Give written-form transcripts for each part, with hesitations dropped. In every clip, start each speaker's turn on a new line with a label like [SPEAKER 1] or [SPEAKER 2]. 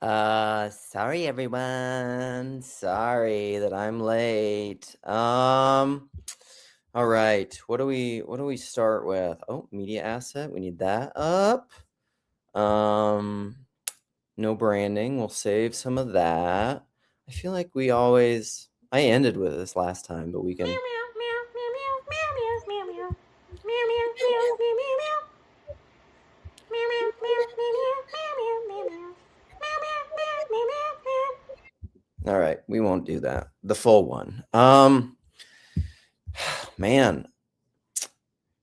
[SPEAKER 1] Sorry everyone. Sorry that I'm late. All right. What do we start with? Oh, media asset. We need that up. Um, no branding. We'll save some of that. I feel like I ended with this last time, but we can. All right, we won't do that. The full one. Man,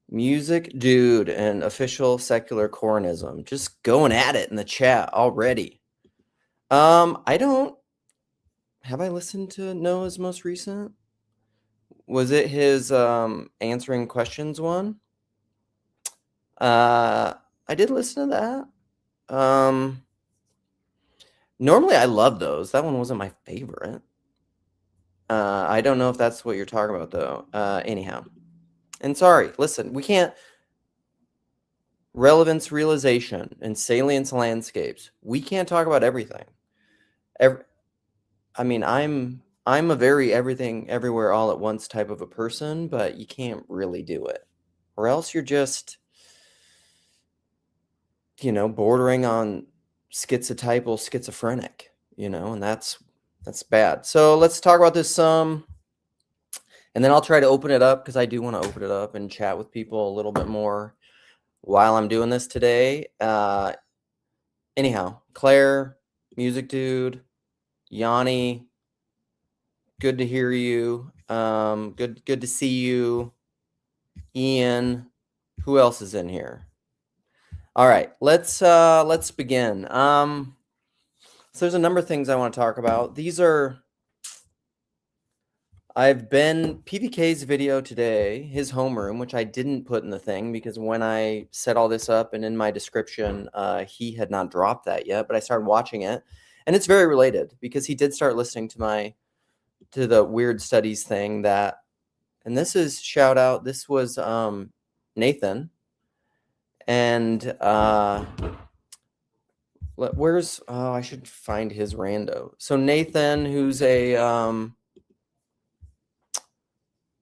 [SPEAKER 1] music dude and official secular Cornism. Just going at it in the chat already. I don't have I listened to Noah's most recent? Was it his answering questions one? I did listen to that. Normally I love those. That one wasn't my favorite. I don't know if that's what you're talking about though. Anyhow. And sorry, listen, we can't relevance realization and salience landscapes. We can't talk about everything. I mean, I'm a very everything everywhere all at once type of a person, but you can't really do it. Or else you're just, bordering on schizotypal schizophrenic, and that's bad. So let's talk about this some, and then I'll try to open it up because I do want to open it up and chat with people a little bit more while I'm doing this today. Anyhow, Claire, music dude, Yanni, good to hear you. Good to see you. Ian, who else is in here? All right, let's begin. So there's a number of things I want to talk about. I've been PVK's video today, his homeroom, which I didn't put in the thing because when I set all this up and in my description, he had not dropped that yet, but I started watching it, and it's very related because he did start listening to the weird studies thing and this is shout out. This was Nathan, and I should find his rando. So Nathan, who's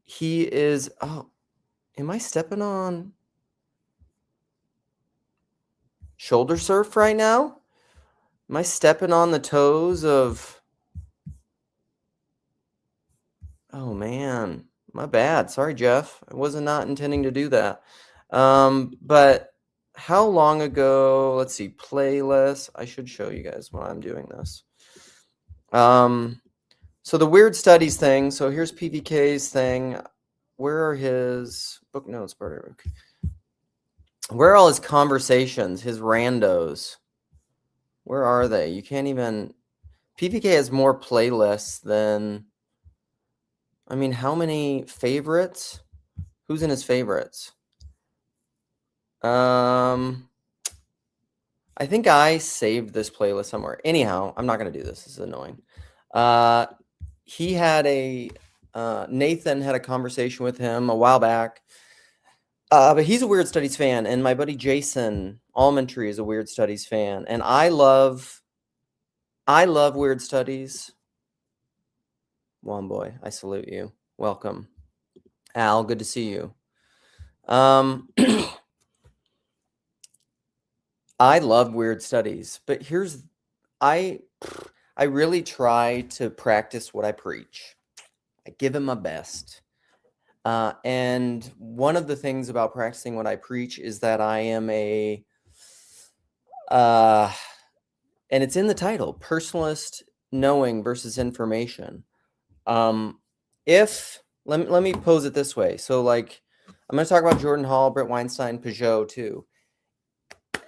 [SPEAKER 1] he is, am I stepping on shoulder surf right now? Am I stepping on the toes of, oh man, my bad. Sorry, Jeff. I wasn't not intending to do that. But how long ago, let's see, playlist. I should show you guys when I'm doing this. So the weird studies thing. So here's PVK's thing. Where are his book notes? Where are all his conversations, his randos? Where are they? You can't even. PVK has more playlists than. I mean, how many favorites? Who's in his favorites? I think I saved this playlist somewhere. Anyhow, I'm not going to do this. This is annoying. He had Nathan had a conversation with him a while back. But he's a Weird Studies fan, and my buddy Jason Almontree is a Weird Studies fan, and I love Weird Studies. One boy, I salute you. Welcome. Al, good to see you. I love Weird Studies, but I really try to practice what I preach. I give him my best. And one of the things about practicing what I preach is that I am and it's in the title, personalist knowing versus information. Let me pose it this way. So like, I'm going to talk about Jordan Hall, Britt Weinstein, Pageau too.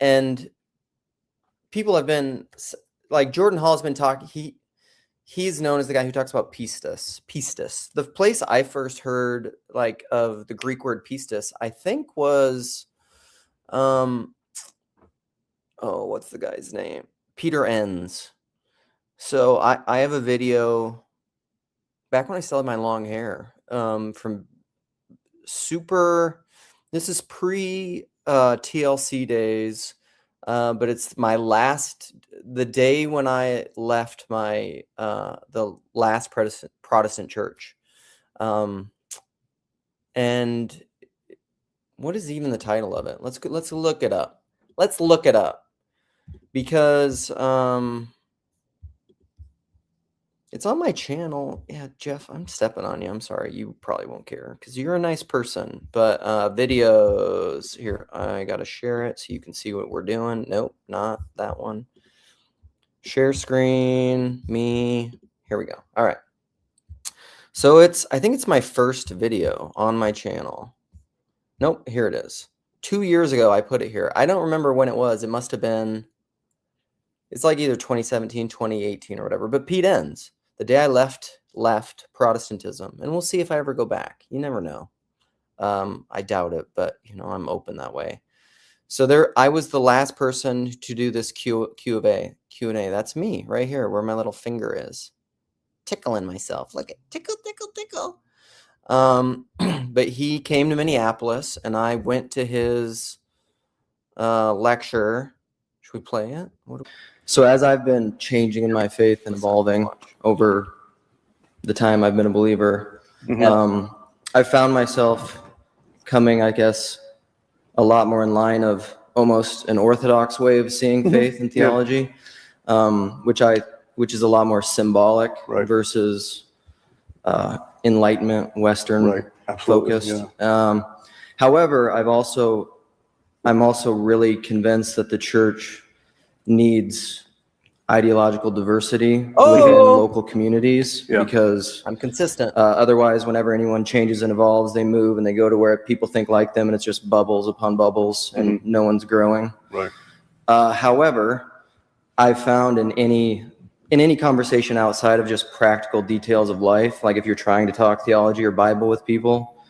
[SPEAKER 1] And people have been like, Jordan Hall has been talking. He's known as the guy who talks about pistis. Pistis. The place I first heard like of the Greek word pistis, I think was, what's the guy's name? Peter Enns. So I have a video back when I still had my long hair, from this is pre TLC days. But it's my the day when I left the last Protestant church. And what is even the title of it? Let's look it up. Let's look it up, because it's on my channel. Yeah, Jeff, I'm stepping on you. I'm sorry. You probably won't care because you're a nice person. But videos here, I gotta share it so you can see what we're doing. Nope, not that one. Share screen, me. Here we go. All right. So I think it's my first video on my channel. Nope, here it is. 2 years ago, I put it here. I don't remember when it was. It must have been, it's like either 2017, 2018 or whatever. But Pete Enns, the day I left Protestantism, and we'll see if I ever go back. You never know. I doubt it, but I'm open that way. So I was the last person to do this Q&A. That's me right here, where my little finger is, tickling myself. Look at tickle, tickle, tickle. But he came to Minneapolis, and I went to his lecture. Should we play it? So as I've been changing in my faith and evolving over the time I've been a believer, I found myself coming, I guess, a lot more in line of almost an orthodox way of seeing faith and theology, which is a lot more symbolic versus Enlightenment, Western focused. However, I'm also really convinced that the church needs ideological diversity within local communities, because
[SPEAKER 2] I'm consistent.
[SPEAKER 1] Otherwise, whenever anyone changes and evolves, they move and they go to where people think like them, and it's just bubbles upon bubbles, and no one's growing. However, I've found in any conversation outside of just practical details of life, like if you're trying to talk theology or Bible with people,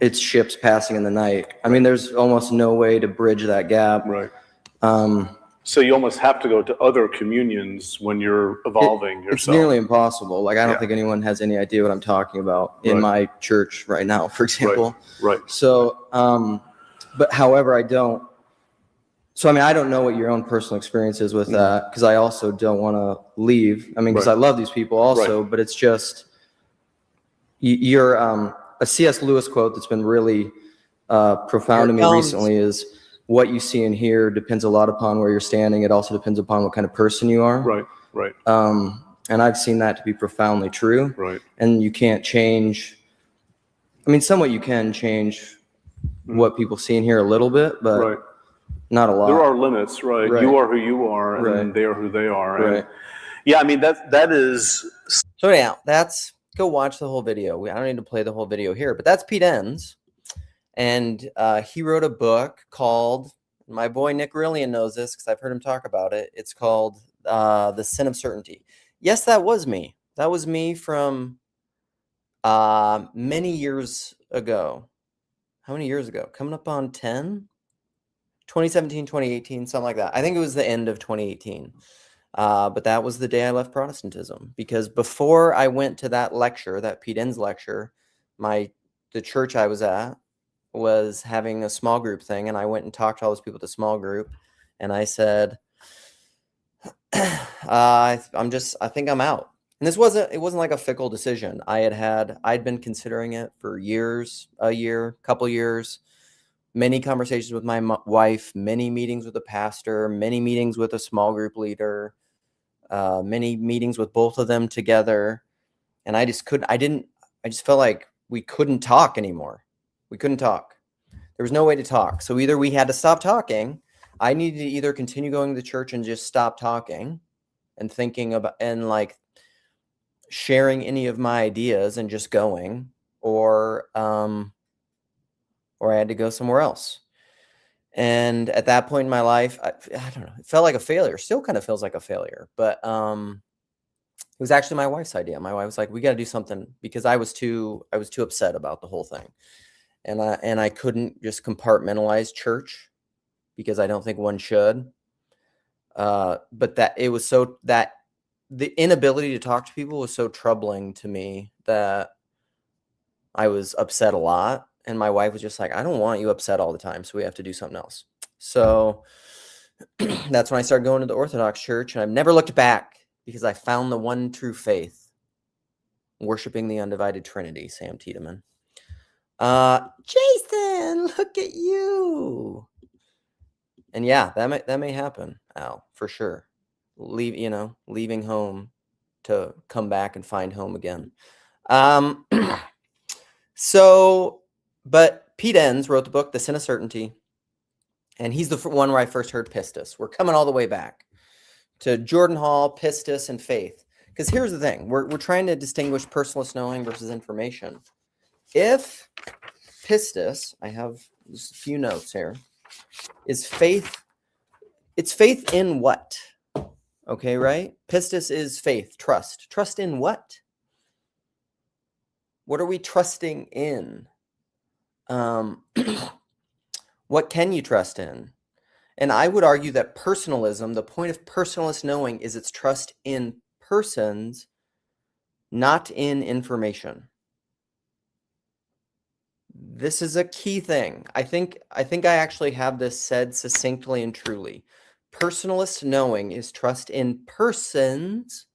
[SPEAKER 1] it's ships passing in the night. I mean, there's almost no way to bridge that gap.
[SPEAKER 2] So you almost have to go to other communions when you're evolving yourself.
[SPEAKER 1] It's nearly impossible. Like, I don't think anyone has any idea what I'm talking about in my church right now, for example. So, but however, I don't. So, I mean, I don't know what your own personal experience is with that, because I also don't want to leave. I mean, because I love these people also, but it's just, you're, a C.S. Lewis quote that's been really profound to me recently is, what you see and hear depends a lot upon where you're standing. It also depends upon what kind of person you are. And I've seen that to be profoundly true. And you can't change, I mean, somewhat you can change what people see and hear a little bit, but not a lot.
[SPEAKER 2] There are limits, You are who you are, and they are who they are. And yeah, I mean, that is.
[SPEAKER 1] So yeah, go watch the whole video. I don't need to play the whole video here, but that's Pete Enns. And he wrote a book called, my boy Nick Rillian knows this because I've heard him talk about it. It's called The Sin of Certainty. Yes, that was me. That was me from many years ago. How many years ago? Coming up on 10? 2017, 2018, something like that. I think it was the end of 2018. But that was the day I left Protestantism, because before I went to that lecture, that Pete Enns lecture, the church I was at was having a small group thing, and I went and talked to all those people at the small group, and I said, I think I'm out. And it wasn't like a fickle decision. I'd been considering it for years, couple years, many conversations with my wife, many meetings with a pastor, many meetings with a small group leader, many meetings with both of them together. And I just felt like we couldn't talk anymore. We couldn't talk. There was no way to talk. So either we had to stop talking. I needed to either continue going to church and just stop talking and thinking about and like sharing any of my ideas and just going, or I had to go somewhere else. And at that point in my life, I don't know, it felt like a failure. Still kind of feels like a failure, but it was actually my wife's idea. My wife was like, we got to do something, because I was too upset about the whole thing. And I couldn't just compartmentalize church, because I don't think one should. But that the inability to talk to people was so troubling to me that I was upset a lot. And my wife was just like, I don't want you upset all the time, so we have to do something else. So that's when I started going to the Orthodox Church, and I've never looked back because I found the one true faith, worshiping the undivided Trinity. Sam Tiedemann. Jason, look at you. And yeah, that may happen, Al, for sure. Leaving home to come back and find home again. But Pete Enns wrote the book, The Sin of Certainty. And he's the one where I first heard pistis. We're coming all the way back to Jordan Hall, pistis, and faith. Because here's the thing. We're trying to distinguish personalist knowing versus information. If pistis, I have just a few notes here, is faith. It's faith in what? Okay, right? Pistis is faith, trust. Trust in what? What are we trusting in? What can you trust in? And I would argue that personalism, the point of personalist knowing is its trust in persons, not in information. This is a key thing. I think I actually have this said succinctly and truly. Personalist knowing is trust in persons,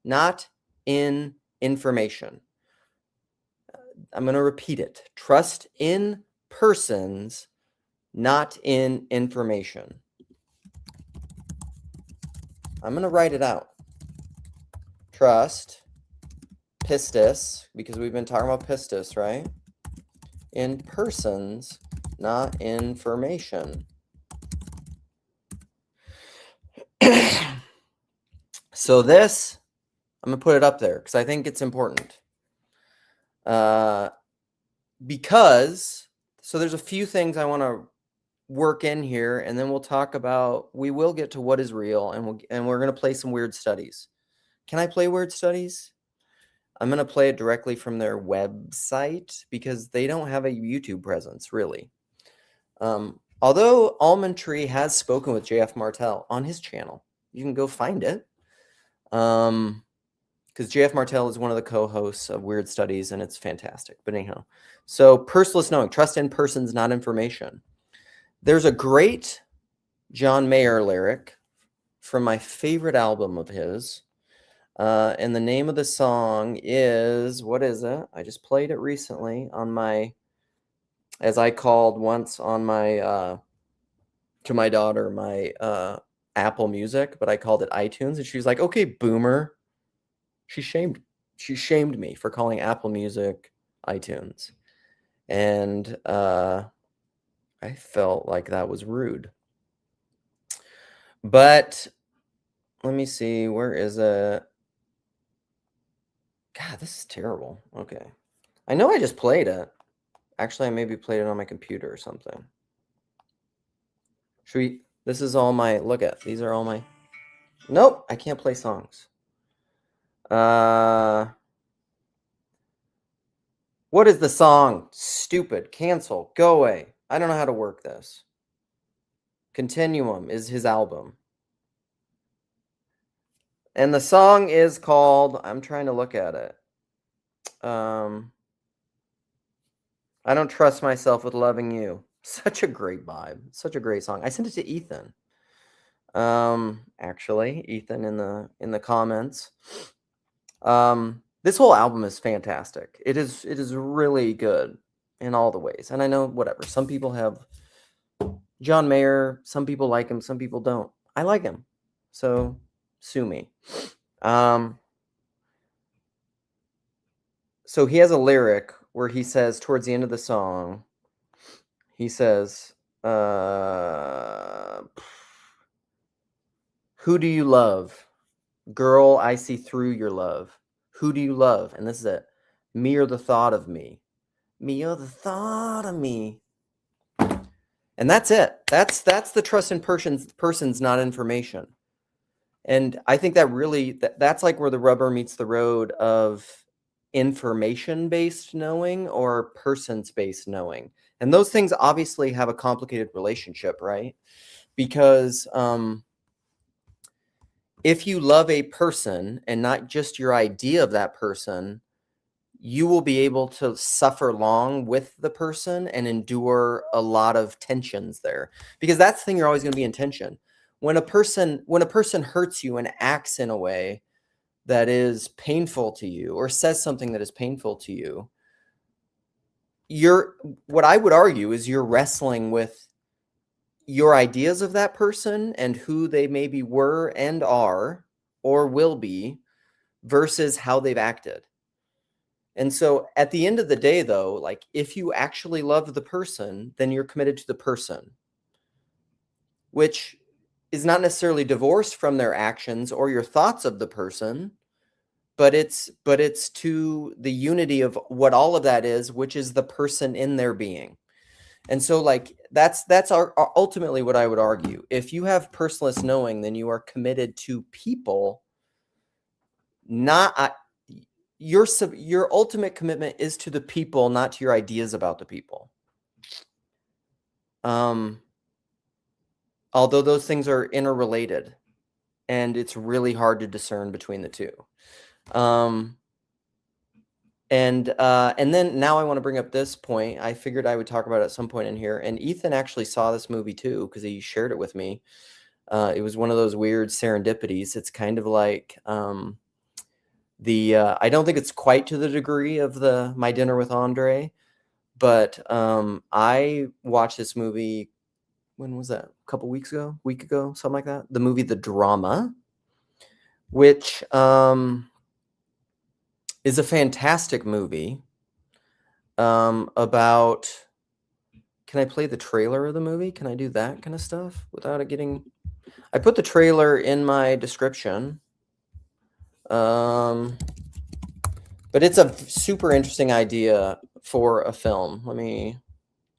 [SPEAKER 1] not in information. I'm going to repeat it. Trust in persons, not in information. I'm going to write it out. Trust, pistis, because we've been talking about pistis, right? In persons, not information. So this, I'm going to put it up there because I think it's important. Because, so there's a few things I want to work in here, and then we'll talk about, we will get to what is real, and we're going to play some weird studies. Can I play weird studies? I'm going to play it directly from their website because they don't have a YouTube presence, really. Although Almond Tree has spoken with JF Martel on his channel. You can go find it. Because JF Martel is one of the co-hosts of Weird Studies, and it's fantastic. But anyhow, so personalist knowing, trust in persons, not information. There's a great John Mayer lyric from my favorite album of his. And the name of the song is, what is it? I just played it recently on my, as I called once on my, to my daughter, my Apple Music, but I called it iTunes. And she was like, okay, boomer. She shamed me for calling Apple Music iTunes. And I felt like that was rude. But let me see, where is it? God, this is terrible. Okay. I know I just played it. Actually, I maybe played it on my computer or something. This is all my, look at, these are all my, nope, I can't play songs. What is the song? Stupid. Cancel. Go away. I don't know how to work this. Continuum is his album. And the song is called, I'm trying to look at it. I Don't Trust Myself with Loving You. Such a great vibe. Such a great song. I sent it to Ethan. Actually, Ethan in the comments. This whole album is fantastic. It is really good in all the ways. And I know whatever. Some people have John Mayer, some people like him, some people don't. I like him. So sue me. So he has a lyric where he says towards the end of the song, he says, who do you love? Girl, I see through your love. Who do you love? And this is it. Me or the thought of me. Me or the thought of me. And that's it. That's the trust in persons, not information. And I think that really, that's like where the rubber meets the road of information-based knowing or persons-based knowing. And those things obviously have a complicated relationship, right? Because if you love a person and not just your idea of that person, you will be able to suffer long with the person and endure a lot of tensions there, because that's the thing, you're always going to be in tension. When a person hurts you and acts in a way that is painful to you or says something that is painful to you, what I would argue is you're wrestling with your ideas of that person and who they maybe were and are or will be versus how they've acted. And so at the end of the day, though, like if you actually love the person, then you're committed to the person, which is not necessarily divorced from their actions or your thoughts of the person, but it's to the unity of what all of that is, which is the person in their being. And so like that's ultimately what I would argue. If you have personalist knowing, then you are committed to people, not your ultimate commitment is to the people, not to your ideas about the people. Although those things are interrelated and it's really hard to discern between the two. And then now I want to bring up this point. I figured I would talk about it at some point in here. And Ethan actually saw this movie too, because he shared it with me. It was one of those weird serendipities. It's kind of like I don't think it's quite to the degree of the My Dinner with Andre, but I watched this movie. When was that? A couple week ago, something like that. The movie The Drama, which is a fantastic movie about. Can I play the trailer of the movie? Can I do that kind of stuff without it getting? I put the trailer in my description. But it's a super interesting idea for a film. Let me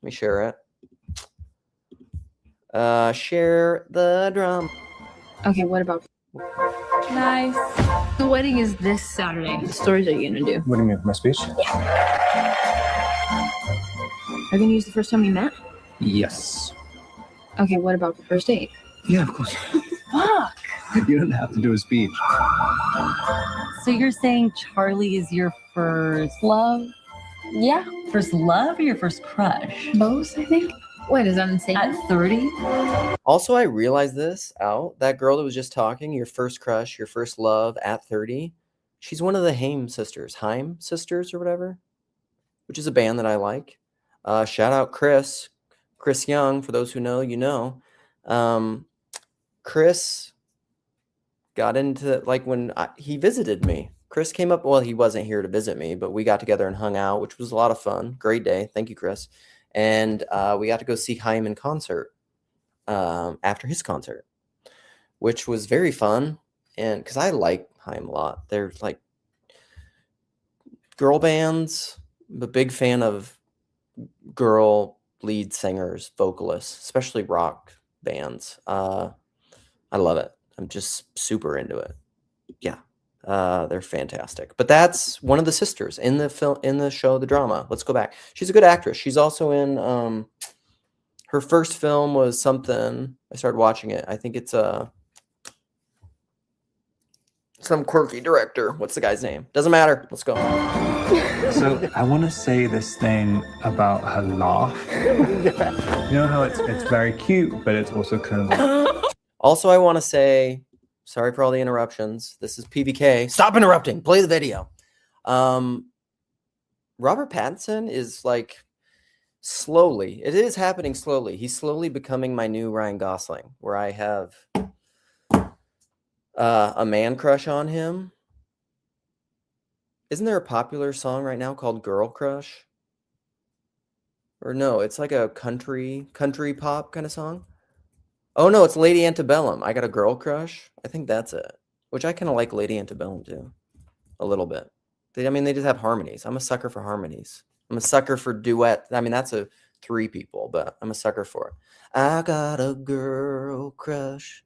[SPEAKER 1] share it. Share the drum.
[SPEAKER 3] Okay, what about?
[SPEAKER 4] Nice.
[SPEAKER 3] The wedding is this Saturday. What stories are you gonna do?
[SPEAKER 5] What do you mean, my speech?
[SPEAKER 3] Yeah. Are you gonna use the first time we met?
[SPEAKER 5] Yes.
[SPEAKER 3] Okay, what about the first date?
[SPEAKER 5] Yeah, of course.
[SPEAKER 4] Fuck.
[SPEAKER 5] You don't have to do a speech.
[SPEAKER 4] So you're saying Charlie is your first love?
[SPEAKER 3] Yeah,
[SPEAKER 4] First love or your first crush?
[SPEAKER 3] both, I think. Wait, is that insane?
[SPEAKER 4] At 30?
[SPEAKER 1] Also, I realized this out. That girl that was just talking, your first crush, your first love at 30, she's one of the Haim sisters or whatever, which is a band that I like. Shout out Chris Young. For those who know, you know. Chris got into, like, when he visited me. Chris came up. Well, he wasn't here to visit me, but we got together and hung out, which was a lot of fun. Great day. Thank you, Chris. And we got to go see Haim in concert after his concert, which was very fun. And because I like Haim a lot. They're like girl bands. I'm a big fan of girl lead singers, vocalists, especially rock bands. I love it. I'm just super into it. Yeah. They're fantastic. But that's one of the sisters in the film, in the show, The Drama. Let's go back. She's a good actress. She's also in her first film was something. I started watching it. I think it's some quirky director. What's the guy's name? Doesn't matter. Let's go.
[SPEAKER 5] So I want to say this thing about her laugh. You know how it's very cute, but it's also kind of.
[SPEAKER 1] Also, I want to say, sorry for all the interruptions. This is PBK. Stop interrupting. Play the video. Robert Pattinson is like slowly. It is happening slowly. He's slowly becoming my new Ryan Gosling, where I have a man crush on him. Isn't there a popular song right now called Girl Crush? Or no, it's like a country pop kind of song. Oh no, it's Lady Antebellum. I got a girl crush. I think that's it. Which I kind of like Lady Antebellum too, a little bit. They just have harmonies. I'm a sucker for harmonies. I'm a sucker for duet. I mean, that's a 3 people, but I'm a sucker for it. I got a girl crush.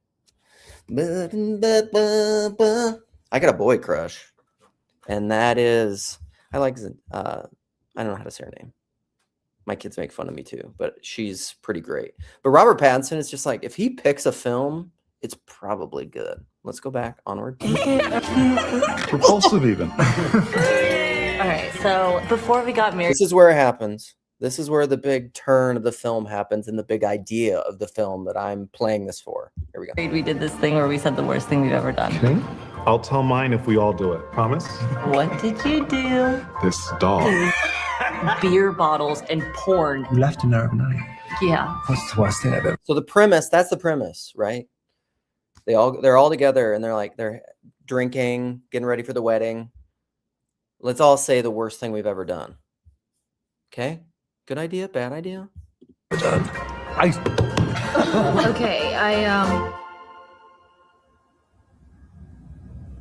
[SPEAKER 1] I got a boy crush, and that is I like. I don't know how to say her name. My kids make fun of me too, but she's pretty great. But Robert Pattinson is just like, if he picks a film, it's probably good. Let's go back onward.
[SPEAKER 5] Repulsive even.
[SPEAKER 3] Okay,
[SPEAKER 4] right. So before we got married,
[SPEAKER 1] This is where it happens. This is where the big turn of the film happens and the big idea of the film that I'm playing this for. Here we go.
[SPEAKER 4] we did this thing where we said the worst thing we've ever done.
[SPEAKER 6] Okay. I'll tell mine if we all do it. Promise?
[SPEAKER 4] What did you do?
[SPEAKER 6] This dog.
[SPEAKER 4] Beer bottles and porn.
[SPEAKER 5] You left dinner overnight.
[SPEAKER 4] Yeah.
[SPEAKER 5] What's the worst thing ever?
[SPEAKER 1] So the premise, that's the premise, right? They're all together and they're drinking, getting ready for the wedding. Let's all say the worst thing we've ever done. Okay? Good idea, bad idea?
[SPEAKER 3] Okay,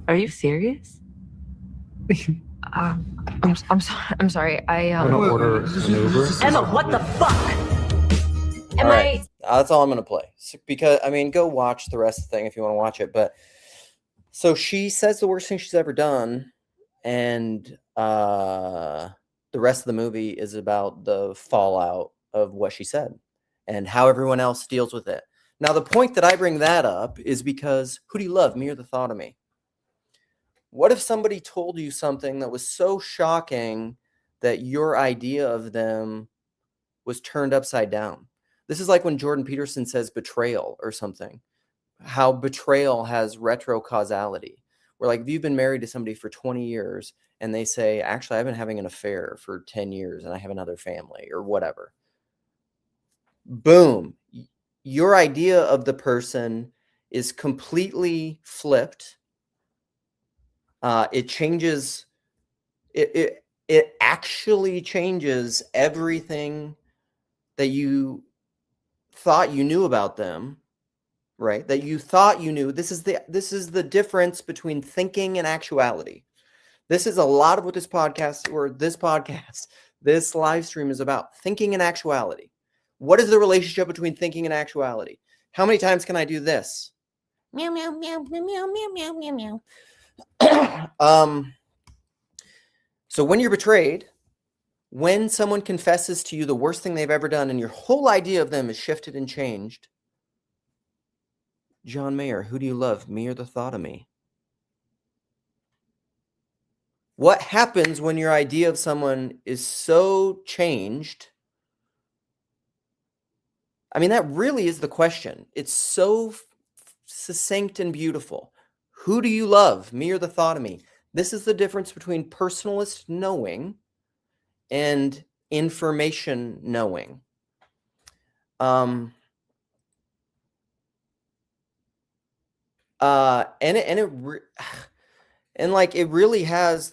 [SPEAKER 4] Are you serious?
[SPEAKER 3] I'm sorry.
[SPEAKER 6] I'm gonna order an Uber.
[SPEAKER 4] Emma, what the fuck?
[SPEAKER 1] All right. That's all I'm going to play. Because, I mean, go watch the rest of the thing if you want to watch it. But so she says the worst thing she's ever done. And the rest of the movie is about the fallout of what she said and how everyone else deals with it. Now, the point that I bring that up is because who do you love, me or the thought of me? What if somebody told you something that was so shocking that your idea of them was turned upside down? This is like when Jordan Peterson says betrayal or something, how betrayal has retrocausality. Where like if you've been married to somebody for 20 years and they say, actually, I've been having an affair for 10 years and I have another family or whatever. Boom. Your idea of the person is completely flipped. It changes. It actually changes everything that you thought you knew about them, right? That you thought you knew. This is the difference between thinking and actuality. This is a lot of what this live stream is about. Thinking and actuality. What is the relationship between thinking and actuality? How many times can I do this? Meow, meow, meow, meow, meow, meow, meow, meow. So when you're betrayed, when someone confesses to you the worst thing they've ever done and your whole idea of them is shifted and changed, John Mayer, who do you love, me or the thought of me? What happens when your idea of someone is so changed? I mean, that really is the question. It's so succinct and beautiful. Who do you love, me or the thought of me? This is the difference between personalist knowing and information knowing. It really has,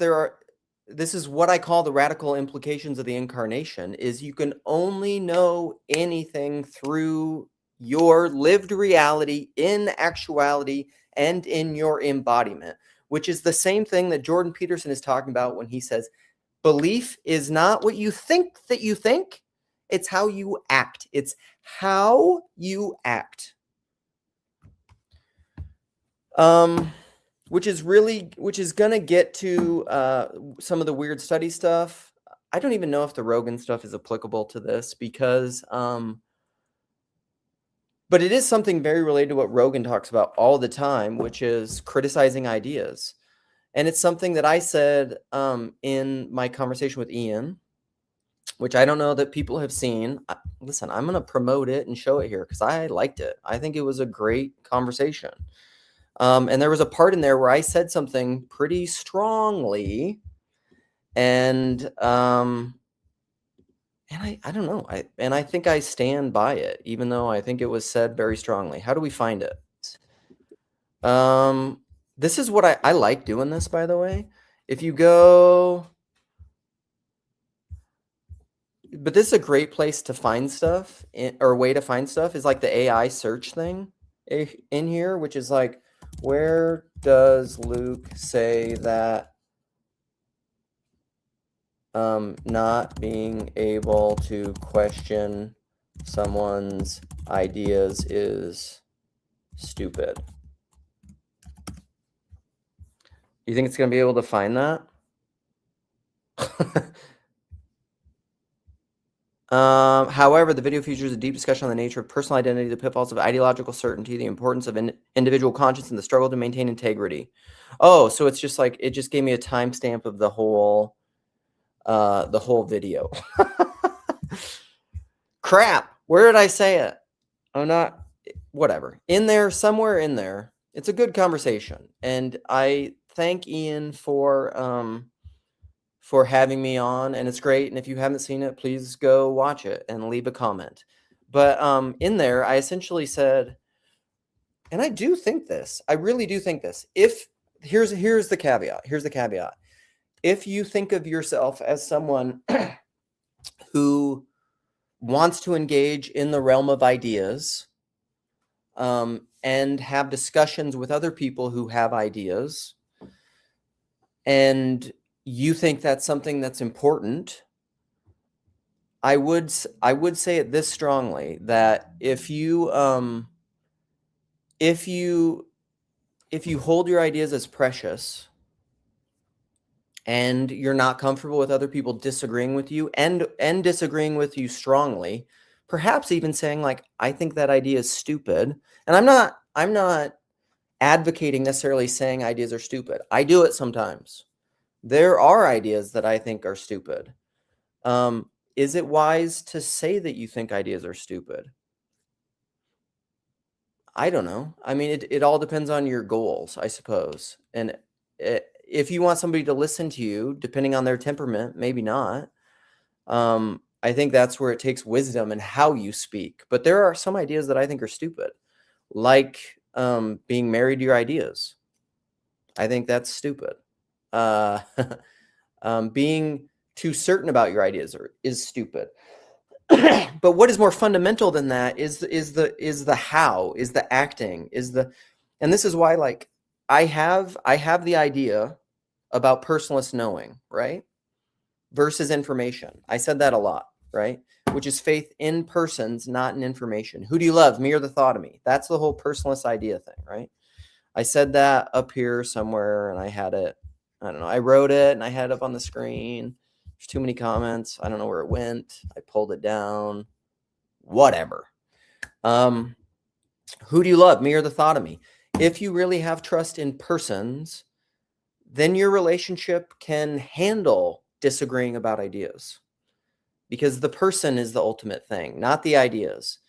[SPEAKER 1] this is what I call the radical implications of the incarnation, is you can only know anything through your lived reality in actuality and in your embodiment, which is the same thing that Jordan Peterson is talking about when he says, belief is not what you think that you think, it's how you act. It's how you act. Which is going to get to some of the weird study stuff. I don't even know if the Rogan stuff is applicable to this because, but it is something very related to what Rogan talks about all the time, which is criticizing ideas. And it's something that I said in my conversation with Ian, which I don't know that people have seen. Listen, I'm going to promote it and show it here because I liked it. I think it was a great conversation. And there was a part in there where I said something pretty strongly, and I don't know. I think I stand by it, even though I think it was said very strongly. How do we find it? This is what I like doing this, by the way. If you go, but this is a great place to find stuff, or way to find stuff is like the AI search thing in here, which is like, where does Luke say that not being able to question someone's ideas is stupid? You think it's going to be able to find that? However, the video features a deep discussion on the nature of personal identity, the pitfalls of ideological certainty, the importance of individual conscience, and the struggle to maintain integrity. Oh, so it's just like, it just gave me a timestamp of the whole. the whole video. Crap. Where did I say it? I'm not, whatever. In there, somewhere in there. It's a good conversation. And I thank Ian for having me on, and it's great. And if you haven't seen it, please go watch it and leave a comment. But in there, I essentially said, and I do think this, I really do think this. If here's the caveat. Here's the caveat. If you think of yourself as someone who wants to engage in the realm of ideas, and have discussions with other people who have ideas, and you think that's something that's important, I would say it this strongly, that if you hold your ideas as precious, and you're not comfortable with other people disagreeing with you and disagreeing with you strongly, perhaps even saying like, I think that idea is stupid. And I'm not advocating necessarily saying ideas are stupid. I do it sometimes. There are ideas that I think are stupid. Is it wise to say that you think ideas are stupid? I don't know. I mean, it all depends on your goals, I suppose. And if you want somebody to listen to you, depending on their temperament, maybe not. I think that's where it takes wisdom and how you speak. But there are some ideas that I think are stupid, like being married to your ideas. I think that's stupid. Being too certain about your ideas is stupid. But what is more fundamental than that is the how, is the acting, and this is why, like, I have the idea about personalist knowing, right? Versus information. I said that a lot, right? Which is faith in persons, not in information. Who do you love, me or the thought of me? That's the whole personalist idea thing, right? I said that up here somewhere, and I had it, I don't know, I wrote it and I had it up on the screen. There's too many comments. I don't know where it went. I pulled it down. Whatever. Who do you love, me or the thought of me? If you really have trust in persons, then your relationship can handle disagreeing about ideas, because the person is the ultimate thing, not the ideas.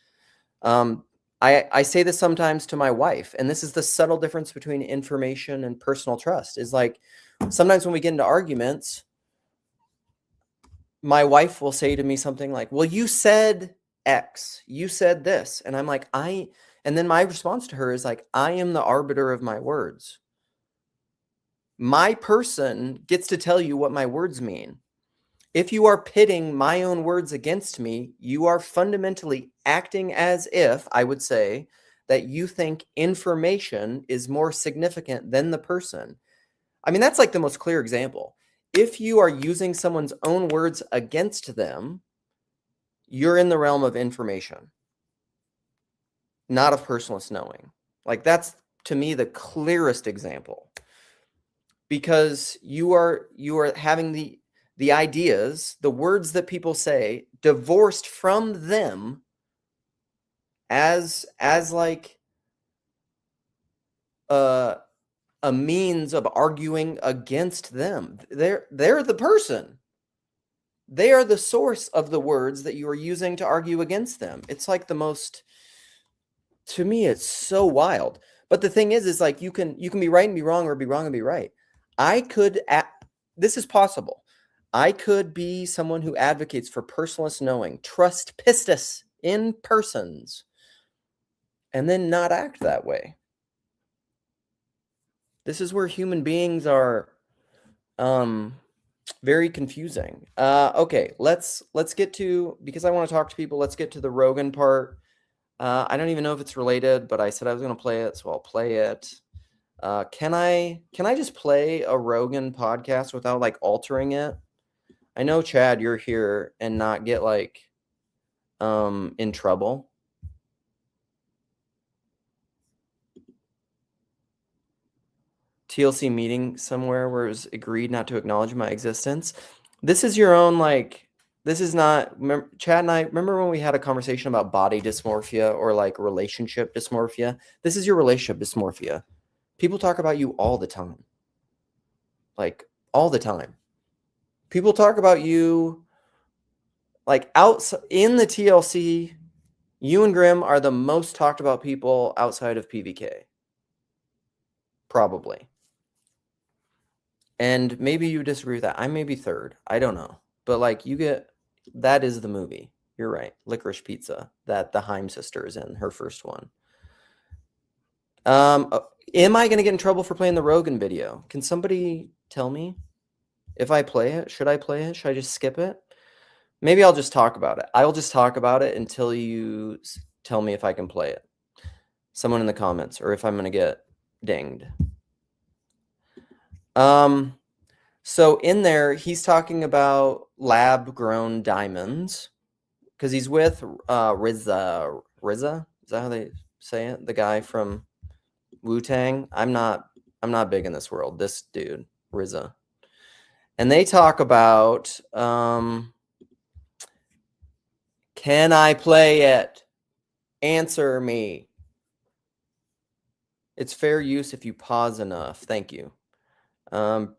[SPEAKER 1] I say this sometimes to my wife, and this is the subtle difference between information and personal trust, is like, sometimes when we get into arguments, my wife will say to me something like, well, you said X, you said this. And I'm like, and then my response to her is like, I am the arbiter of my words. My person gets to tell you what my words mean. If you are pitting my own words against me, you are fundamentally acting as if, I would say, that you think information is more significant than the person. I mean, that's like the most clear example. If you are using someone's own words against them, you're in the realm of information, not of personalist knowing. Like, that's, to me, the clearest example, because you are having the ideas, the words that people say, divorced from them as like a means of arguing against them. They're the person. They are the source of the words that you are using to argue against them. It's like the most, to me, it's so wild. But the thing is like, you can be right and be wrong, or be wrong and be right. This is possible. I could be someone who advocates for personalist knowing, trust pistis in persons, and then not act that way. This is where human beings are very confusing. Okay, let's get to, because I want to talk to people, let's get to the Rogan part. I don't even know if it's related, but I said I was going to play it, so I'll play it. Can I just play a Rogan podcast without like altering it? I know, Chad, you're here, and not get like in trouble. TLC meeting somewhere where it was agreed not to acknowledge my existence. This is your own, like, this is not, Chad and I, remember when we had a conversation about body dysmorphia or like relationship dysmorphia? This is your relationship dysmorphia. People talk about you all the time. Like, all the time. People talk about you like outside in the TLC. You and Grimm are the most talked about people outside of PVK. Probably. And maybe you disagree with that. I may be third. I don't know. But like that is the movie. You're right. Licorice Pizza that the Haim sister is in, her first one. Am I going to get in trouble for playing the Rogan video? Can somebody tell me if I play it? Should I play it? Should I just skip it? Maybe I'll just talk about it. I'll just talk about it until you tell me if I can play it. Someone in the comments, or if I'm going to get dinged. So in there, he's talking about lab-grown diamonds because he's with RZA. RZA? Is that how they say it? The guy from Wu-Tang. I'm not big in this world. This dude, RZA. And they talk about can I play it? Answer me. It's fair use if you pause enough. Thank you.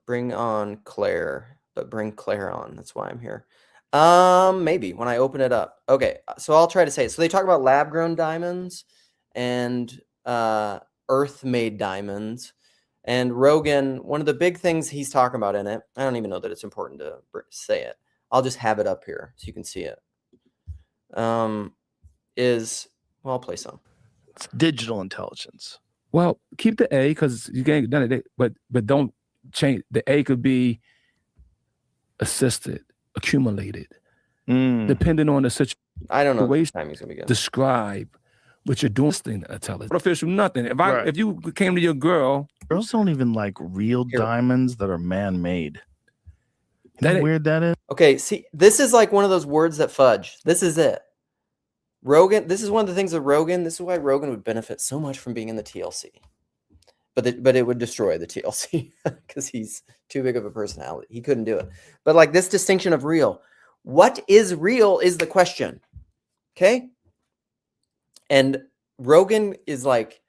[SPEAKER 1] Bring on Claire, but bring Claire on. That's why I'm here. Maybe when I open it up. Okay, so I'll try to say it. So they talk about lab-grown diamonds and earth-made diamonds. And Rogan, one of the big things he's talking about in it, I don't even know that it's important to say it. I'll just have it up here so you can see it. Well, I'll play some.
[SPEAKER 7] It's digital intelligence.
[SPEAKER 8] Well, keep the A because you can't done it, but don't change. The A could be assisted, accumulated, depending on the situation.
[SPEAKER 1] I don't know. The timing's gonna be good.
[SPEAKER 8] Describe what you're doing. Thing intelligence, artificial, nothing. If you came to your girl,
[SPEAKER 7] girls don't even like real diamonds that are man-made. How weird that is.
[SPEAKER 1] Okay, see, this is like one of those words that fudge. This is it. Rogan, this is one of the things of Rogan. This is why Rogan would benefit so much from being in the TLC. But it would destroy the TLC because he's too big of a personality. He couldn't do it. But like this distinction of real. What is real is the question. Okay? And Rogan is like,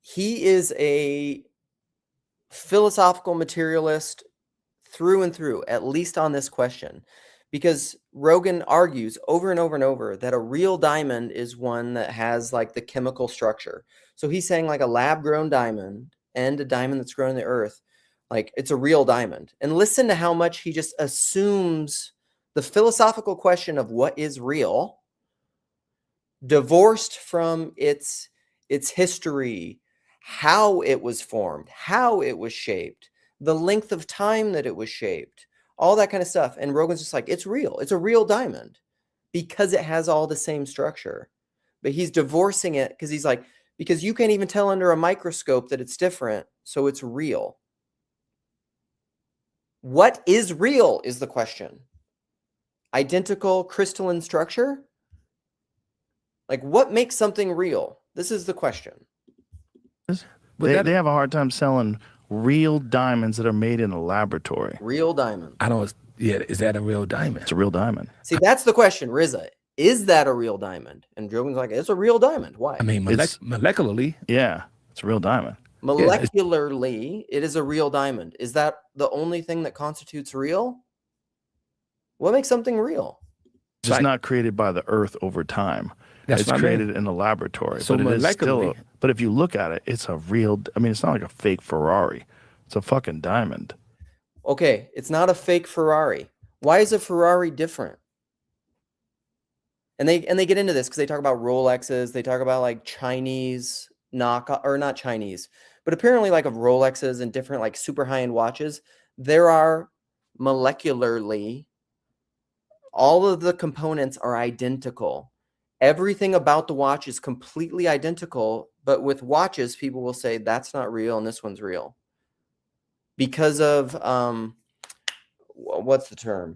[SPEAKER 1] he is a philosophical materialist through and through, at least on this question. Because Rogan argues over and over and over that a real diamond is one that has like the chemical structure. So he's saying like a lab-grown diamond and a diamond that's grown in the earth, like it's a real diamond. And listen to how much he just assumes the philosophical question of what is real, divorced from its history, how it was formed, how it was shaped, the length of time that it was shaped. All that kind of stuff. And Rogan's just like, it's real. It's a real diamond because it has all the same structure. But he's divorcing it because he's like, because you can't even tell under a microscope that it's different. So it's real. What is real is the question. Identical crystalline structure? Like what makes something real? This is the question.
[SPEAKER 7] They have a hard time selling real diamonds that are made in a laboratory.
[SPEAKER 1] Real diamond.
[SPEAKER 8] I don't. Yeah, is that a real diamond?
[SPEAKER 7] It's a real diamond.
[SPEAKER 1] See, that's the question, RZA. Is that a real diamond? And Rogan's like, it's a real diamond. Why?
[SPEAKER 8] I mean, molecularly.
[SPEAKER 7] Yeah, it's a real diamond.
[SPEAKER 1] Molecularly, it is a real diamond. Is that the only thing that constitutes real? What makes something real?
[SPEAKER 7] It's just not created by the earth over time. It's created in a laboratory.
[SPEAKER 8] So
[SPEAKER 7] but it is still but if you look at it, it's a real, I mean, it's not like a fake Ferrari. It's a fucking diamond.
[SPEAKER 1] Okay, it's not a fake Ferrari. Why is a Ferrari different? And they get into this because they talk about Rolexes. They talk about like Chinese or not Chinese, but apparently like of Rolexes and different like super high-end watches, there are molecularly, all of the components are identical. Everything about the watch is completely identical, but with watches, people will say that's not real and this one's real. Because of, what's the term?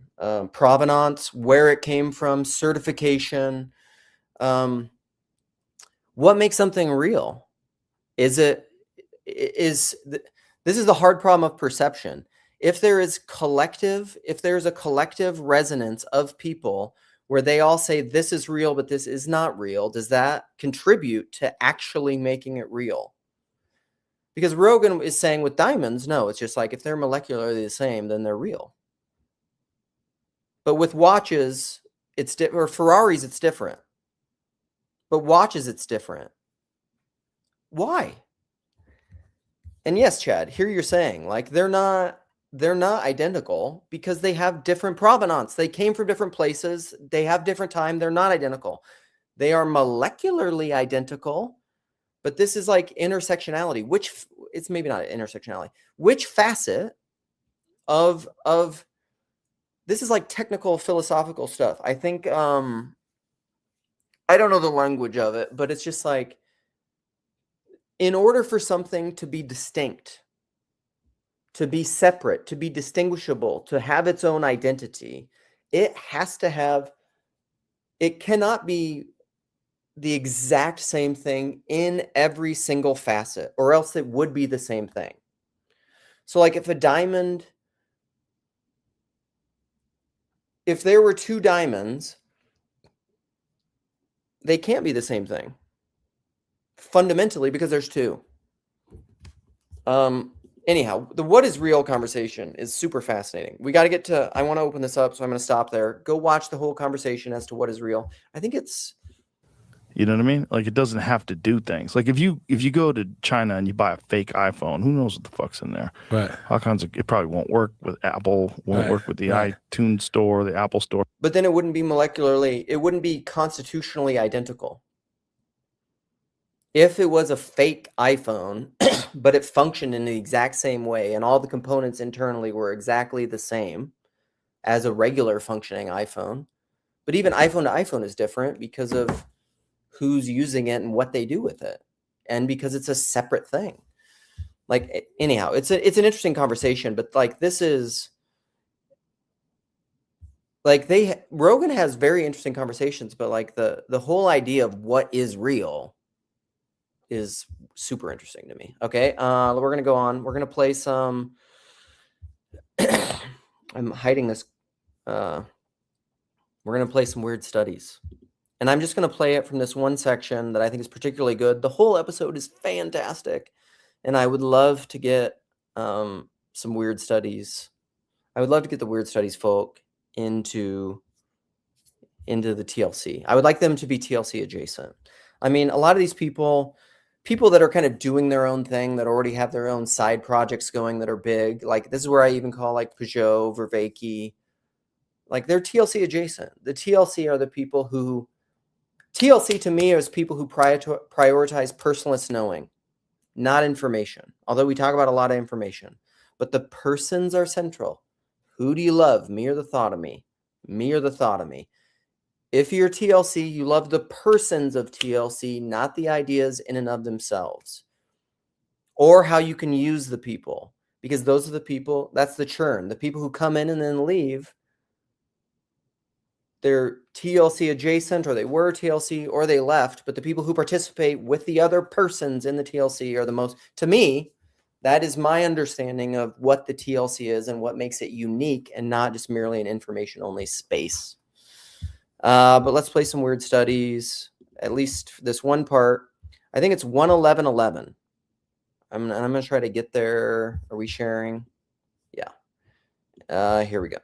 [SPEAKER 1] Provenance, where it came from, certification. What makes something real? This is the hard problem of perception. If there's a collective resonance of people where they all say this is real, but this is not real, does that contribute to actually making it real? Because Rogan is saying with diamonds, no, it's just like if they're molecularly the same, then they're real. But with watches, or Ferraris, it's different. But watches, it's different. Why? And yes, Chad, here you're saying like they're not identical because they have different provenance. They came from different places. They have different time. They're not identical. They are molecularly identical, but this is like intersectionality, which it's maybe not intersectionality. Which facet of this is like technical philosophical stuff. I think I don't know the language of it, but it's just like in order for something to be distinct, to be separate, to be distinguishable, to have its own identity, it cannot be the exact same thing in every single facet, or else it would be the same thing. So like if there were two diamonds, they can't be the same thing fundamentally because there's two. Anyhow, the what is real conversation is super fascinating. We got to get to, I want to open this up, so I'm going to stop there. Go watch the whole conversation as to what is real. I think it's,
[SPEAKER 7] you know what I mean? Like it doesn't have to do things. Like if you go to China and you buy a fake iPhone, who knows what the fuck's in there?
[SPEAKER 8] Right.
[SPEAKER 7] All kinds of, it probably won't work with Apple, won't work with the iTunes store, the Apple store.
[SPEAKER 1] But then it wouldn't be it wouldn't be constitutionally identical. If it was a fake iPhone, but it functioned in the exact same way and all the components internally were exactly the same as a regular functioning iPhone, but even iPhone to iPhone is different because of who's using it and what they do with it, and because it's a separate thing. Like anyhow, it's an interesting conversation, but like this is like Rogan has very interesting conversations, but like the whole idea of what is real is super interesting to me. Okay, we're gonna go on. We're gonna play some. I'm hiding this. We're gonna play some weird studies, and I'm just gonna play it from this one section that I think is particularly good. The whole episode is fantastic, and I would love to get some weird studies. I would love to get the weird studies folk into the TLC. I would like them to be TLC adjacent. I mean, a lot of these people that are kind of doing their own thing, that already have their own side projects going that are big. Like this is where I even call like Pageau, Vervaeke, like they're TLC adjacent. The TLC are the people who, TLC to me is people who prioritize personalist knowing, not information. Although we talk about a lot of information, but the persons are central. Who do you love? Me or the thought of me? Me or the thought of me? If you're TLC, you love the persons of TLC, not the ideas in and of themselves. Or how you can use the people. Because those are the people, that's the churn. The people who come in and then leave, they're TLC adjacent, or they were TLC, or they left. But the people who participate with the other persons in the TLC are the most, to me, that is my understanding of what the TLC is and what makes it unique and not just merely an information-only space. But let's play some weird studies, at least this one part. I think it's 111.11. I'm going to try to get there. Are we sharing? Yeah. Here we go.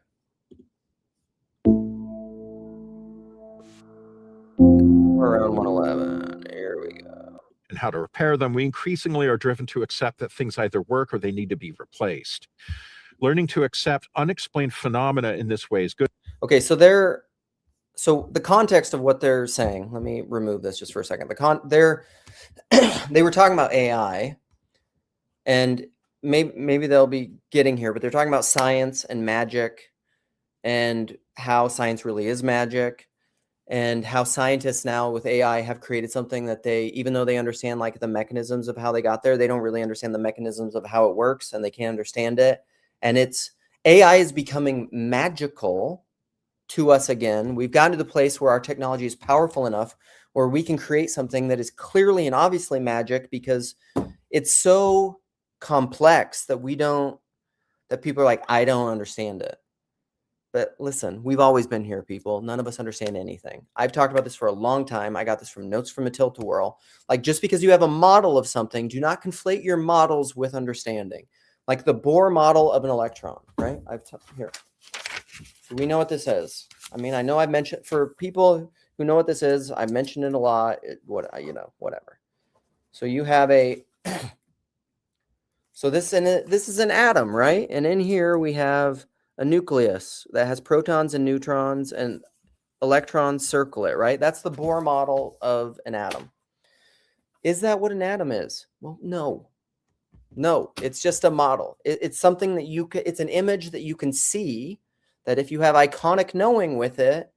[SPEAKER 1] We're around 111. Here we go.
[SPEAKER 9] And how to repair them, we increasingly are driven to accept that things either work or they need to be replaced. Learning to accept unexplained phenomena in this way is good.
[SPEAKER 1] Okay, so the context of what they're saying, let me remove this just for a second. They were talking about AI, and maybe they'll be getting here, but they're talking about science and magic and how science really is magic, and how scientists now with AI have created something that they, even though they understand like the mechanisms of how they got there, they don't really understand the mechanisms of how it works, and they can't understand it. And AI is becoming magical to us again. We've gotten to the place where our technology is powerful enough where we can create something that is clearly and obviously magic because it's so complex that people are like, I don't understand it. But listen, we've always been here, people. None of us understand anything. I've talked about this for a long time. I got this from Notes from a Tilt-A-Whirl. Like, just because you have a model of something, do not conflate your models with understanding. Like the Bohr model of an electron, right? Here. Do we know what this is? I mean, I know I mentioned, for people who know what this is, I've mentioned it a lot. Whatever. So you have a, so this is an atom, right? And in here we have a nucleus that has protons and neutrons, and electrons circle it, right? That's the Bohr model of an atom. Is that what an atom is? Well, no. No, it's just a model. It's something that it's an image that you can see, that if you have iconic knowing with it,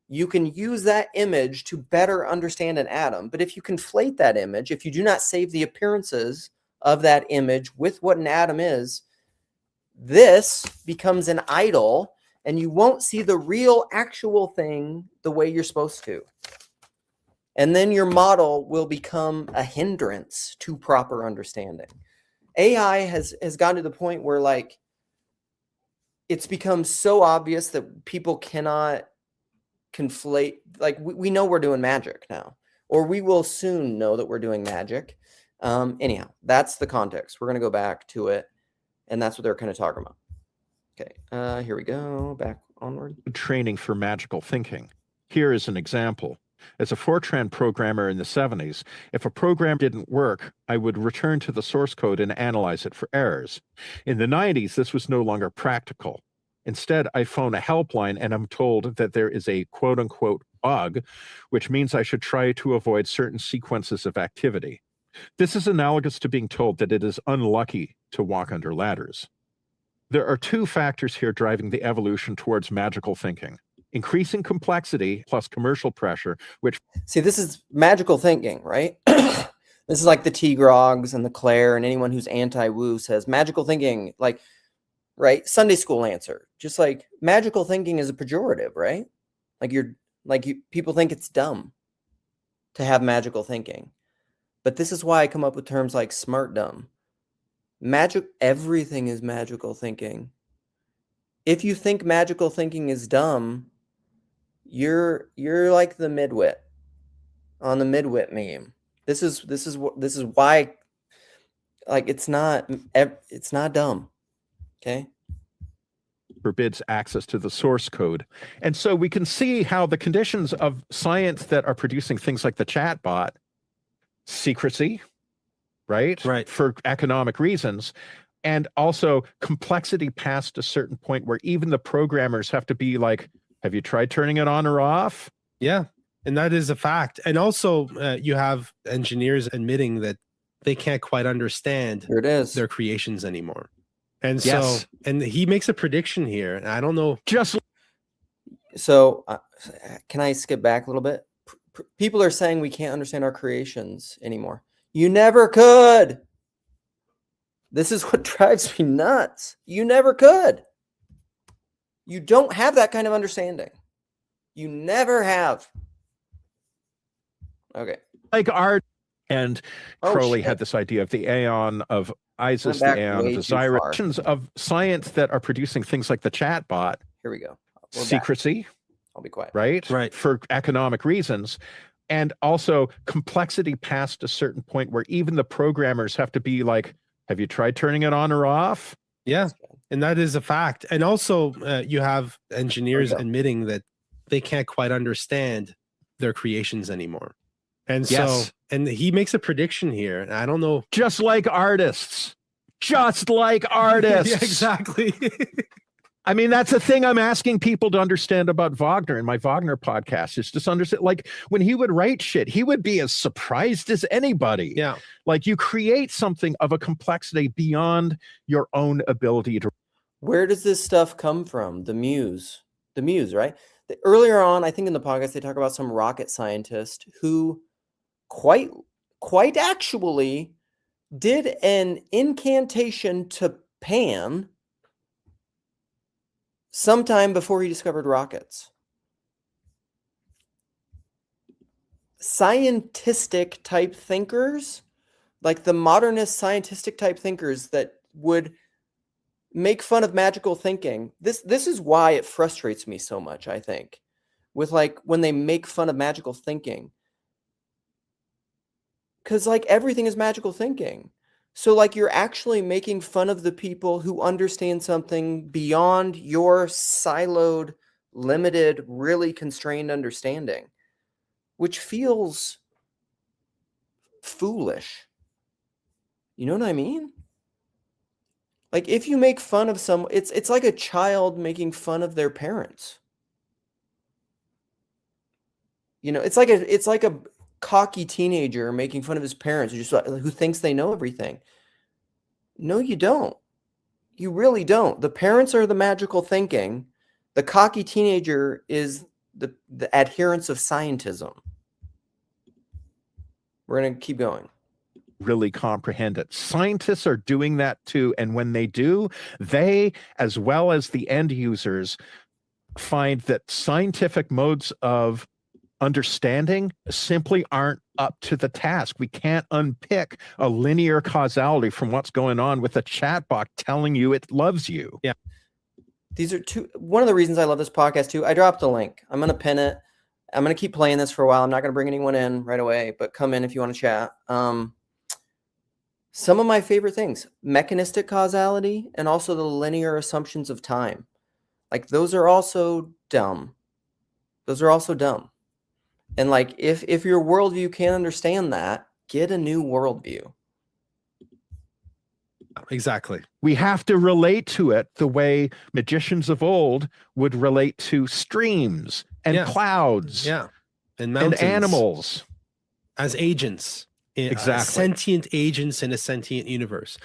[SPEAKER 1] you can use that image to better understand an atom. But if you conflate that image, if you do not save the appearances of that image with what an atom is, this becomes an idol, and you won't see the real actual thing the way you're supposed to. And then your model will become a hindrance to proper understanding. AI has gotten to the point where, like, it's become so obvious that people cannot conflate. Like, we know we're doing magic now, or we will soon know that we're doing magic. Anyhow, that's the context. We're going to go back to it, and that's what they're kind of talking about. Okay, here we go. Back onward.
[SPEAKER 9] Training for magical thinking. Here is an example. As a Fortran programmer in the 70s, if a program didn't work, I would return to the source code and analyze it for errors. In the 90s, this was no longer practical. Instead, I phone a helpline and I'm told that there is a quote-unquote bug, which means I should try to avoid certain sequences of activity. This is analogous to being told that it is unlucky to walk under ladders. There are two factors here driving the evolution towards magical thinking. Increasing complexity plus commercial pressure, which...
[SPEAKER 1] See, this is magical thinking, right? This is like the T-Grogs and the Claire, and anyone who's anti-woo says magical thinking, like, right? Sunday school answer. Just like magical thinking is a pejorative, right? People think it's dumb to have magical thinking. But this is why I come up with terms like smart dumb. Everything is magical thinking. If you think magical thinking is dumb, you're like the midwit on the midwit meme. This is why, like, it's not dumb. Okay.
[SPEAKER 9] Forbids access to the source code. And so we can see how the conditions of science that are producing things like the chatbot, secrecy, right? For economic reasons, and also complexity past a certain point where even the programmers have to be like, have you tried turning it on or off?
[SPEAKER 10] Yeah, and that is a fact. And also you have engineers admitting that they can't quite understand their creations anymore. And so, and he makes a prediction here, and I don't know.
[SPEAKER 1] So can I skip back a little bit? People are saying we can't understand our creations anymore. You never could. This is what drives me nuts. You never could. You don't have that kind of understanding. You never have. Okay.
[SPEAKER 9] Like art and Crowley had this idea of the aeon of Isis, the aeon of Osiris, of science that are producing things like the chatbot.
[SPEAKER 1] Here we go.
[SPEAKER 9] Secrecy.
[SPEAKER 1] I'll be quiet.
[SPEAKER 9] Right. For economic reasons. And also complexity past a certain point where even the programmers have to be like, have you tried turning it on or off?
[SPEAKER 10] Yeah. And that is a fact. And also you have engineers admitting that they can't quite understand their creations anymore. And so, and he makes a prediction here. And I don't know.
[SPEAKER 9] Just like artists. Just like artists.
[SPEAKER 10] Yeah, exactly.
[SPEAKER 9] I mean, that's the thing I'm asking people to understand about Wagner in my Wagner podcast, is just understand, like, when he would write shit, he would be as surprised as anybody.
[SPEAKER 10] Yeah.
[SPEAKER 9] Like, you create something of a complexity beyond your own ability to.
[SPEAKER 1] Where does this stuff come from? The muse, right? Earlier on, I think in the podcast, they talk about some rocket scientist who quite actually did an incantation to Pan sometime before he discovered rockets. Scientistic type thinkers, like the modernist scientistic type thinkers that would make fun of magical thinking. This is why it frustrates me so much, I think, with like when they make fun of magical thinking. Because like everything is magical thinking. So like you're actually making fun of the people who understand something beyond your siloed limited, really constrained understanding, which feels foolish. You know what I mean? Like if you make fun of it's like a child making fun of their parents. You know, it's like a cocky teenager making fun of his parents who thinks they know everything. No, you don't. You really don't. The parents are the magical thinking. The cocky teenager is the adherence of scientism. We're going to keep going.
[SPEAKER 9] Really comprehend it. Scientists are doing that too. And when they do, they, as well as the end users, find that scientific modes of understanding simply aren't up to the task. We can't unpick a linear causality from what's going on with a chatbot telling you it loves you.
[SPEAKER 10] Yeah.
[SPEAKER 1] These are one of the reasons I love this podcast too. I dropped a link. I'm going to pin it. I'm going to keep playing this for a while. I'm not going to bring anyone in right away, but come in if you want to chat. Some of my favorite things, mechanistic causality and also the linear assumptions of time. Like those are also dumb. Those are also dumb. And like, if your worldview can't understand that, get a new worldview.
[SPEAKER 10] Exactly.
[SPEAKER 9] We have to relate to it the way magicians of old would relate to streams and clouds.
[SPEAKER 10] Yeah. And mountains.
[SPEAKER 9] And animals.
[SPEAKER 10] As agents.
[SPEAKER 9] Exactly.
[SPEAKER 10] Sentient agents in a sentient universe.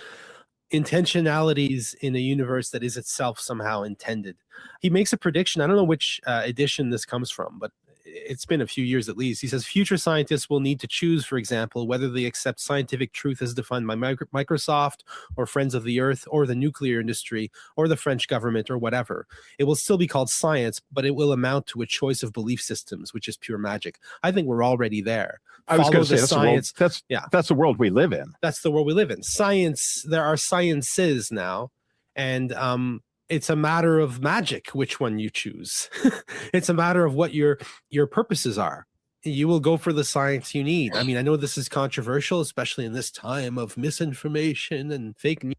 [SPEAKER 10] Intentionalities in a universe that is itself somehow intended. He makes a prediction. I don't know which edition this comes from, but it's been a few years at least. He says future scientists will need to choose, for example, whether they accept scientific truth as defined by Microsoft or Friends of the Earth or the nuclear industry or the French government or whatever. It will still be called science, but it will amount to a choice of belief systems, which is pure magic. I think we're already there.
[SPEAKER 9] I was going to say that's the world we live in.
[SPEAKER 10] That's the world we live in. Science, there are sciences now, and it's a matter of magic which one you choose. It's a matter of what your purposes are. You will go for the science you need. I mean, I know this is controversial, especially in this time of misinformation and fake news.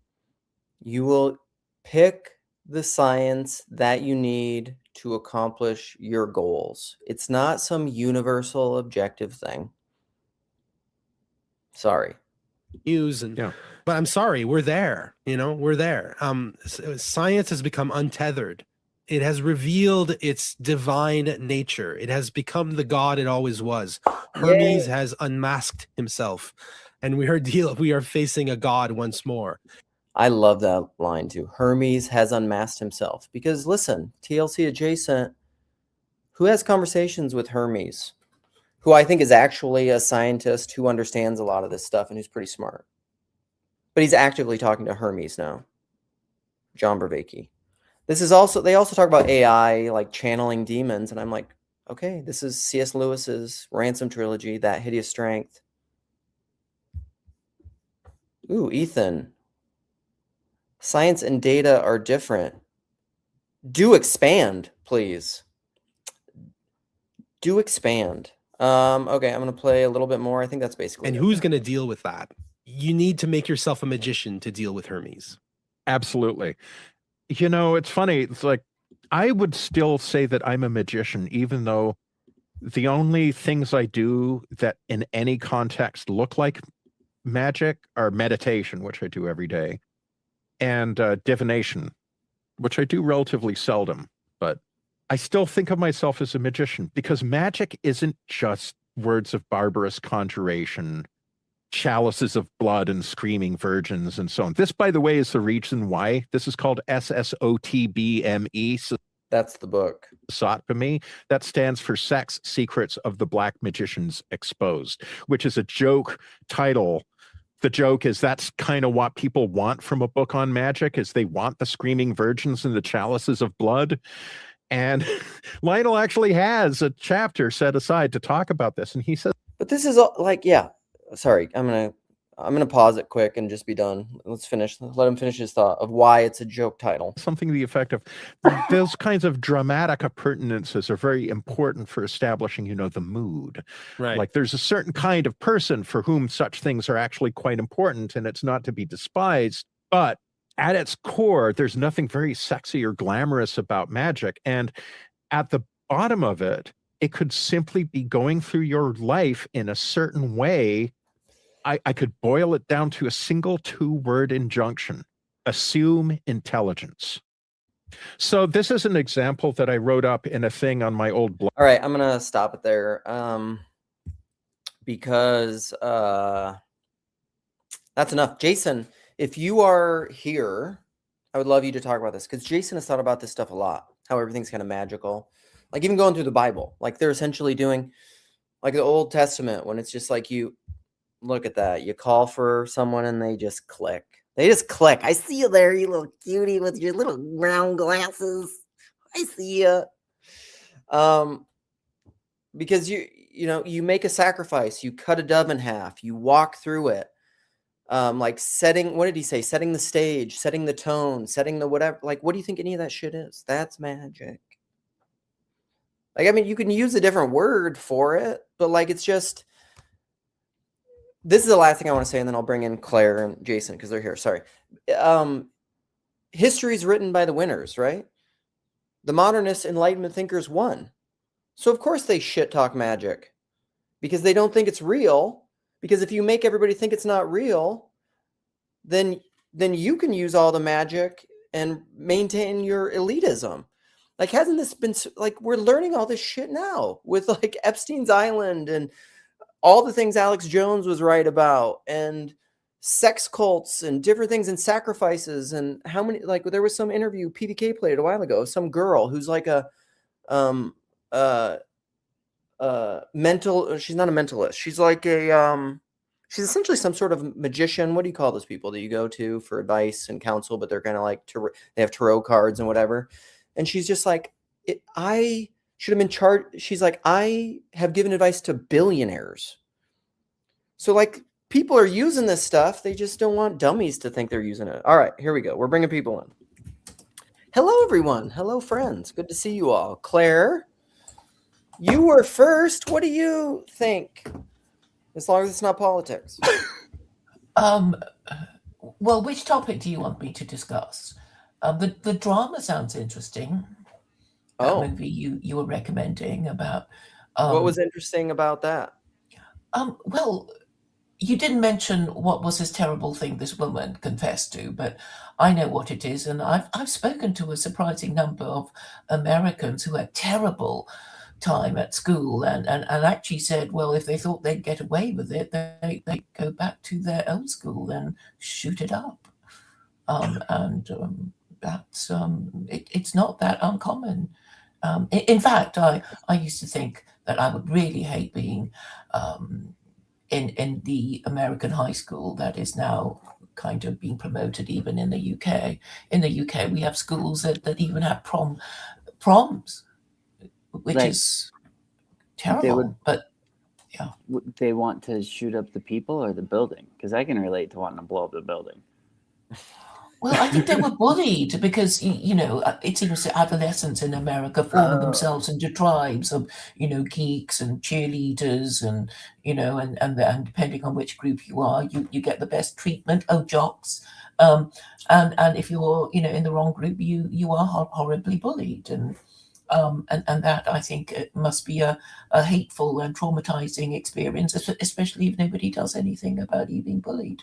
[SPEAKER 1] You will pick the science that you need to accomplish your goals. It's not some universal objective thing. Sorry.
[SPEAKER 10] But I'm sorry, we're there. We're there. Science has become untethered. It has revealed its divine nature. It has become the god it always was. Hermes has unmasked himself, and we are facing a god once more.
[SPEAKER 1] I love that line too. Hermes has unmasked himself. Because listen, TLC adjacent, who has conversations with Hermes? Who I think is actually a scientist who understands a lot of this stuff and who's pretty smart. But he's actively talking to Hermes now. John Vervaeke. They also talk about AI, like channeling demons. And I'm like, okay, this is C.S. Lewis's Ransom trilogy, That Hideous Strength. Ooh, Ethan. Science and data are different. Do expand, please. Do expand. Okay, I'm going to play a little bit more. I think that's basically
[SPEAKER 10] And who's going to deal with that? You need to make yourself a magician to deal with Hermes.
[SPEAKER 9] Absolutely. It's funny. It's like, I would still say that I'm a magician, even though the only things I do that in any context look like magic are meditation, which I do every day, and divination, which I do relatively seldom. But I still think of myself as a magician because magic isn't just words of barbarous conjuration, chalices of blood and screaming virgins and so on. This, by the way, is the reason why this is called SSOTBME.
[SPEAKER 1] That's the book.
[SPEAKER 9] Sotbame. That stands for Sex Secrets of the Black Magicians Exposed, which is a joke title. The joke is that's kind of what people want from a book on magic, is they want the screaming virgins and the chalices of blood. And Lionel actually has a chapter set aside to talk about this. And he says,
[SPEAKER 1] but this is like, yeah, sorry, I'm going to pause it quick and just be done. Let him finish his thought of why it's a joke title.
[SPEAKER 9] Something to the effect of those kinds of dramatic appurtenances are very important for establishing, the mood.
[SPEAKER 10] Right.
[SPEAKER 9] Like there's a certain kind of person for whom such things are actually quite important, and it's not to be despised. But at its core, there's nothing very sexy or glamorous about magic. And at the bottom of it, it could simply be going through your life in a certain way. I could boil it down to a single 2-word injunction: assume intelligence. So this is an example that I wrote up in a thing on my old blog.
[SPEAKER 1] All right, I'm gonna stop it there, because that's enough. Jason, if you are here, I would love you to talk about this, because Jason has thought about this stuff a lot, how everything's kind of magical. Like even going through the Bible, like they're essentially doing like the Old Testament, when it's just like, you look at that, you call for someone and they just click. They just click. I see you there, you little cutie with your little round glasses. I see you. Because you make a sacrifice, you cut a dove in half, you walk through it. Like setting, what did he say? Setting the stage, setting the tone, setting the whatever. Like, what do you think any of that shit is? That's magic. Like, I mean, you can use a different word for it, but like, it's just, this is the last thing I want to say, and then I'll bring in Claire and Jason because they're here. Sorry. History is written by the winners, right? The modernist Enlightenment thinkers won. So of course they shit talk magic because they don't think it's real. Because if you make everybody think it's not real, then you can use all the magic and maintain your elitism. Like, hasn't this been like, we're learning all this shit now with like Epstein's Island and all the things Alex Jones was right about, and sex cults and different things and sacrifices, and how many, like there was some interview PDK played a while ago, some girl who's like a mental, she's not a mentalist, she's like a she's essentially some sort of magician. What do you call those people that you go to for advice and counsel, but they're kind of like they have tarot cards and whatever, and she's just like, I should have been charged. She's like, I have given advice to billionaires. So like, people are using this stuff, they just don't want dummies to think they're using it. All right, here we go, we're bringing people in. Hello everyone, hello friends, good to see you all. Claire, you were first. What do you think? As long as it's not politics.
[SPEAKER 11] Well, which topic do you want me to discuss? The drama sounds interesting. That movie you were recommending about.
[SPEAKER 1] What was interesting about that?
[SPEAKER 11] Well, you didn't mention what was this terrible thing this woman confessed to, but I know what it is, and I've spoken to a surprising number of Americans who had terrible time at school and actually said, well, if they thought they'd get away with it, they go back to their old school and shoot it up. That's it's not that uncommon. In fact, I used to think that I would really hate being in the American high school that is now kind of being promoted even in the UK. In the UK, we have schools that even have proms, which is terrible. But yeah,
[SPEAKER 12] they want to shoot up the people or the building, because I can relate to wanting to blow up the building.
[SPEAKER 11] Well, I think they were bullied because, it seems adolescents in America form themselves into tribes of, geeks and cheerleaders and, and depending on which group you are, you get the best treatment. Oh, jocks. And if you're, in the wrong group, you are horribly bullied. And that, I think, it must be a hateful and traumatizing experience, especially if nobody does anything about you being bullied.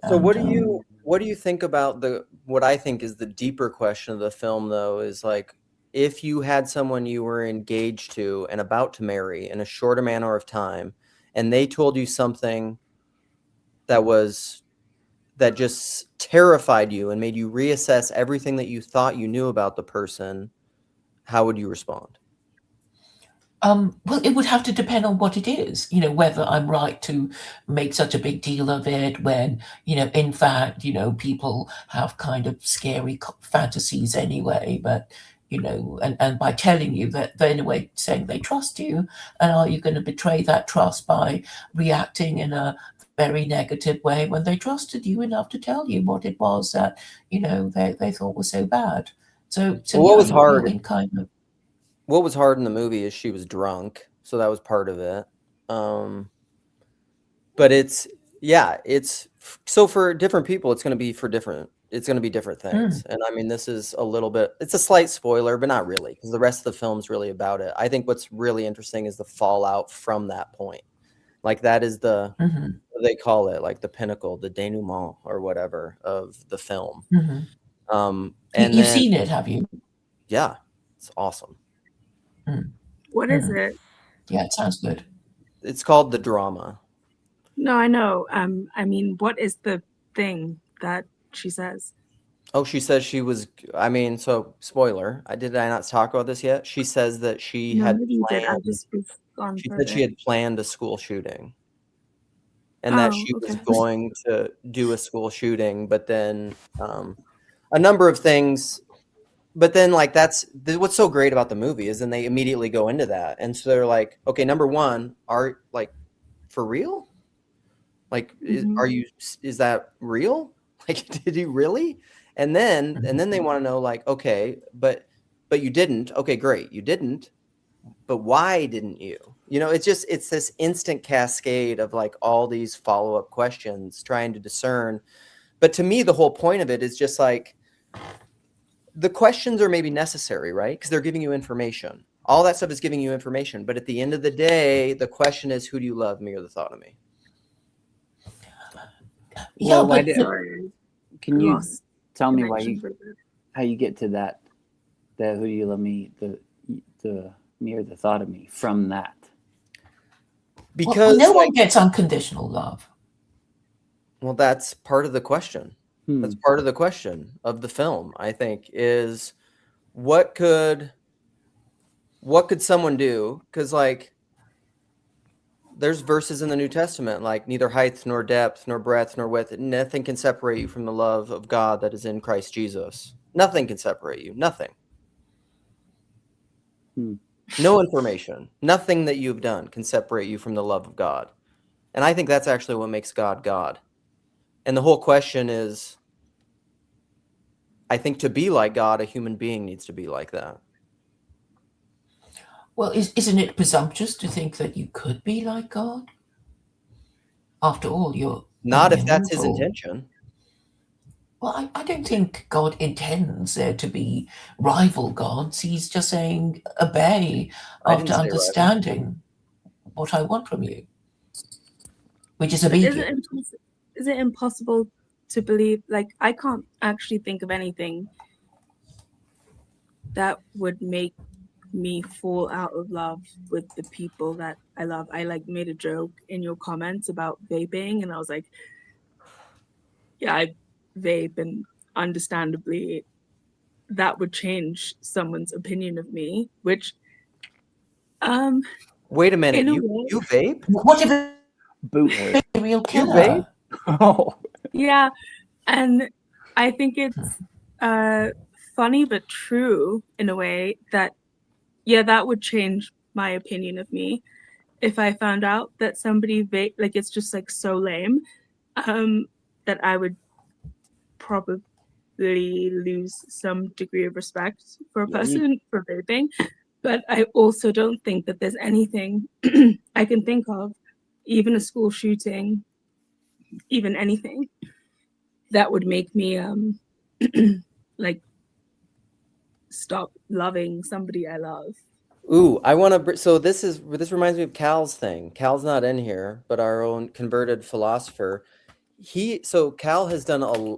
[SPEAKER 1] So what do you think about what I think is the deeper question of the film, though, is like, if you had someone you were engaged to and about to marry in a shorter manner of time, and they told you something that just terrified you and made you reassess everything that you thought you knew about the person, how would you respond?
[SPEAKER 11] Well, it would have to depend on what it is, whether I'm right to make such a big deal of it when, in fact, people have kind of scary fantasies anyway, but, and by telling you that they're in a way saying they trust you, and are you going to betray that trust by reacting in a very negative way when they trusted you enough to tell you what it was that, they thought was so bad. So
[SPEAKER 1] what was hard? What was hard in the movie is she was drunk, so that was part of it. But it's so for different people, it's going to be for different. it's going to be different things. And I mean, this is a little bit, it's a slight spoiler, but not really, because the rest of the film's really about it. I think what's really interesting is the fallout from that point. Like that is the, what they call it, like the pinnacle, the denouement or whatever of the film.
[SPEAKER 11] And you've seen it, have you?
[SPEAKER 1] Yeah, it's awesome.
[SPEAKER 3] What is it?
[SPEAKER 11] Yeah, it sounds good.
[SPEAKER 1] It's called The Drama.
[SPEAKER 3] No, I know. I mean, what is the thing that she says?
[SPEAKER 1] Oh, she says she was, I mean, so spoiler, did I not talk about this yet? She says that she had planned, she said she had planned a school shooting. And that she was going to do a school shooting, but then a number of things, but then like that's what's so great about the movie is then they immediately go into that. And so they're like, okay, number one, are like for real? Like, is that real? Like, did he really? And then they want to know like, okay, but you didn't. Okay, great. You didn't. But why didn't you? You know, it's this instant cascade of like all these follow-up questions trying to discern. But to me, the whole point of it is just like the questions are maybe necessary, right? Because they're giving you information. All that stuff is giving you information. But at the end of the day, the question is, who do you love, me or the thought of me?
[SPEAKER 12] Yeah, well, can you tell me how you get to that who do you love, me, the me or the thought of me from that?
[SPEAKER 11] Because no one gets unconditional love.
[SPEAKER 1] Well, that's part of the question. That's part of the question of the film, I think, is what could someone do? Because like there's verses in the New Testament, like neither height nor depth nor breadth nor width, nothing can separate you from the love of God that is in Christ Jesus. Nothing can separate you. Nothing. No information, nothing that you've done can separate you from the love of God. And I think that's actually what makes God God. And the whole question is, I think to be like God, a human being needs to be like that.
[SPEAKER 11] Well, isn't it presumptuous to think that you could be like God? After all, you're
[SPEAKER 1] not if that's his intention.
[SPEAKER 11] Well, I don't think God intends there to be rival gods. He's just saying, obey after understanding what I want from you, which is obedience.
[SPEAKER 3] Is it impossible to believe? Like, I can't actually think of anything that would make me fall out of love with the people that I love. I like made a joke in your comments about vaping, and I was like, yeah, I vape, and understandably that would change someone's opinion of me, which
[SPEAKER 1] wait a minute, you vape?
[SPEAKER 11] What if a real killer? You vape?
[SPEAKER 3] Oh yeah, and I think it's funny but true in a way that that would change my opinion of me if I found out that somebody vape, like it's just like so lame that I would probably lose some degree of respect for a person for vaping. But I also don't think that there's anything I can think of, even a school shooting, even anything that would make me like stop loving somebody I love.
[SPEAKER 1] Ooh, I want to. So this reminds me of Cal's thing. Cal's not in here, but our own converted philosopher. Cal has done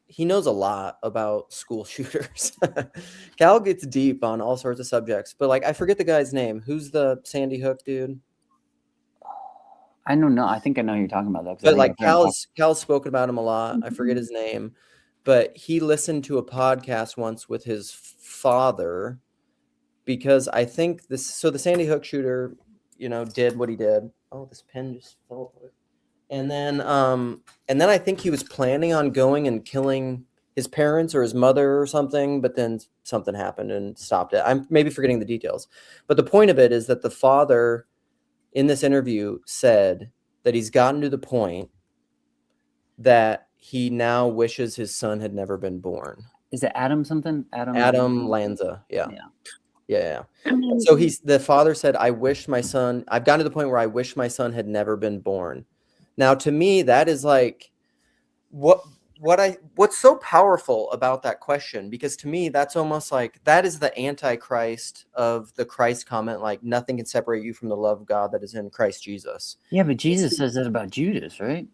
[SPEAKER 1] he knows a lot about school shooters. Cal gets deep on all sorts of subjects, but like I forget the guy's name. Who's the Sandy Hook dude?
[SPEAKER 12] I don't know. I think I know who you're talking about though.
[SPEAKER 1] But like Cal's spoken about him a lot. I forget his name, but he listened to a podcast once with his father because I think the Sandy Hook shooter, did what he did. Oh, this pen just fell apart. And then I think he was planning on going and killing his parents or his mother or something, but then something happened and stopped it. I'm maybe forgetting the details. But the point of it is that the father in this interview said that he's gotten to the point that he now wishes his son had never been born.
[SPEAKER 12] Is it Adam something?
[SPEAKER 1] Adam Lanza. Yeah. And so the father said, I've gotten to the point where I wish my son had never been born. Now, to me, that is like, what what's so powerful about that question, because to me that's almost like that is the antichrist of the Christ comment, like nothing can separate you from the love of God that is in Christ Jesus.
[SPEAKER 12] Yeah, but Jesus says that about Judas, right?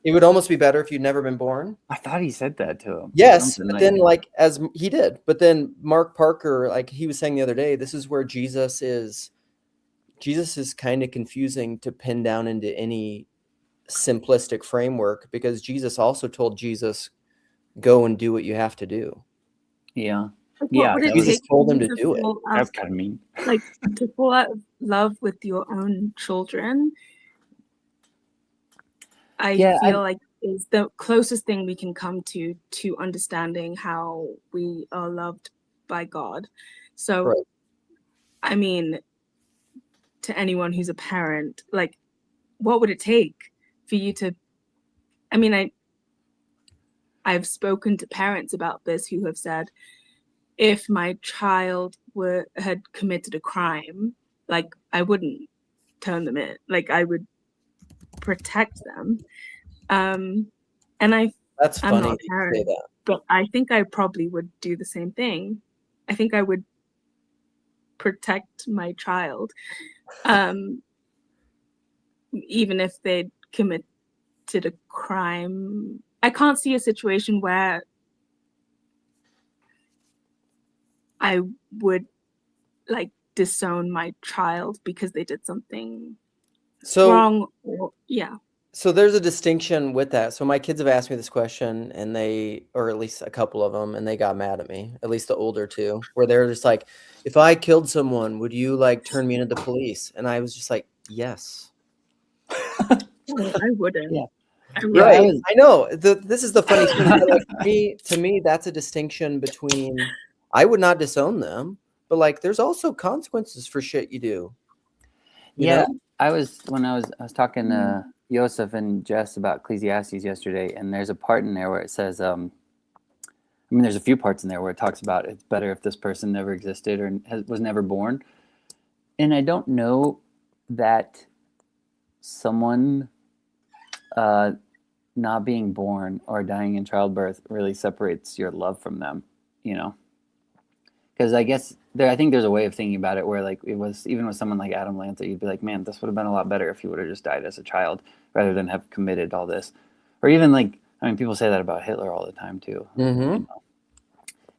[SPEAKER 1] It would almost be better if you'd never been born.
[SPEAKER 12] I thought he said that to him.
[SPEAKER 1] Yes, but then like as he did, but then Mark Parker, like he was saying the other day, this is where Jesus is kind of confusing to pin down into any simplistic framework, because Jesus also told Jesus, go and do what you have to do.
[SPEAKER 12] Yeah.
[SPEAKER 3] What would it
[SPEAKER 1] Jesus
[SPEAKER 3] take
[SPEAKER 1] told him to do it.
[SPEAKER 12] That's kind of mean.
[SPEAKER 3] Like to fall out of love with your own children. I feel like is the closest thing we can come to understanding how we are loved by God. So,
[SPEAKER 1] Right.
[SPEAKER 3] I mean, to anyone who's a parent, like, what would it take for you to? I mean, I've spoken to parents about this who have said, if my child had committed a crime, like I wouldn't turn them in, like I would protect them. And
[SPEAKER 1] That's
[SPEAKER 3] I'm
[SPEAKER 1] funny
[SPEAKER 3] not a
[SPEAKER 1] you
[SPEAKER 3] parent,
[SPEAKER 1] say that.
[SPEAKER 3] but I think I probably would do the same thing. I think I would protect my child, even if they'd committed a crime. I can't see a situation where I would like disown my child because they did something wrong.
[SPEAKER 1] So there's a distinction with that. So my kids have asked me this question, and or at least a couple of them, and they got mad at me, at least the older two, where they're just like, if I killed someone, would you like turn me into the police? And I was just like, yes.
[SPEAKER 3] I wouldn't.
[SPEAKER 12] Yeah.
[SPEAKER 1] Right. I know. This is the funny thing. Like, to me, that's a distinction between, I would not disown them, but like there's also consequences for shit you do. You know?
[SPEAKER 12] I was talking to Joseph and Jess about Ecclesiastes yesterday, and there's a part in there where it says, there's a few parts in there where it talks about it's better if this person never existed or was never born. And I don't know that someone not being born or dying in childbirth really separates your love from them, because I think there's a way of thinking about it where like it was even with someone like Adam Lanza, you'd be like, man, this would have been a lot better if he would have just died as a child rather than have committed all this. Or even like, people say that about Hitler all the time too.
[SPEAKER 1] Mm-hmm.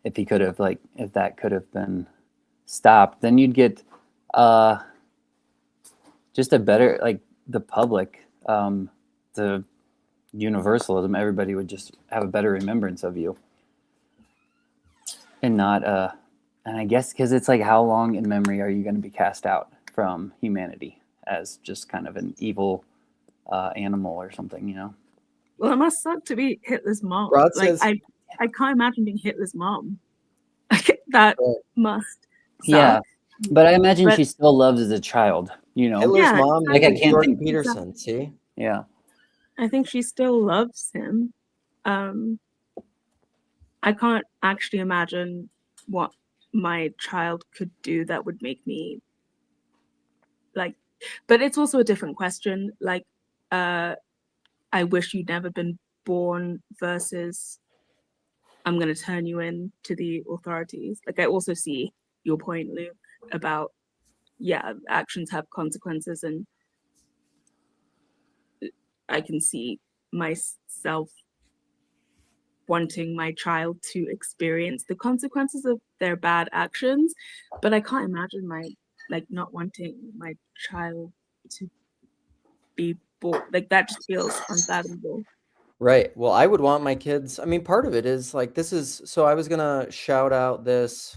[SPEAKER 12] If he could have if that could have been stopped, then you'd get just a better, like the public, the universalism, everybody would just have a better remembrance of you and not and I guess because it's like, how long in memory are you going to be cast out from humanity as just kind of an evil animal or something,
[SPEAKER 3] Well, it must suck to be Hitler's mom.
[SPEAKER 1] Rod
[SPEAKER 3] like
[SPEAKER 1] says,
[SPEAKER 3] I can't imagine being Hitler's mom. That must suck.
[SPEAKER 12] Yeah, but I imagine she still loves as a child,
[SPEAKER 1] Hitler's mom,
[SPEAKER 12] like I can't
[SPEAKER 1] Jordan
[SPEAKER 12] think.
[SPEAKER 1] Peterson, see?
[SPEAKER 12] Yeah.
[SPEAKER 3] I think she still loves him. I can't actually imagine what my child could do that would make me like, but it's also a different question. Like, I wish you'd never been born versus I'm going to turn you in to the authorities. Like, I also see your point, Lou, about, actions have consequences, and I can see myself wanting my child to experience the consequences of their bad actions, but I can't imagine not wanting my child to be born. Like, that just feels unfathomable.
[SPEAKER 1] Right. Well, I would want my kids. Part of it is like, so I was gonna shout out this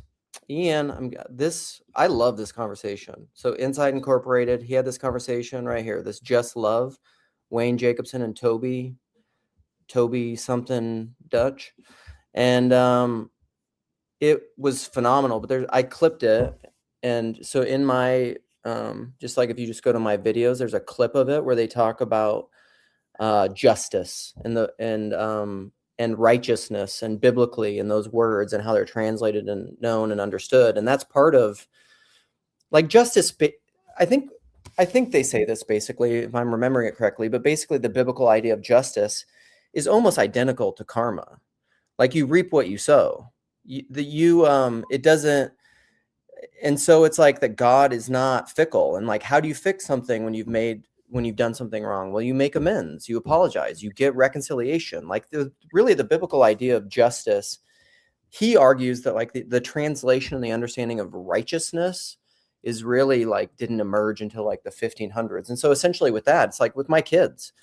[SPEAKER 1] Ian. I love this conversation. So Inside Incorporated, he had this conversation right here. This Just Love, Wayne Jacobson and Toby something Dutch, and it was phenomenal. But I clipped it, and so in my just like if you just go to my videos, there's a clip of it where they talk about justice and righteousness and biblically and those words and how they're translated and known and understood. And that's part of like justice. I think they say this basically, if I'm remembering it correctly, but basically the biblical idea of justice is almost identical to karma. Like you reap what you sow. It doesn't, and so it's like that God is not fickle. And like, how do you fix something when you've done something wrong? Well, you make amends, you apologize, you get reconciliation. Like really the biblical idea of justice, he argues that like the translation and the understanding of righteousness is really like didn't emerge until like the 1500s. And so essentially with that, it's like with my kids,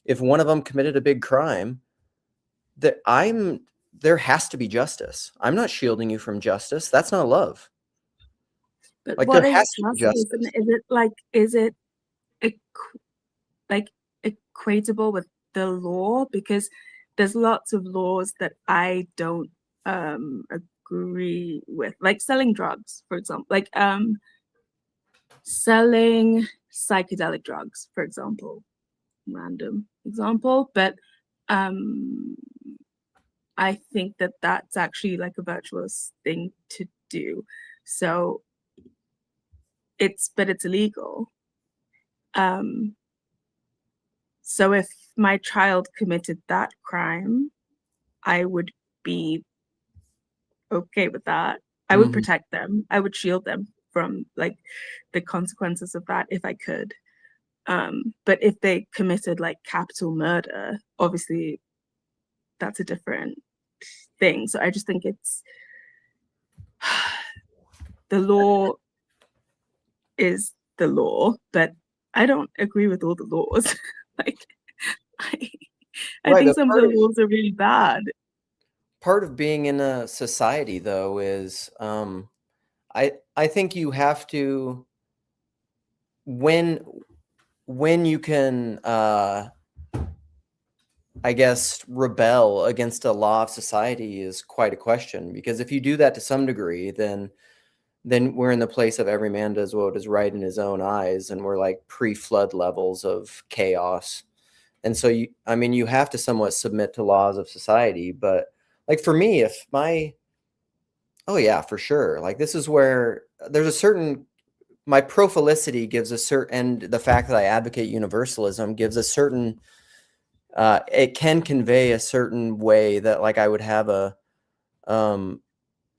[SPEAKER 1] if one of them committed a big crime, there has to be justice. I'm not shielding you from justice. That's not love.
[SPEAKER 3] But
[SPEAKER 1] like
[SPEAKER 3] what
[SPEAKER 1] there
[SPEAKER 3] is
[SPEAKER 1] has to be
[SPEAKER 3] justice?
[SPEAKER 1] justice.
[SPEAKER 3] Is it like equatable with the law? Because there's lots of laws that I don't agree with, like selling drugs, for example, like selling psychedelic drugs, for example, random example, but I think that that's actually like a virtuous thing to do. So it's illegal. So if my child committed that crime, I would be okay with that. I would protect them. I would shield them from like the consequences of that if I could. But if they committed like capital murder, obviously that's a different thing. So I just think it's the law is the law, but I don't agree with all the laws. Like I think some of the laws are really bad.
[SPEAKER 1] Part of being in a society though is I think you have to, when you can I guess rebel against a law of society is quite a question, because if you do that to some degree, then we're in the place of every man does what is right in his own eyes, and we're like pre-flood levels of chaos. And so you have to somewhat submit to laws of society. But like for me, oh yeah, for sure. Like this is where there's a certain, my prophilicity gives a certain, and the fact that I advocate universalism gives a certain, it can convey a certain way that like I would have a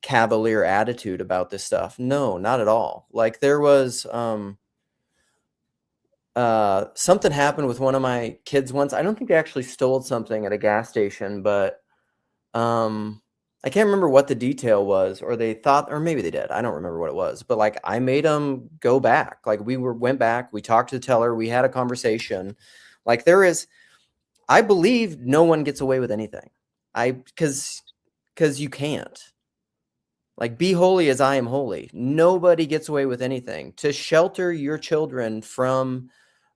[SPEAKER 1] cavalier attitude about this stuff. No, not at all. Like there was something happened with one of my kids once. I don't think they actually stole something at a gas station, but I can't remember what the detail was, or they thought, or maybe they did. I don't remember what it was, but like I made them go back. Like went back, we talked to the teller, we had a conversation. Like I believe no one gets away with anything. Because you can't. Like, be holy as I am holy. Nobody gets away with anything. To shelter your children from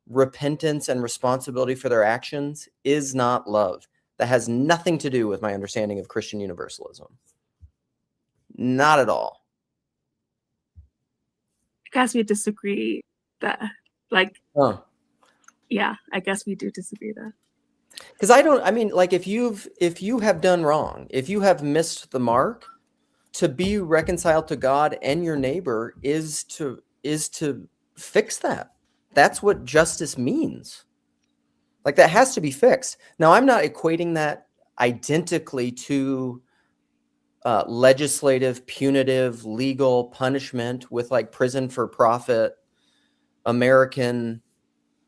[SPEAKER 1] repentance and responsibility for their actions is not love. That has nothing to do with my understanding of Christian universalism. Not at all.
[SPEAKER 3] I guess we disagree that, like, yeah, I guess we do disagree there.
[SPEAKER 1] Because like if you have done wrong, if you have missed the mark, to be reconciled to God and your neighbor is to fix that. That's what justice means. Like that has to be fixed. Now, I'm not equating that identically to legislative, punitive, legal punishment with like prison for profit American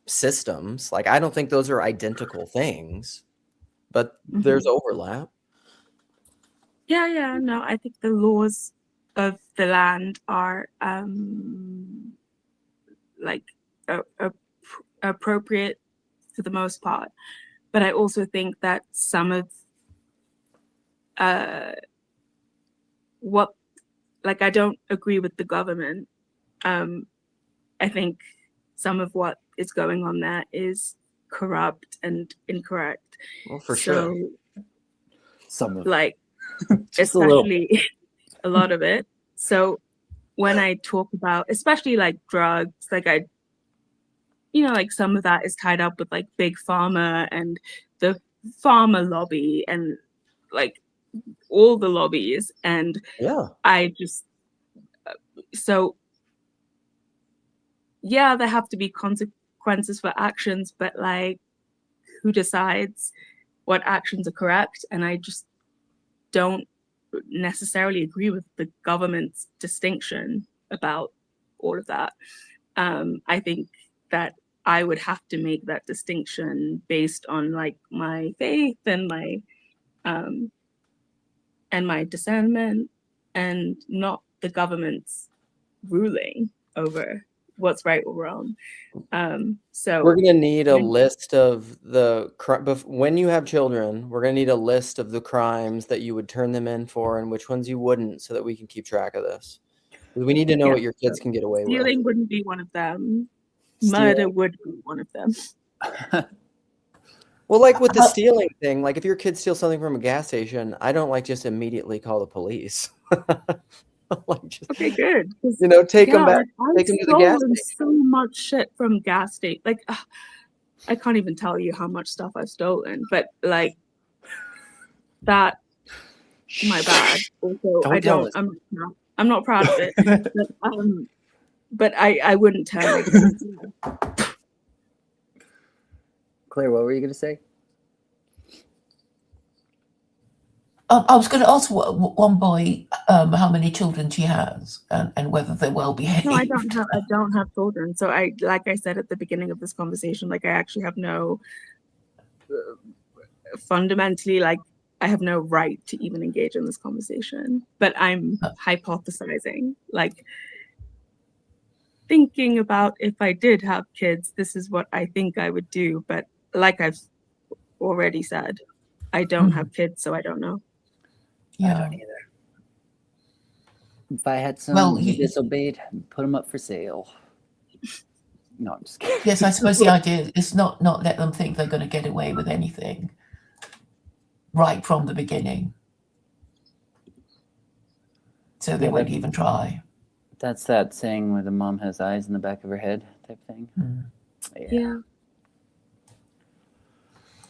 [SPEAKER 1] systems. Like, I don't think those are identical things, but there's overlap.
[SPEAKER 3] Yeah, no, I think the laws of the land are like appropriate for the most part, but I also think that some of what, like, I don't agree with the government. I think some of what is going on there is corrupt and incorrect.
[SPEAKER 1] Well, for sure.
[SPEAKER 12] Some of
[SPEAKER 3] like especially a lot of it. So when I talk about especially like drugs, like like some of that is tied up with like big pharma and the pharma lobby and like all the lobbies, and I just so yeah, there have to be consequences for actions, but like who decides what actions are correct, and I just don't necessarily agree with the government's distinction about all of that. I think that I would have to make that distinction based on like my faith and my discernment, and not the government's ruling over what's right or wrong. So
[SPEAKER 1] we're gonna need a list of when you have children. We're gonna need a list of the crimes that you would turn them in for and which ones you wouldn't, so that we can keep track of this. We need to know what your kids can get away with.
[SPEAKER 3] Stealing wouldn't be one of them. Murder would be one of them.
[SPEAKER 1] Well, like with the stealing thing, like if your kid steals something from a gas station, I don't like just immediately call the police. Like just,
[SPEAKER 3] okay, good.
[SPEAKER 1] You know, take them back,
[SPEAKER 3] I've
[SPEAKER 1] take them to the gas
[SPEAKER 3] stolen
[SPEAKER 1] station.
[SPEAKER 3] so much shit from gas station. Like, I can't even tell you how much stuff I've stolen, but like that, my bad. Also, I'm not proud of it. But I wouldn't tell my kids.
[SPEAKER 12] Claire, what were you going to say?
[SPEAKER 11] I was going to ask one boy how many children she has and whether they're well behaved.
[SPEAKER 3] No, I don't have children. So like I said at the beginning of this conversation, like I actually have no fundamentally, like I have no right to even engage in this conversation. But I'm hypothesizing, like thinking about if I did have kids, this is what I think I would do. But like I've already said, I don't have kids, so I don't know.
[SPEAKER 11] Yeah.
[SPEAKER 12] I don't either. If I had some who disobeyed, put them up for sale. No, I'm just kidding.
[SPEAKER 11] Yes, I suppose the idea is not let them think they're going to get away with anything right from the beginning. So they won't even try.
[SPEAKER 12] That's that saying where the mom has eyes in the back of her head type thing.
[SPEAKER 3] Yeah.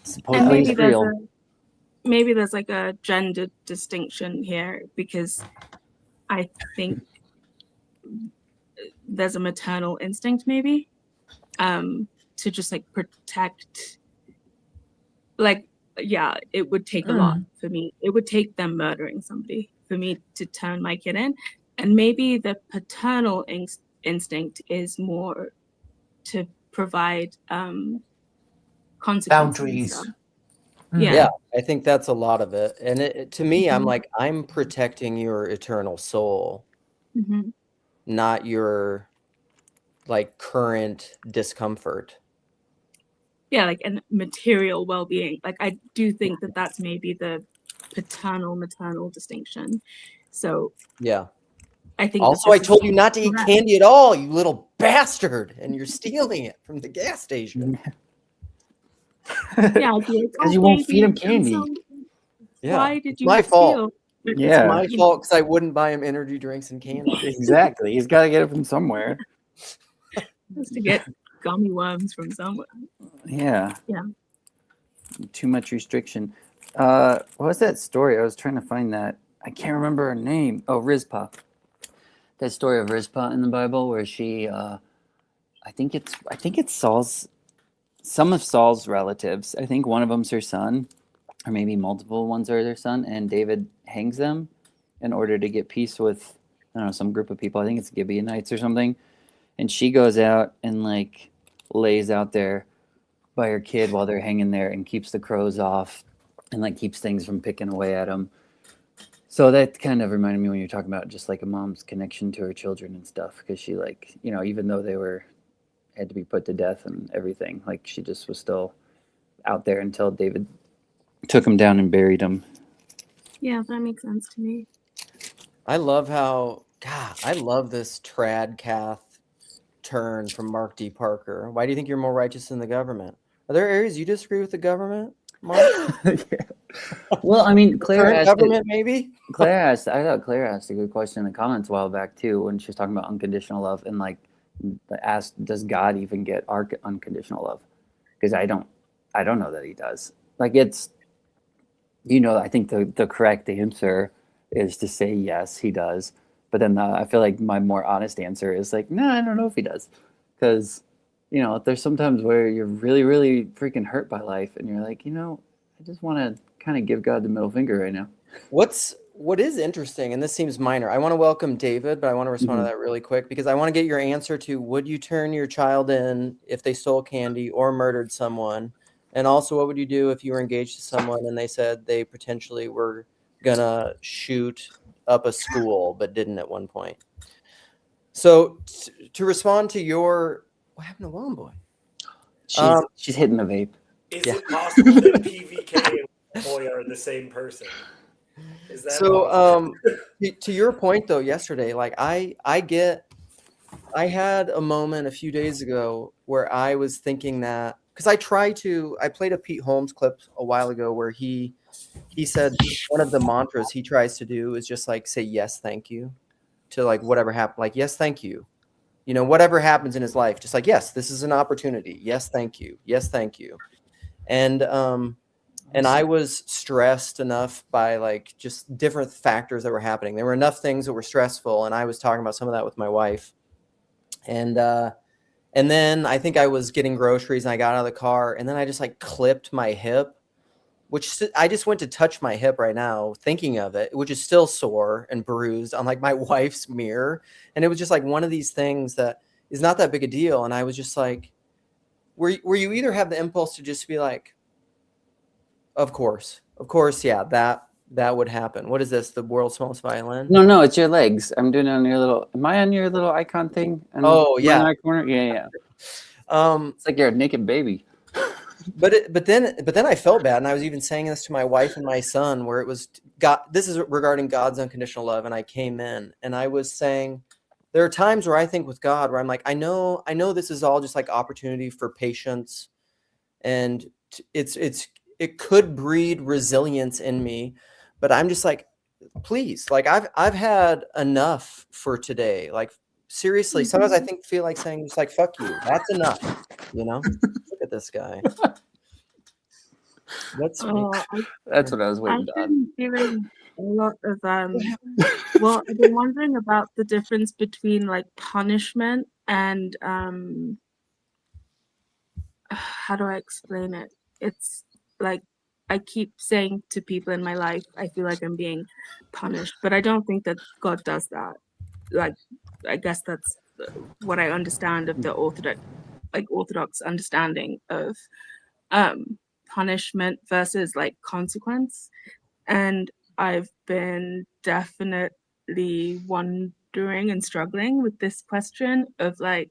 [SPEAKER 12] Supposedly it's real.
[SPEAKER 3] Maybe there's like a gender distinction here, because I think there's a maternal instinct maybe to just like protect, like, yeah, it would take a lot for me. It would take them murdering somebody for me to turn my kid in. And maybe the paternal instinct is more to provide consequences.
[SPEAKER 11] Boundaries.
[SPEAKER 1] Yeah, I think that's a lot of it. And to me, I'm like, I'm protecting your eternal soul, not your like current discomfort.
[SPEAKER 3] Yeah, like and material well-being. Like I do think that that's maybe the paternal-maternal distinction. So
[SPEAKER 1] yeah,
[SPEAKER 3] I think.
[SPEAKER 1] Also, I told you not to eat candy at all, you little bastard, and you're stealing it from the gas station.
[SPEAKER 3] Yeah,
[SPEAKER 12] because you won't feed him candy.
[SPEAKER 1] Yeah,
[SPEAKER 3] why did you
[SPEAKER 1] my fault.
[SPEAKER 12] Yeah,
[SPEAKER 1] it's my fault because I wouldn't buy him energy drinks and candy.
[SPEAKER 12] Exactly, he's got to get it from somewhere.
[SPEAKER 3] Has to get gummy worms from somewhere.
[SPEAKER 12] Yeah.
[SPEAKER 3] Yeah.
[SPEAKER 12] Too much restriction. What was that story? I was trying to find that. I can't remember her name. Oh, Rizpah. That story of Rizpah in the Bible where she, I think it's Saul's. Some of Saul's relatives. I think one of them's her son, or maybe multiple ones are their son, and David hangs them in order to get peace with, I don't know, some group of people. I think it's Gibeonites or something. And she goes out and like lays out there by her kid while they're hanging there and keeps the crows off and like keeps things from picking away at them. So that kind of reminded me when you're talking about just like a mom's connection to her children and stuff, because she like, you know, even though they had to be put to death and everything, like she just was still out there until David took him down and buried him.
[SPEAKER 3] Yeah, that makes sense to me.
[SPEAKER 1] I love how, God, I love this trad cath turn from Mark D. Parker. Why do you think you're more righteous than the government? Are there areas you disagree with the government, Mark?
[SPEAKER 12] Well, I mean, Claire asked
[SPEAKER 1] government, maybe.
[SPEAKER 12] I thought Claire asked a good question in the comments a while back too, when she was talking about unconditional love and like asked, does God even get our unconditional love? Because I don't know that he does. Like it's, you know, I think the correct answer is to say yes, he does. But then I feel like my more honest answer is like, no, I don't know if he does. Because, you know, there's sometimes where you're really, really freaking hurt by life and you're like, you know, just want to kind of give God the middle finger right now.
[SPEAKER 1] What is interesting, and this seems minor. I want to welcome David, but I want to respond to that really quick because I want to get your answer to: would you turn your child in if they stole candy or murdered someone? And also, what would you do if you were engaged to someone and they said they potentially were gonna shoot up a school but didn't at one point? So to respond to your, what happened to Long Boy?
[SPEAKER 12] She's hitting the vape.
[SPEAKER 13] Is it possible that PVK and Boy are the same person? Is that
[SPEAKER 1] so? To your point though, yesterday, like I had a moment a few days ago where I was thinking that because I played a Pete Holmes clip a while ago where he said one of the mantras he tries to do is just like say yes, thank you to like whatever happened, like yes, thank you. You know, whatever happens in his life, just like, yes, this is an opportunity. Yes, thank you. Yes, thank you. And I was stressed enough by like just different factors that were happening. There were enough things that were stressful. And I was talking about some of that with my wife. And then I think I was getting groceries and I got out of the car and then I just like clipped my hip, which I just went to touch my hip right now, thinking of it, which is still sore and bruised on like my wife's mirror. And it was just like one of these things that is not that big a deal. And I was just like, where you either have the impulse to just be like, of course, yeah, that would happen. What is this? The world's smallest violin?
[SPEAKER 12] No, it's your legs. I'm doing it on your little. Am I on your little icon thing?
[SPEAKER 1] Oh yeah,
[SPEAKER 12] in that corner. Yeah. It's like you're a naked baby.
[SPEAKER 1] But then I felt bad, and I was even saying this to my wife and my son, where it was God. This is regarding God's unconditional love, and I came in and I was saying, there are times where I think with God, where I'm like, I know this is all just like opportunity for patience, and it could breed resilience in me, but I'm just like, please, like I've had enough for today. Like seriously, sometimes I feel like saying just like fuck you. That's enough, you know. Look at this guy. That's
[SPEAKER 12] what I was waiting
[SPEAKER 3] I've been feeling a lot of well, I've been wondering about the difference between like punishment and how do I explain it? It's like I keep saying to people in my life, I feel like I'm being punished, but I don't think that God does that. Like, I guess that's what I understand of the orthodox understanding of punishment versus like consequence. And I've been definitely wondering and struggling with this question of like,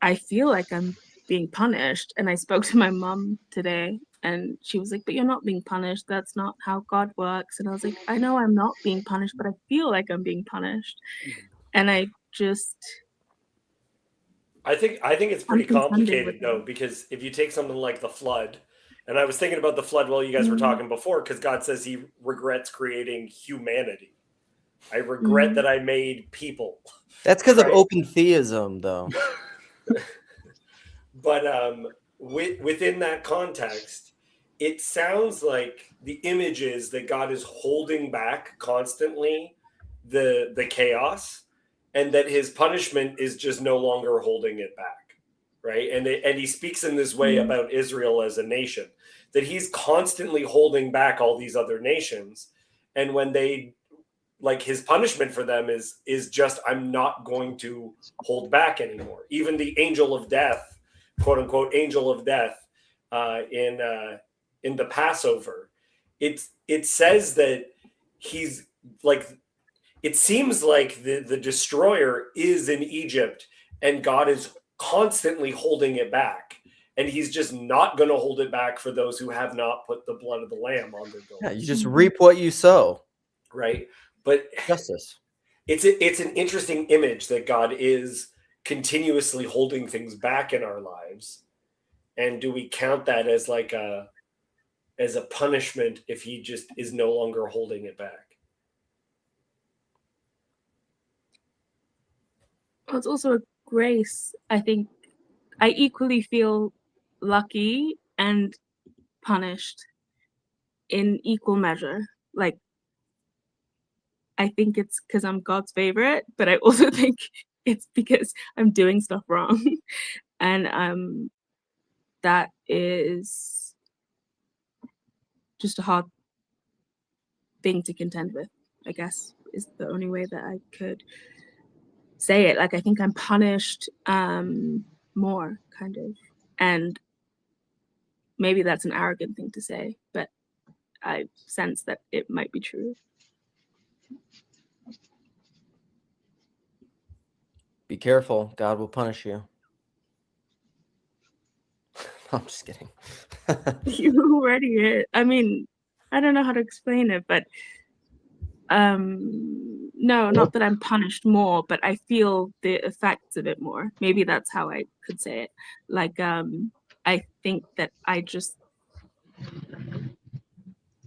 [SPEAKER 3] I feel like I'm being punished. And I spoke to my mom today and she was like, but you're not being punished. That's not how God works. And I was like, I know I'm not being punished, but I feel like I'm being punished. And I
[SPEAKER 13] think it's pretty complicated though, because if you take something like the flood, and I was thinking about the flood while you guys were talking before, because God says he regrets creating humanity. I regret that I made people.
[SPEAKER 1] That's because of open theism though.
[SPEAKER 13] But within that context, it sounds like the image is that God is holding back constantly the chaos, and that his punishment is just no longer holding it back, right? And he speaks in this way about Israel as a nation, that he's constantly holding back all these other nations, and when they like his punishment for them is just, I'm not going to hold back anymore. Even the angel of death, quote unquote, angel of death, in the Passover, it says that he's like, it seems like the destroyer is in Egypt and God is constantly holding it back. And he's just not going to hold it back for those who have not put the blood of the lamb on their doors.
[SPEAKER 1] Yeah, you just reap what you sow.
[SPEAKER 13] Right. But
[SPEAKER 1] justice. It's
[SPEAKER 13] an interesting image that God is continuously holding things back in our lives. And do we count that as like as a punishment if he just is no longer holding it back?
[SPEAKER 3] Well, it's also a grace. I think I equally feel lucky and punished in equal measure. Like, I think it's because I'm God's favorite, but I also think it's because I'm doing stuff wrong. And that is just a hard thing to contend with, I guess, is the only way that I could say it. Like, I think I'm punished more, kind of. And maybe that's an arrogant thing to say, but I sense that it might be true.
[SPEAKER 1] Be careful. God will punish you. I'm just kidding.
[SPEAKER 3] You already hit. I mean, I don't know how to explain it, but no, not that I'm punished more, but I feel the effects of it more. Maybe that's how I could say it. Like, I think that I just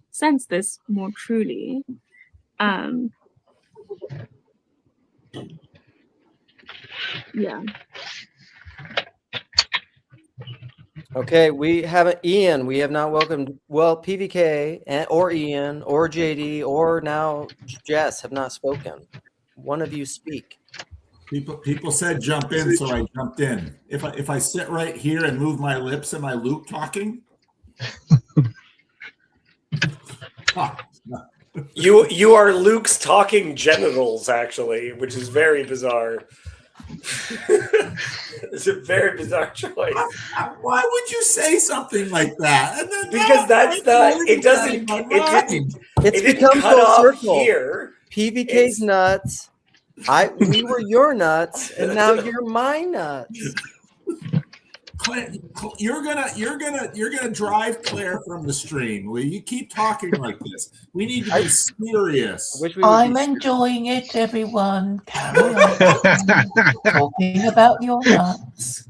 [SPEAKER 3] sense this more truly. Yeah.
[SPEAKER 1] Okay, we haven't, Ian, we have not welcomed, well, PVK or Ian or JD or now Jess have not spoken. One of you speak.
[SPEAKER 14] People said jump in, so I jumped in. If I sit right here and move my lips, am I Luke talking?
[SPEAKER 13] You are Luke's talking genitals, actually, which is very bizarre. It's a very bizarre choice.
[SPEAKER 14] Why would you say something like that?
[SPEAKER 13] Because that's not. It doesn't.
[SPEAKER 1] It's become full circle. Here. PVK's nuts. We were your nuts, and now you're my nuts.
[SPEAKER 14] You're gonna drive Claire from the stream. Will you keep talking like this? We need to be serious.
[SPEAKER 11] I'm enjoying it, everyone. Carry on. Talking about your nuts.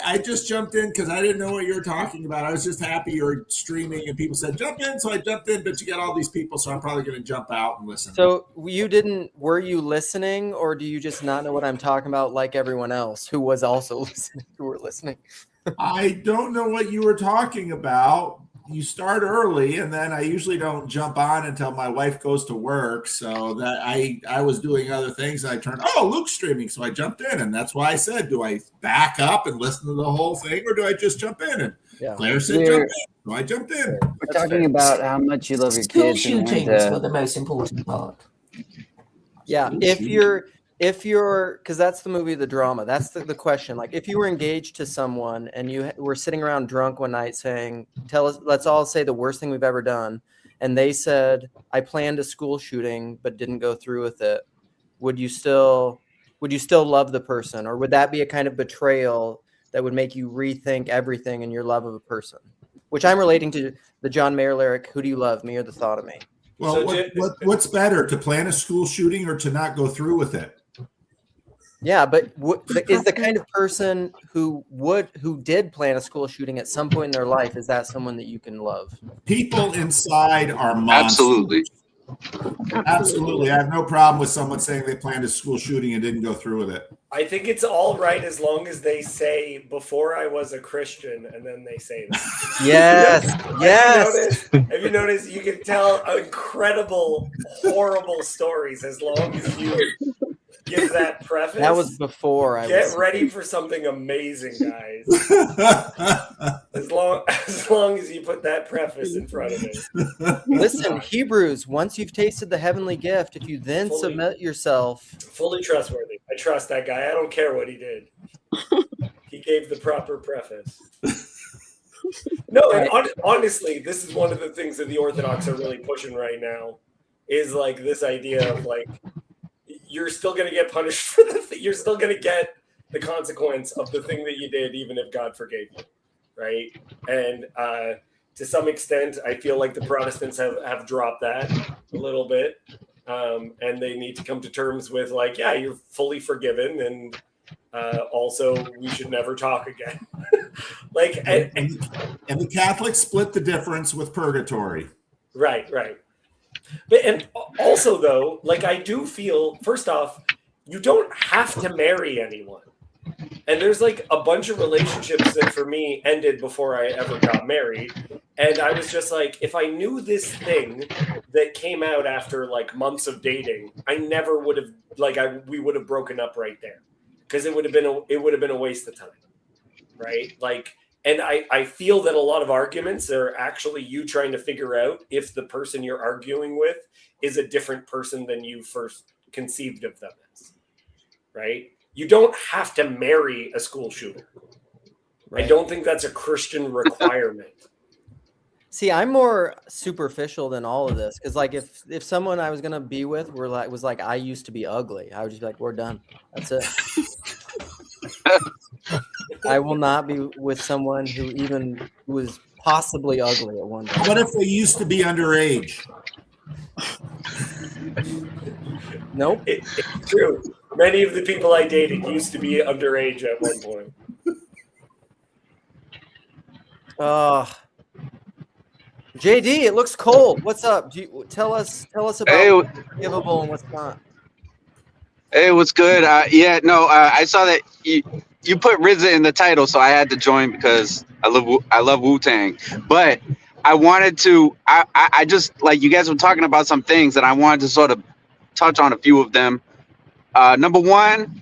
[SPEAKER 14] I just jumped in because I didn't know what you were talking about. I was just happy you were streaming and people said jump in, so I jumped in, but you got all these people, so I'm probably going to jump out and listen.
[SPEAKER 1] So were you listening, or do you just not know what I'm talking about like everyone else who was also listening, who were listening?
[SPEAKER 14] I don't know what you were talking about. You start early, and then I usually don't jump on until my wife goes to work. So that I was doing other things, and I turned, oh, Luke's streaming, so I jumped in, and that's why I said, do I back up and listen to the whole thing, or do I just jump in? And Claire said jump in, so I jumped in.
[SPEAKER 12] We're talking about how much you love your
[SPEAKER 11] School
[SPEAKER 12] kids.
[SPEAKER 11] shootings were the most important part.
[SPEAKER 1] Yeah, if you're, because that's the movie, the drama. That's the question. Like, if you were engaged to someone and you were sitting around drunk one night saying, let's all say the worst thing we've ever done. And they said, I planned a school shooting, but didn't go through with it. Would you still love the person? Or would that be a kind of betrayal that would make you rethink everything in your love of a person? Which I'm relating to the John Mayer lyric, who do you love, me or the thought of me?
[SPEAKER 14] Well, what's better, to plan a school shooting or to not go through with it?
[SPEAKER 1] Yeah, but is the kind of person who did plan a school shooting at some point in their life, is that someone that you can love?
[SPEAKER 14] People inside are monsters. Absolutely. I have no problem with someone saying they planned a school shooting and didn't go through with it.
[SPEAKER 13] I think it's all right as long as they say, before I was a Christian, and then they say that.
[SPEAKER 1] Yes.
[SPEAKER 13] Have you noticed you can tell incredible, horrible stories as long as you give that preface?
[SPEAKER 1] That was before I
[SPEAKER 13] Get ready for something amazing, guys. as long as you put that preface in front of it.
[SPEAKER 1] Listen, Hebrews, once you've tasted the heavenly gift, if you then submit yourself.
[SPEAKER 13] Fully trustworthy. I trust that guy. I don't care what he did. He gave the proper preface. No, and honestly, this is one of the things that the Orthodox are really pushing right now, is like this idea of like, you're still going to get punished for you're still going to get the consequence of the thing that you did, even if God forgave you, right? And to some extent, I feel like the Protestants have dropped that a little bit, and they need to come to terms with like, yeah, you're fully forgiven, and also we should never talk again. Like, and
[SPEAKER 14] the Catholics split the difference with purgatory.
[SPEAKER 13] Right. But and also though, like I do feel, first off, you don't have to marry anyone. And there's like a bunch of relationships that for me ended before I ever got married. And I was just like, if I knew this thing that came out after like months of dating, I never would have we would have broken up right there, because it would have been a waste of time, right? Like, and I feel that a lot of arguments are actually you trying to figure out if the person you're arguing with is a different person than you first conceived of them as, right? You don't have to marry a school shooter. Right. I don't think that's a Christian requirement.
[SPEAKER 1] See, I'm more superficial than all of this, because like if someone I was gonna be with was like I used to be ugly, I would just be like, we're done. That's it. I will not be with someone who even was possibly ugly at one time.
[SPEAKER 14] What if they used to be underage?
[SPEAKER 1] Nope.
[SPEAKER 13] It's true. Many of the people I dated used to be underage at one point.
[SPEAKER 1] JD, it looks cold. What's up? Tell us about what's forgivable and what's not.
[SPEAKER 15] Hey, what's good? I saw that you put RZA in the title, so I had to join because I love Wu-Tang. But I wanted to, I just, like, you guys were talking about some things, and I wanted to sort of touch on a few of them. Number one,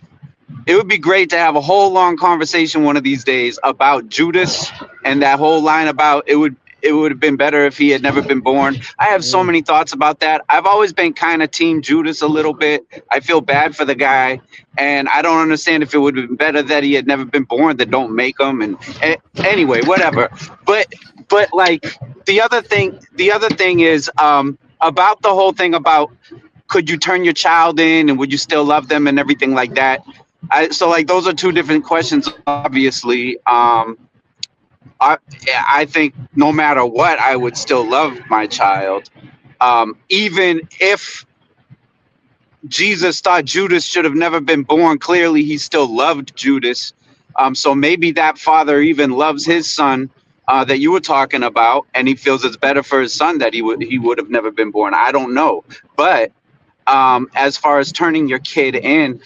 [SPEAKER 15] it would be great to have a whole long conversation one of these days about Judas and that whole line about it would have been better if he had never been born. I have so many thoughts about that. I've always been kind of team Judas a little bit. I feel bad for the guy, and I don't understand if it would have been better that he had never been born, that don't make him. And anyway, whatever. But like the other thing is about the whole thing about could you turn your child in and would you still love them and everything like that. So like those are two different questions, obviously. I think no matter what, I would still love my child. Even if Jesus thought Judas should have never been born, clearly he still loved Judas. So maybe that father even loves his son that you were talking about, and he feels it's better for his son that he would have never been born. I don't know. But as far as turning your kid in,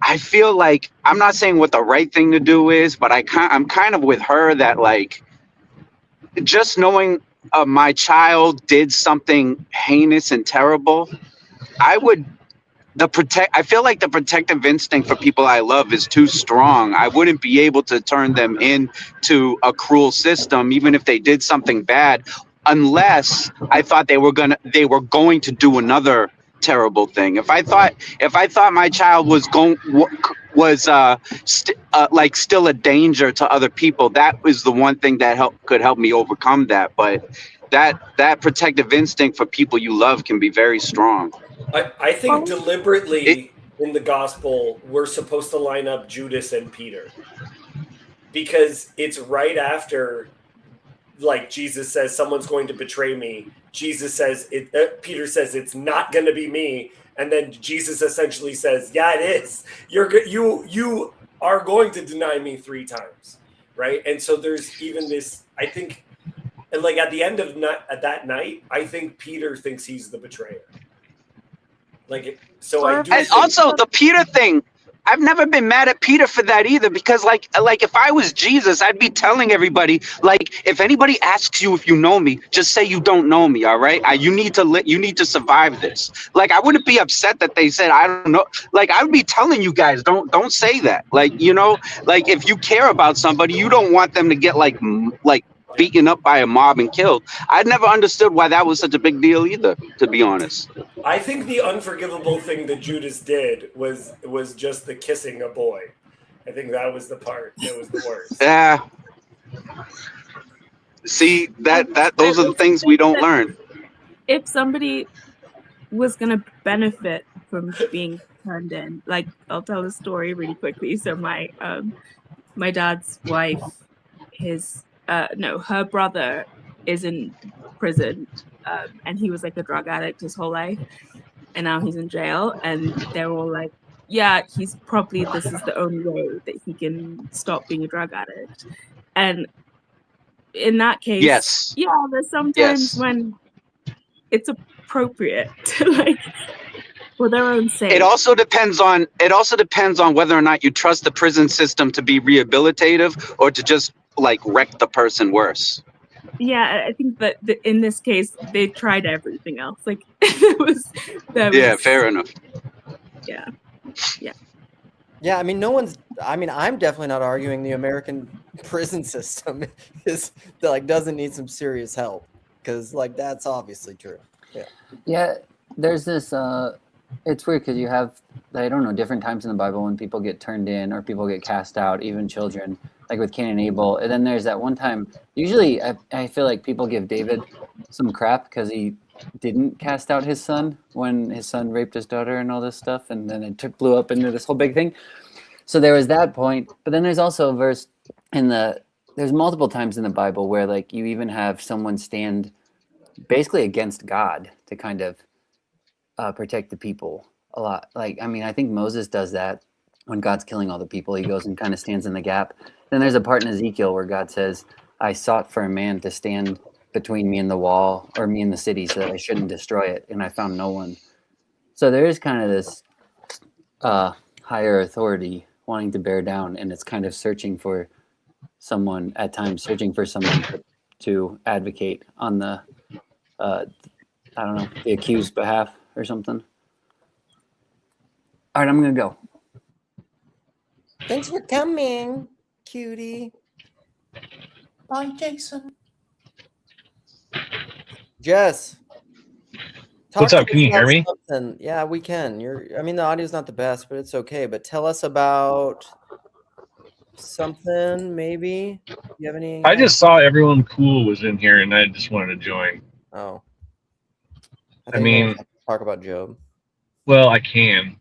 [SPEAKER 15] I feel like I'm not saying what the right thing to do is, but I'm kind of with her that, like, just knowing my child did something heinous and terrible, I feel like the protective instinct for people I love is too strong. I wouldn't be able to turn them into a cruel system, even if they did something bad, unless I thought they were going to do another terrible thing. If I thought my child was still a danger to other people, that was the one thing that could help me overcome that. But that protective instinct for people you love can be very strong.
[SPEAKER 13] I think deliberately in the gospel we're supposed to line up Judas and Peter, because it's right after, like, Jesus says someone's going to betray me. Jesus says Peter says it's not going to be me, and then Jesus essentially says, "Yeah, it is. You are going to deny me 3 times," right? And so there's even this. I think, and like at the end of that night, I think Peter thinks he's the betrayer. Like, so I do.
[SPEAKER 15] And also the Peter thing. I've never been mad at Peter for that either, because like if I was Jesus, I'd be telling everybody, like, if anybody asks you if you know me, just say you don't know me. All right. You need to survive this. Like, I wouldn't be upset that they said, I don't know. Like, I would be telling you guys, don't say that. Like, you know, like if you care about somebody, you don't want them to get like beaten up by a mob and killed. I never understood why that was such a big deal either, to be honest.
[SPEAKER 13] I think the unforgivable thing that Judas did was just the kissing a boy. I think that was the part that was the worst.
[SPEAKER 15] Yeah. See, those are the things we don't learn.
[SPEAKER 3] If somebody was gonna benefit from being turned in, like, I'll tell a story really quickly. So my dad's wife, her brother is in prison, and he was like a drug addict his whole life, and now he's in jail, and they're all like, yeah, this is the only way that he can stop being a drug addict. And in that case,
[SPEAKER 15] yes,
[SPEAKER 3] there's sometimes when it's appropriate to, like, for their own sake.
[SPEAKER 15] It also depends on whether or not you trust the prison system to be rehabilitative or to just like wreck the person worse.
[SPEAKER 3] Yeah, I think that in this case they tried everything else. Like that was
[SPEAKER 15] Fair enough.
[SPEAKER 3] Yeah.
[SPEAKER 1] Yeah, I mean, I'm definitely not arguing the American prison system doesn't need some serious help, because like that's obviously true.
[SPEAKER 12] Yeah, there's this. It's weird because you have, I don't know, different times in the Bible when people get turned in or people get cast out, even children, like with Cain and Abel. And then there's that one time. Usually, I feel like people give David some crap because he didn't cast out his son when his son raped his daughter and all this stuff, and then it blew up into this whole big thing. So there was that point, but then there's also a verse there's multiple times in the Bible where like you even have someone stand basically against God to kind of protect the people a lot. Like, I mean, I think Moses does that when God's killing all the people. He goes and kind of stands in the gap. Then there's a part in Ezekiel where God says, I sought for a man to stand between me and the wall, or me and the city, so that I shouldn't destroy it, and I found no one. So there is kind of this higher authority wanting to bear down, and it's kind of searching for someone to advocate on the I don't know, the accused behalf or something. All right, I'm gonna go.
[SPEAKER 1] Thanks for coming, cutie.
[SPEAKER 11] Bye, Jason.
[SPEAKER 1] Jess.
[SPEAKER 16] What's up? Can you hear me?
[SPEAKER 1] Something. Yeah, we can. The audio's not the best, but it's okay. But tell us about something, maybe. You have any?
[SPEAKER 16] I just saw everyone cool was in here, and I just wanted to join.
[SPEAKER 1] Oh.
[SPEAKER 16] I mean,
[SPEAKER 1] talk about Job.
[SPEAKER 16] Well, I can.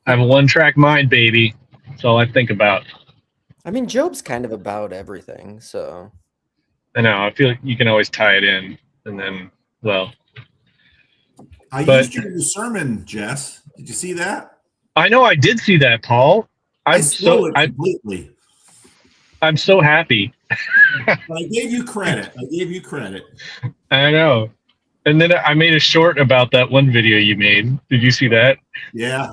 [SPEAKER 16] I have a one-track mind, baby. That's all I think about.
[SPEAKER 1] I mean, Job's kind of about everything, so.
[SPEAKER 16] I know. I feel like you can always tie it in, and then, well.
[SPEAKER 14] I used your new sermon, Jess. Did you see that?
[SPEAKER 16] I know. I did see that, Paul.
[SPEAKER 14] I stole it completely.
[SPEAKER 16] I'm so happy.
[SPEAKER 14] I gave you credit.
[SPEAKER 16] I know. And then I made a short about that one video you made. Did you see that?
[SPEAKER 14] Yeah.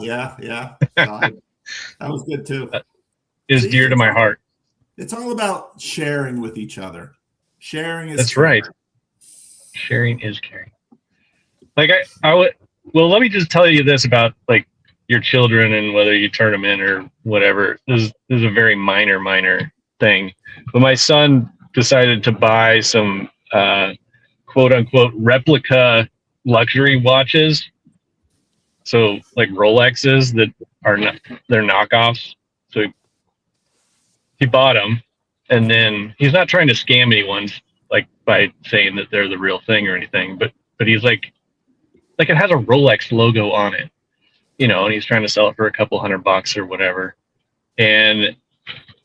[SPEAKER 14] That was good too.
[SPEAKER 16] Is dear to my heart.
[SPEAKER 14] It's all about sharing with each other. Sharing is
[SPEAKER 16] That's
[SPEAKER 14] caring.
[SPEAKER 16] right. Sharing is caring. Like I would. Well, let me just tell you this about like your children and whether you turn them in or whatever. This is a very minor thing. But my son decided to buy some quote unquote replica luxury watches. So like Rolexes that are not, they're knockoffs. So he bought them, and then he's not trying to scam anyone like by saying that they're the real thing or anything, but he's like it has a Rolex logo on it, and he's trying to sell it for a couple $100 or whatever. And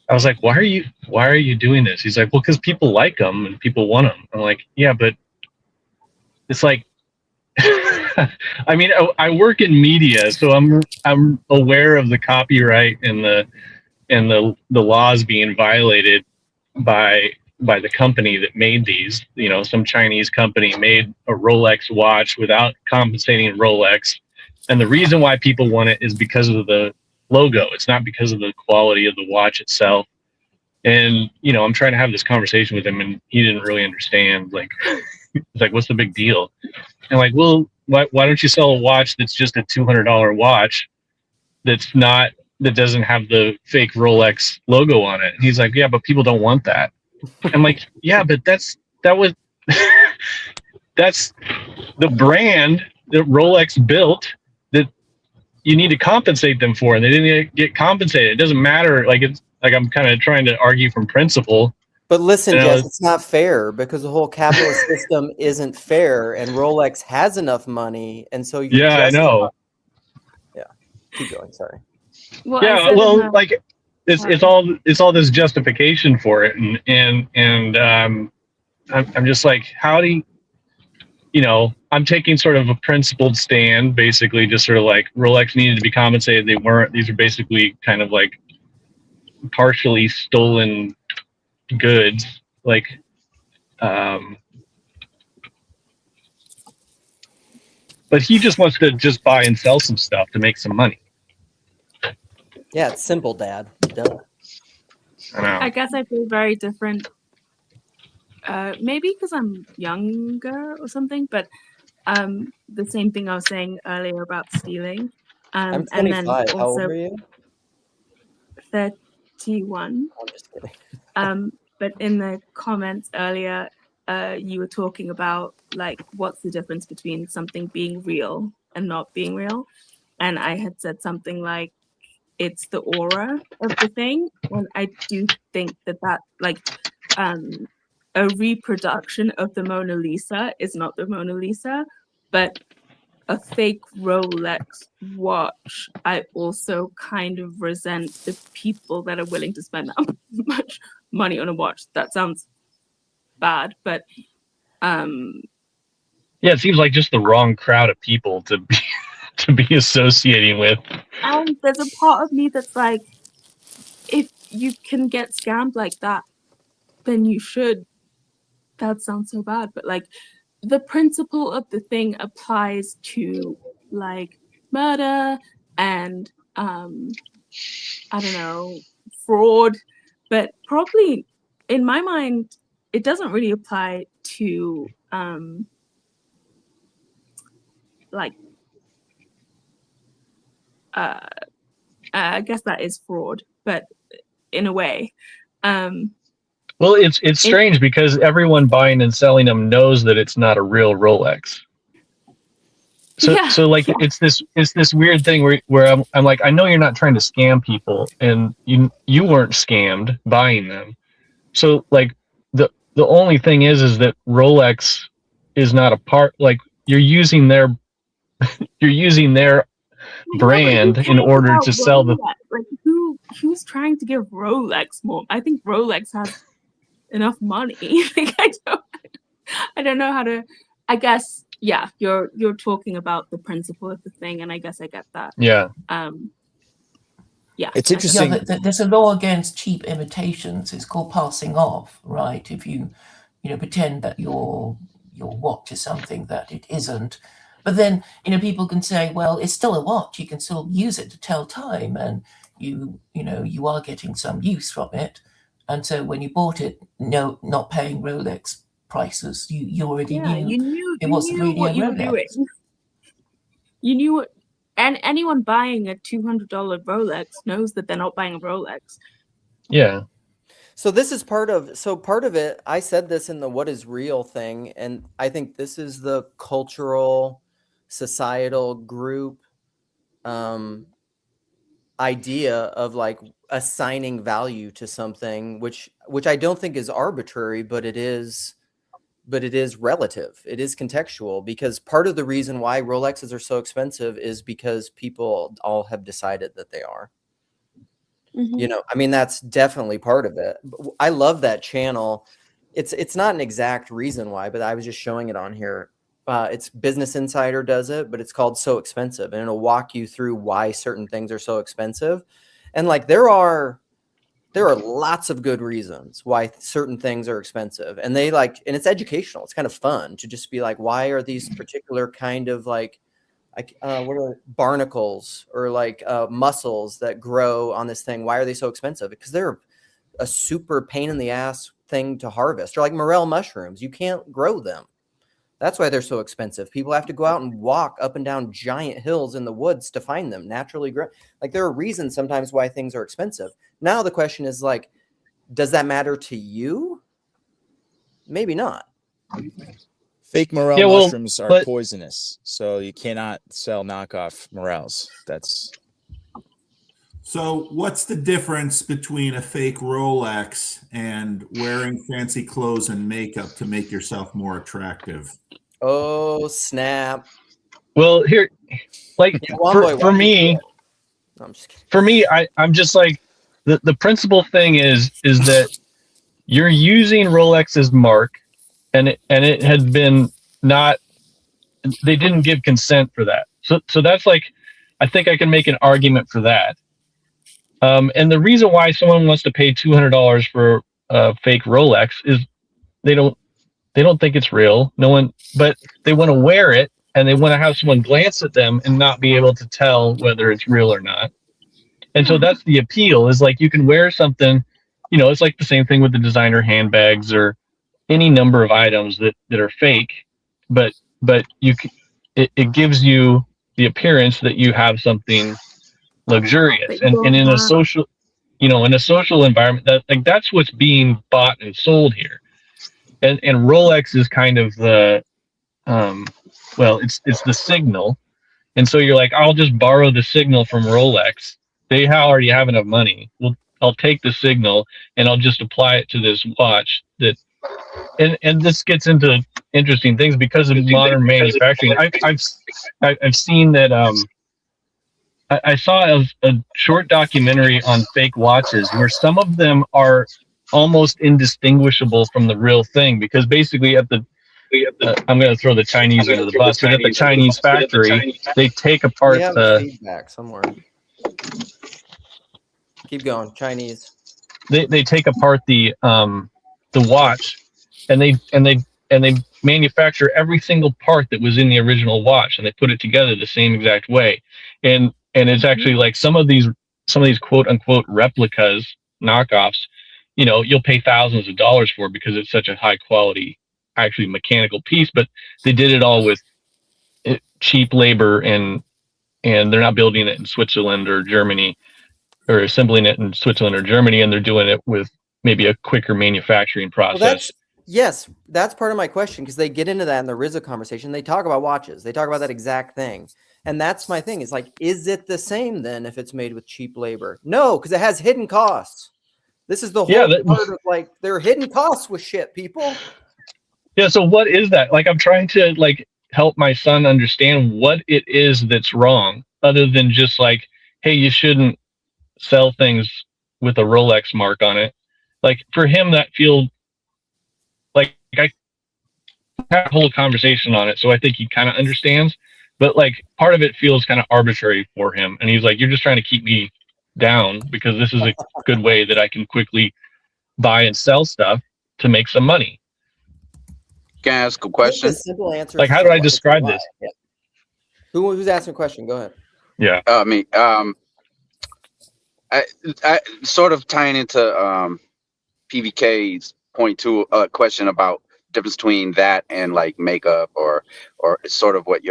[SPEAKER 16] I was like, why are you doing this? He's like, well, because people like them and people want them. I'm like, yeah, but it's like, I mean, I work in media, so I'm aware of the copyright and the laws being violated by the company that made these. Some Chinese company made a Rolex watch without compensating Rolex, and the reason why people want it is because of the logo. It's not because of the quality of the watch itself. And I'm trying to have this conversation with him, and he didn't really understand. Like, he's like, what's the big deal? And like, well, why don't you sell a watch that's just a $200 watch that doesn't have the fake Rolex logo on it? And he's like, yeah, but people don't want that. I'm like, yeah, but that's that's the brand that Rolex built that you need to compensate them for, and they didn't get compensated. It doesn't matter. Like, it's like I'm kind of trying to argue from principle.
[SPEAKER 1] But listen, Jess, it's not fair because the whole capitalist system isn't fair, and Rolex has enough money, and so
[SPEAKER 16] I know.
[SPEAKER 1] Yeah, keep going. Sorry.
[SPEAKER 3] Well,
[SPEAKER 16] like it's all this justification for it, and I'm just like, how do you, I'm taking sort of a principled stand, basically, just sort of like Rolex needed to be compensated. They weren't. These are basically kind of like partially stolen goods. Like, but he just wants to just buy and sell some stuff to make some money.
[SPEAKER 1] Yeah, it's simple, Dad. Done.
[SPEAKER 3] I guess I feel very different. Maybe because I'm younger or something, but the same thing I was saying earlier about stealing.
[SPEAKER 1] I'm
[SPEAKER 3] And then
[SPEAKER 1] 25. How old
[SPEAKER 3] also
[SPEAKER 1] are you?
[SPEAKER 3] 31.
[SPEAKER 1] I'm just kidding.
[SPEAKER 3] But in the comments earlier, you were talking about like what's the difference between something being real and not being real, and I had said something like it's the aura of the thing, and I do think that like a reproduction of the Mona Lisa is not the Mona Lisa, but a fake Rolex watch, I also kind of resent the people that are willing to spend that much money on a watch. That sounds bad, but
[SPEAKER 16] yeah, it seems like just the wrong crowd of people to be to be associating with.
[SPEAKER 3] and there's a part of me that's like, if you can get scammed like that, then you should. That sounds so bad, but like the principle of the thing applies to like murder and I don't know, fraud, but probably in my mind it doesn't really apply to like I guess that is fraud, but in a way.
[SPEAKER 16] Well, it's strange because everyone buying and selling them knows that it's not a real Rolex. So like it's this weird thing where I'm like, I know you're not trying to scam people, and you weren't scammed buying them. So like the only thing is that Rolex is not a part, like you're using their brand in order to sell the.
[SPEAKER 3] Like who's trying to give Rolex more? I think Rolex has enough money. Like I don't know how to. I guess yeah, you're talking about the principle of the thing, and I guess I get that.
[SPEAKER 16] Yeah.
[SPEAKER 3] Yeah.
[SPEAKER 11] It's interesting. Yeah, there's a law against cheap imitations. It's called passing off, right? If you pretend that your watch is something that it isn't. But then, people can say, well, it's still a watch. You can still use it to tell time, and you are getting some use from it. And so when you bought it, not paying Rolex prices, you already knew it wasn't really a Rolex.
[SPEAKER 3] You knew what, and anyone buying a $200 Rolex knows that they're not buying a Rolex.
[SPEAKER 16] Yeah.
[SPEAKER 1] So this is part of it. I said this in the what is real thing, and I think this is the cultural, societal group idea of like assigning value to something, which I don't think is arbitrary, but it is relative. It is contextual, because part of the reason why Rolexes are so expensive is because people all have decided that they are. I mean, that's definitely part of it. I love that channel. It's not an exact reason why, but I was just showing it on here. It's Business Insider does it, but it's called So Expensive, and it'll walk you through why certain things are so expensive. And like there are lots of good reasons why certain things are expensive, and and it's educational. It's kind of fun to just be like, why are these particular kind of like what are barnacles or like mussels that grow on this thing? Why are they so expensive? Because they're a super pain in the ass thing to harvest. Or like morel mushrooms, you can't grow them. That's why they're so expensive. People have to go out and walk up and down giant hills in the woods to find them naturally grow. Like there are reasons sometimes why things are expensive. Now the question is like, does that matter to you? Maybe not.
[SPEAKER 17] Fake morel mushrooms are poisonous, so you cannot sell knockoff morels.
[SPEAKER 14] So what's the difference between a fake Rolex and wearing fancy clothes and makeup to make yourself more attractive?
[SPEAKER 1] Oh, snap.
[SPEAKER 16] Well, here, like for me,
[SPEAKER 1] no, I'm just kidding.
[SPEAKER 16] For me, I'm just like, the principal thing is that you're using Rolex's mark, and it had been they didn't give consent for that. So that's like, I think I can make an argument for that. And the reason why someone wants to pay $200 for a fake Rolex is they don't think it's real. But they want to wear it and they want to have someone glance at them and not be able to tell whether it's real or not. And so that's the appeal, is like you can wear something, you know, it's like the same thing with the designer handbags or any number of items that are fake, but it gives you the appearance that you have something luxurious. And in a social, you know, in a social environment, that's what's being bought and sold here. And Rolex is kind of the well, it's the signal. And so you're like, I'll just borrow the signal from Rolex. They already have enough money. Well, I'll take the signal and I'll just apply it to this watch that, and this gets into interesting things because of modern manufacturing. I've seen that. I saw a short documentary on fake watches where some of them are almost indistinguishable from the real thing, because basically at the I'm going to throw the Chinese under the bus, but at the Chinese factory, they take apart
[SPEAKER 1] We have
[SPEAKER 16] the
[SPEAKER 1] feedback somewhere. Keep going, Chinese.
[SPEAKER 16] they take apart the watch, and they manufacture every single part that was in the original watch, and they put it together the same exact way. And it's actually like some of these quote unquote replicas, knockoffs, you know, you'll pay thousands of dollars for because it's such a high quality, actually mechanical piece, but they did it all with cheap labor, and they're not building it in Switzerland or Germany, or assembling it in Switzerland or Germany, and they're doing it with maybe a quicker manufacturing process.
[SPEAKER 1] Yes, that's part of my question, because they get into that in the RZA conversation. They talk about watches. They talk about that exact thing. And that's my thing. It's like, is it the same then if it's made with cheap labor? No, because it has hidden costs. This is the whole part of like, there are hidden costs with shit, people.
[SPEAKER 16] Yeah, so what is that? Like, I'm trying to like help my son understand what it is that's wrong, other than just like, hey, you shouldn't sell things with a Rolex mark on it. Like, for him, that feels like I had a whole conversation on it, so I think he kind of understands. But like, part of it feels kind of arbitrary for him, and he's like, "You're just trying to keep me down because this is a good way that I can quickly buy and sell stuff to make some money."
[SPEAKER 15] Can I ask a question?
[SPEAKER 1] Simple answer.
[SPEAKER 16] Like, how do I describe this?
[SPEAKER 1] Yeah. Who's asking a question? Go ahead.
[SPEAKER 16] Yeah.
[SPEAKER 15] I sort of tying into PVK's point to a question about difference between that and like makeup or sort of what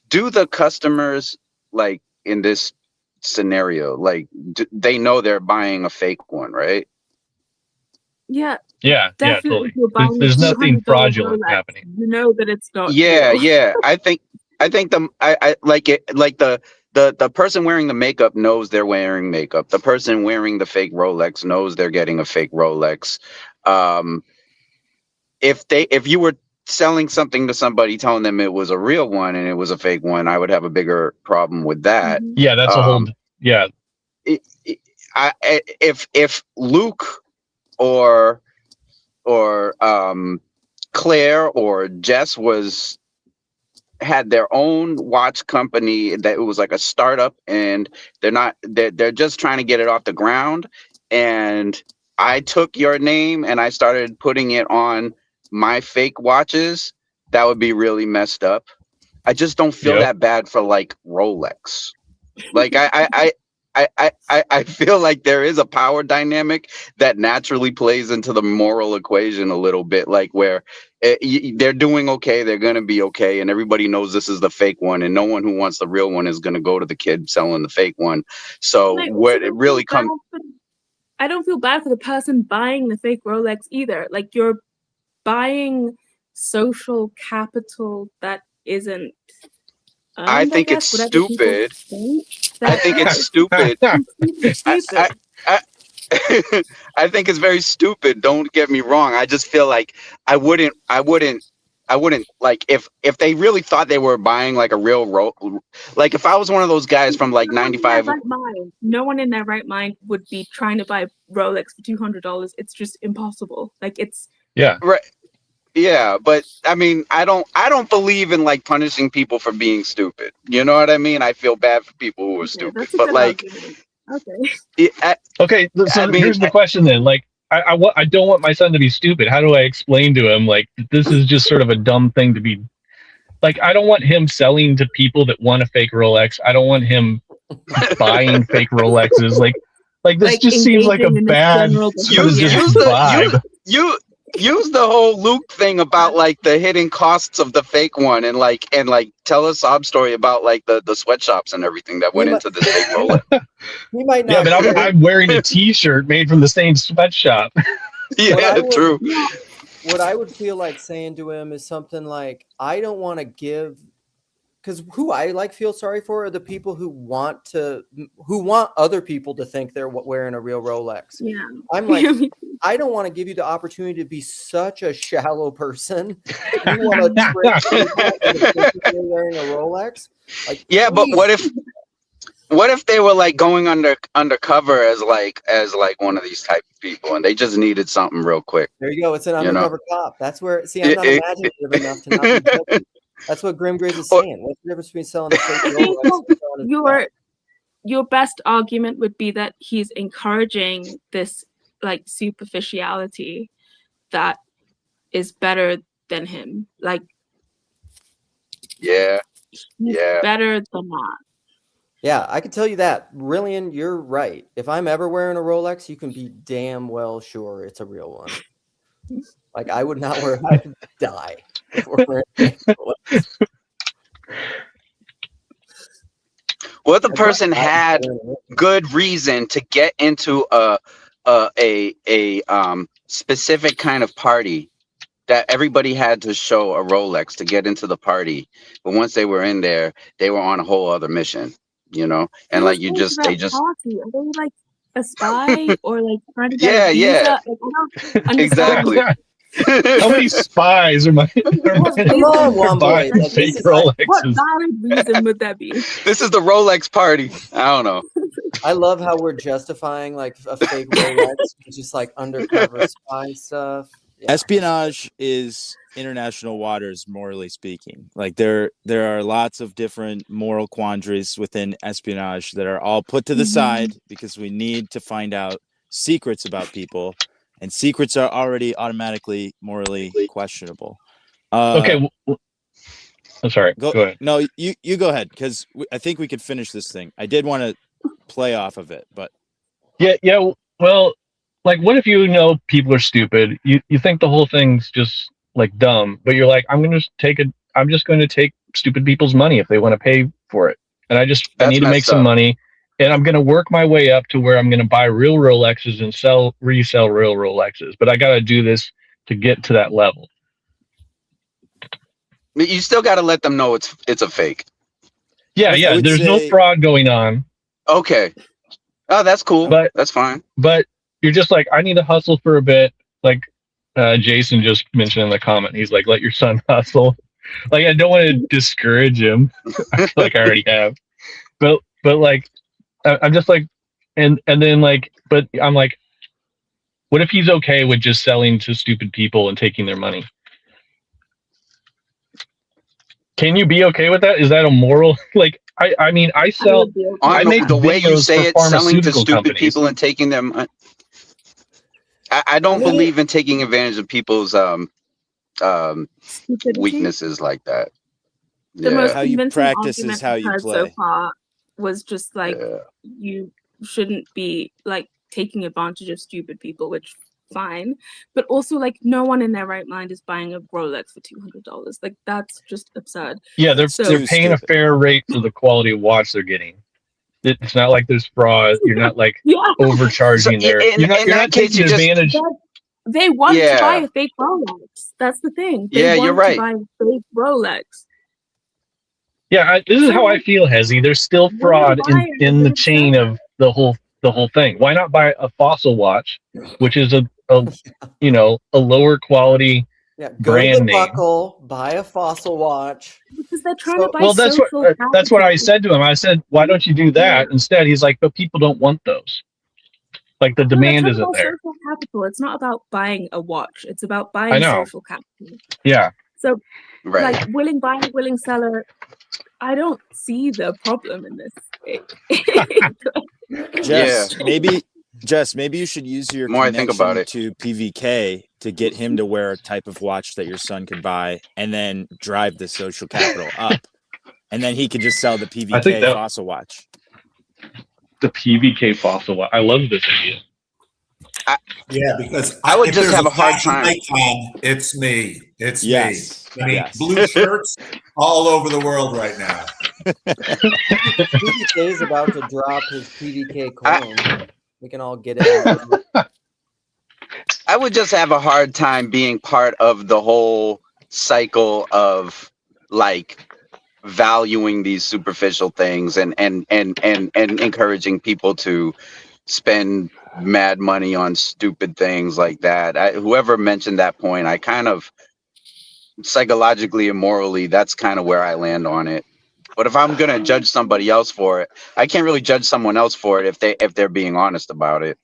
[SPEAKER 15] do the customers, like in this scenario, like they know they're buying a fake one, right?
[SPEAKER 3] Yeah.
[SPEAKER 16] Yeah,
[SPEAKER 3] definitely.
[SPEAKER 16] Totally. There's nothing fraudulent happening.
[SPEAKER 3] You know that it's not.
[SPEAKER 15] Yeah,
[SPEAKER 3] real.
[SPEAKER 15] yeah. I think I like it. Like the person wearing the makeup knows they're wearing makeup. The person wearing the fake Rolex knows they're getting a fake Rolex. If you were selling something to somebody, telling them it was a real one and it was a fake one, I would have a bigger problem with that.
[SPEAKER 16] Yeah, that's a whole. Yeah.
[SPEAKER 15] If Luke or Claire or Jess had their own watch company that it was like a startup, and they're just trying to get it off the ground, and I took your name and I started putting it on my fake watches, that would be really messed up. I just don't feel that bad for like Rolex. Like I feel like there is a power dynamic that naturally plays into the moral equation a little bit, like where they're doing okay, they're going to be okay, and everybody knows this is the fake one, and no one who wants the real one is going to go to the kid selling the fake one. So what it really comes,
[SPEAKER 3] I don't feel bad for the person buying the fake Rolex either. Like, you're buying social capital that isn't.
[SPEAKER 15] I think it's stupid. I think it's stupid. I think it's very stupid. Don't get me wrong. I just feel like I wouldn't like if they really thought they were buying like a real like if I was one of those guys from like 95.
[SPEAKER 3] No one in their right mind would be trying to buy Rolex for $200. It's just impossible. Like, it's
[SPEAKER 15] right. Yeah, but I mean, I don't believe in like punishing people for being stupid. You know what I mean? I feel bad for people who are stupid, but like,
[SPEAKER 16] okay. So here's the question then. Like, I don't want my son to be stupid. How do I explain to him like this is just sort of a dumb thing to be? like, I don't want him selling to people that want a fake Rolex. I don't want him buying fake Rolexes. Like this
[SPEAKER 3] Like,
[SPEAKER 16] just seems like a
[SPEAKER 3] engaging in this
[SPEAKER 16] bad
[SPEAKER 3] general
[SPEAKER 16] sort of
[SPEAKER 3] behavior.
[SPEAKER 16] just vibe.
[SPEAKER 15] Use the whole Luke thing about like the hidden costs of the fake one, and tell a sob story about like the sweatshops and everything that went into this fake Rolex.
[SPEAKER 1] He might
[SPEAKER 16] Yeah,
[SPEAKER 1] not.
[SPEAKER 16] but I'm wearing a T-shirt made from the same sweatshop.
[SPEAKER 15] Yeah, true.
[SPEAKER 1] What I would feel like saying to him is something like, I don't want to give, because who I like feel sorry for are the people who want other people to think they're wearing a real Rolex.
[SPEAKER 3] Yeah.
[SPEAKER 1] I'm like, I don't want to give you the opportunity to be such a shallow person. You want to trick people into thinking you're wearing a Rolex? Like,
[SPEAKER 15] Yeah, but
[SPEAKER 1] please.
[SPEAKER 15] what if they were like going undercover as like one of these type of people, and they just needed something real quick?
[SPEAKER 1] There you go. It's an
[SPEAKER 15] You know?
[SPEAKER 1] Undercover Cop. That's where. See, I'm not imaginative enough to not be guilty. That's what Grim-Grizz is saying. What's the difference between selling a fake Rolex and selling a
[SPEAKER 3] Your best argument would be that he's encouraging this like superficiality that is better than him. Like,
[SPEAKER 15] Yeah.
[SPEAKER 3] he's better than that.
[SPEAKER 1] Yeah, I can tell you that. Rillian, you're right. If I'm ever wearing a Rolex, you can be damn well sure it's a real one. Like, I would not wear. I'd die if we're wearing a fake Rolex.
[SPEAKER 15] What if the person had good reason to get into a specific kind of party that everybody had to show a Rolex to get into the party, but once they were in there, they were on a whole other mission, you know? And like they just
[SPEAKER 3] party. Are they like a spy or like trying to get a visa?
[SPEAKER 15] Yeah.
[SPEAKER 3] Like, I don't understand.
[SPEAKER 15] Exactly.
[SPEAKER 16] How many spies are my fake Rolexes?
[SPEAKER 3] What valid reason would that be?
[SPEAKER 15] This is the Rolex party. I don't know.
[SPEAKER 1] I love how we're justifying like a fake Rolex, just like undercover spy stuff. Yeah.
[SPEAKER 17] Espionage is international waters, morally speaking. Like there are lots of different moral quandaries within espionage that are all put to the side because we need to find out secrets about people, and secrets are already automatically morally questionable.
[SPEAKER 16] Okay, I'm sorry. Go ahead.
[SPEAKER 17] No, you go ahead, because I think we could finish this thing. I did want to play off of it, but
[SPEAKER 16] yeah. Well, like, what if you know people are stupid? You think the whole thing's just like dumb, but you're like, I'm just going to take stupid people's money if they want to pay for it, and I need to make some money, and I'm going to work my way up to where I'm going to buy real Rolexes and resell real Rolexes. But I got to do this to get to that level.
[SPEAKER 15] But you still got to let them know it's a fake.
[SPEAKER 16] Yeah. There's no fraud going on.
[SPEAKER 15] Okay. Oh, that's cool.
[SPEAKER 16] But
[SPEAKER 15] that's fine.
[SPEAKER 16] But you're just like, I need to hustle for a bit. Like Jason just mentioned in the comment, he's like, let your son hustle. Like, I don't want to discourage him. I feel like I already have. But like, I'm just like, and then like, but I'm like, what if he's okay with just selling to stupid people and taking their money? Can you be okay with that? Is that a moral? Like, I mean, I make
[SPEAKER 15] the way you say it, selling to stupid
[SPEAKER 16] companies.
[SPEAKER 15] people and taking them. I don't believe in taking advantage of people's weaknesses like that.
[SPEAKER 3] The most
[SPEAKER 17] how you
[SPEAKER 3] convincing
[SPEAKER 17] practice
[SPEAKER 3] argument
[SPEAKER 17] is how you
[SPEAKER 3] I've heard
[SPEAKER 17] play.
[SPEAKER 3] so far was just like, you shouldn't be like taking advantage of stupid people, which fine, but also like no one in their right mind is buying a Rolex for $200. Like, that's just absurd.
[SPEAKER 16] Yeah, they're paying a fair rate for the quality of watch they're getting. It's not like there's fraud. You're not like overcharging there. You're not taking advantage.
[SPEAKER 3] They want to buy a fake Rolex. That's the thing. They want
[SPEAKER 15] you're right.
[SPEAKER 3] to buy a fake Rolex.
[SPEAKER 16] Yeah, this is how I feel, Hezzy. There's still fraud in the chain of the whole thing. Why not buy a Fossil watch, which is a lower quality brand name?
[SPEAKER 1] Buckle, buy a Fossil watch.
[SPEAKER 3] Because they're trying to buy.
[SPEAKER 16] Well, that's what I said to him. I said, why don't you do that instead? He's like, but people don't want those. Like, the demand isn't there.
[SPEAKER 3] Social capital. It's not about buying a watch. It's about buying social capital.
[SPEAKER 16] Yeah.
[SPEAKER 3] So, like, willing buyer, willing seller. I don't see the problem in this.
[SPEAKER 17] Jess, Jess, maybe you should use your
[SPEAKER 15] The more I think about
[SPEAKER 17] connection to PVK to get him to wear a type of watch that your son could buy, and then drive the social capital up, and then he could just sell the PVK fossil watch.
[SPEAKER 16] The PVK fossil watch. I love this idea.
[SPEAKER 14] Yeah, because
[SPEAKER 15] I would
[SPEAKER 14] if
[SPEAKER 15] just
[SPEAKER 14] there's
[SPEAKER 15] have a hard time.
[SPEAKER 14] icon, it's me. It's
[SPEAKER 17] Yes.
[SPEAKER 14] me. I mean,
[SPEAKER 17] Yes.
[SPEAKER 14] blue shirts all over the world right now.
[SPEAKER 1] PVK is about to drop his PVK coin. We can all get it.
[SPEAKER 15] I would just have a hard time being part of the whole cycle of like valuing these superficial things and encouraging people to spend mad money on stupid things like that. Whoever mentioned that point, I kind of psychologically and morally, that's kind of where I land on it. But if I'm gonna judge somebody else for it, I can't really judge someone else for it if they're being honest about it.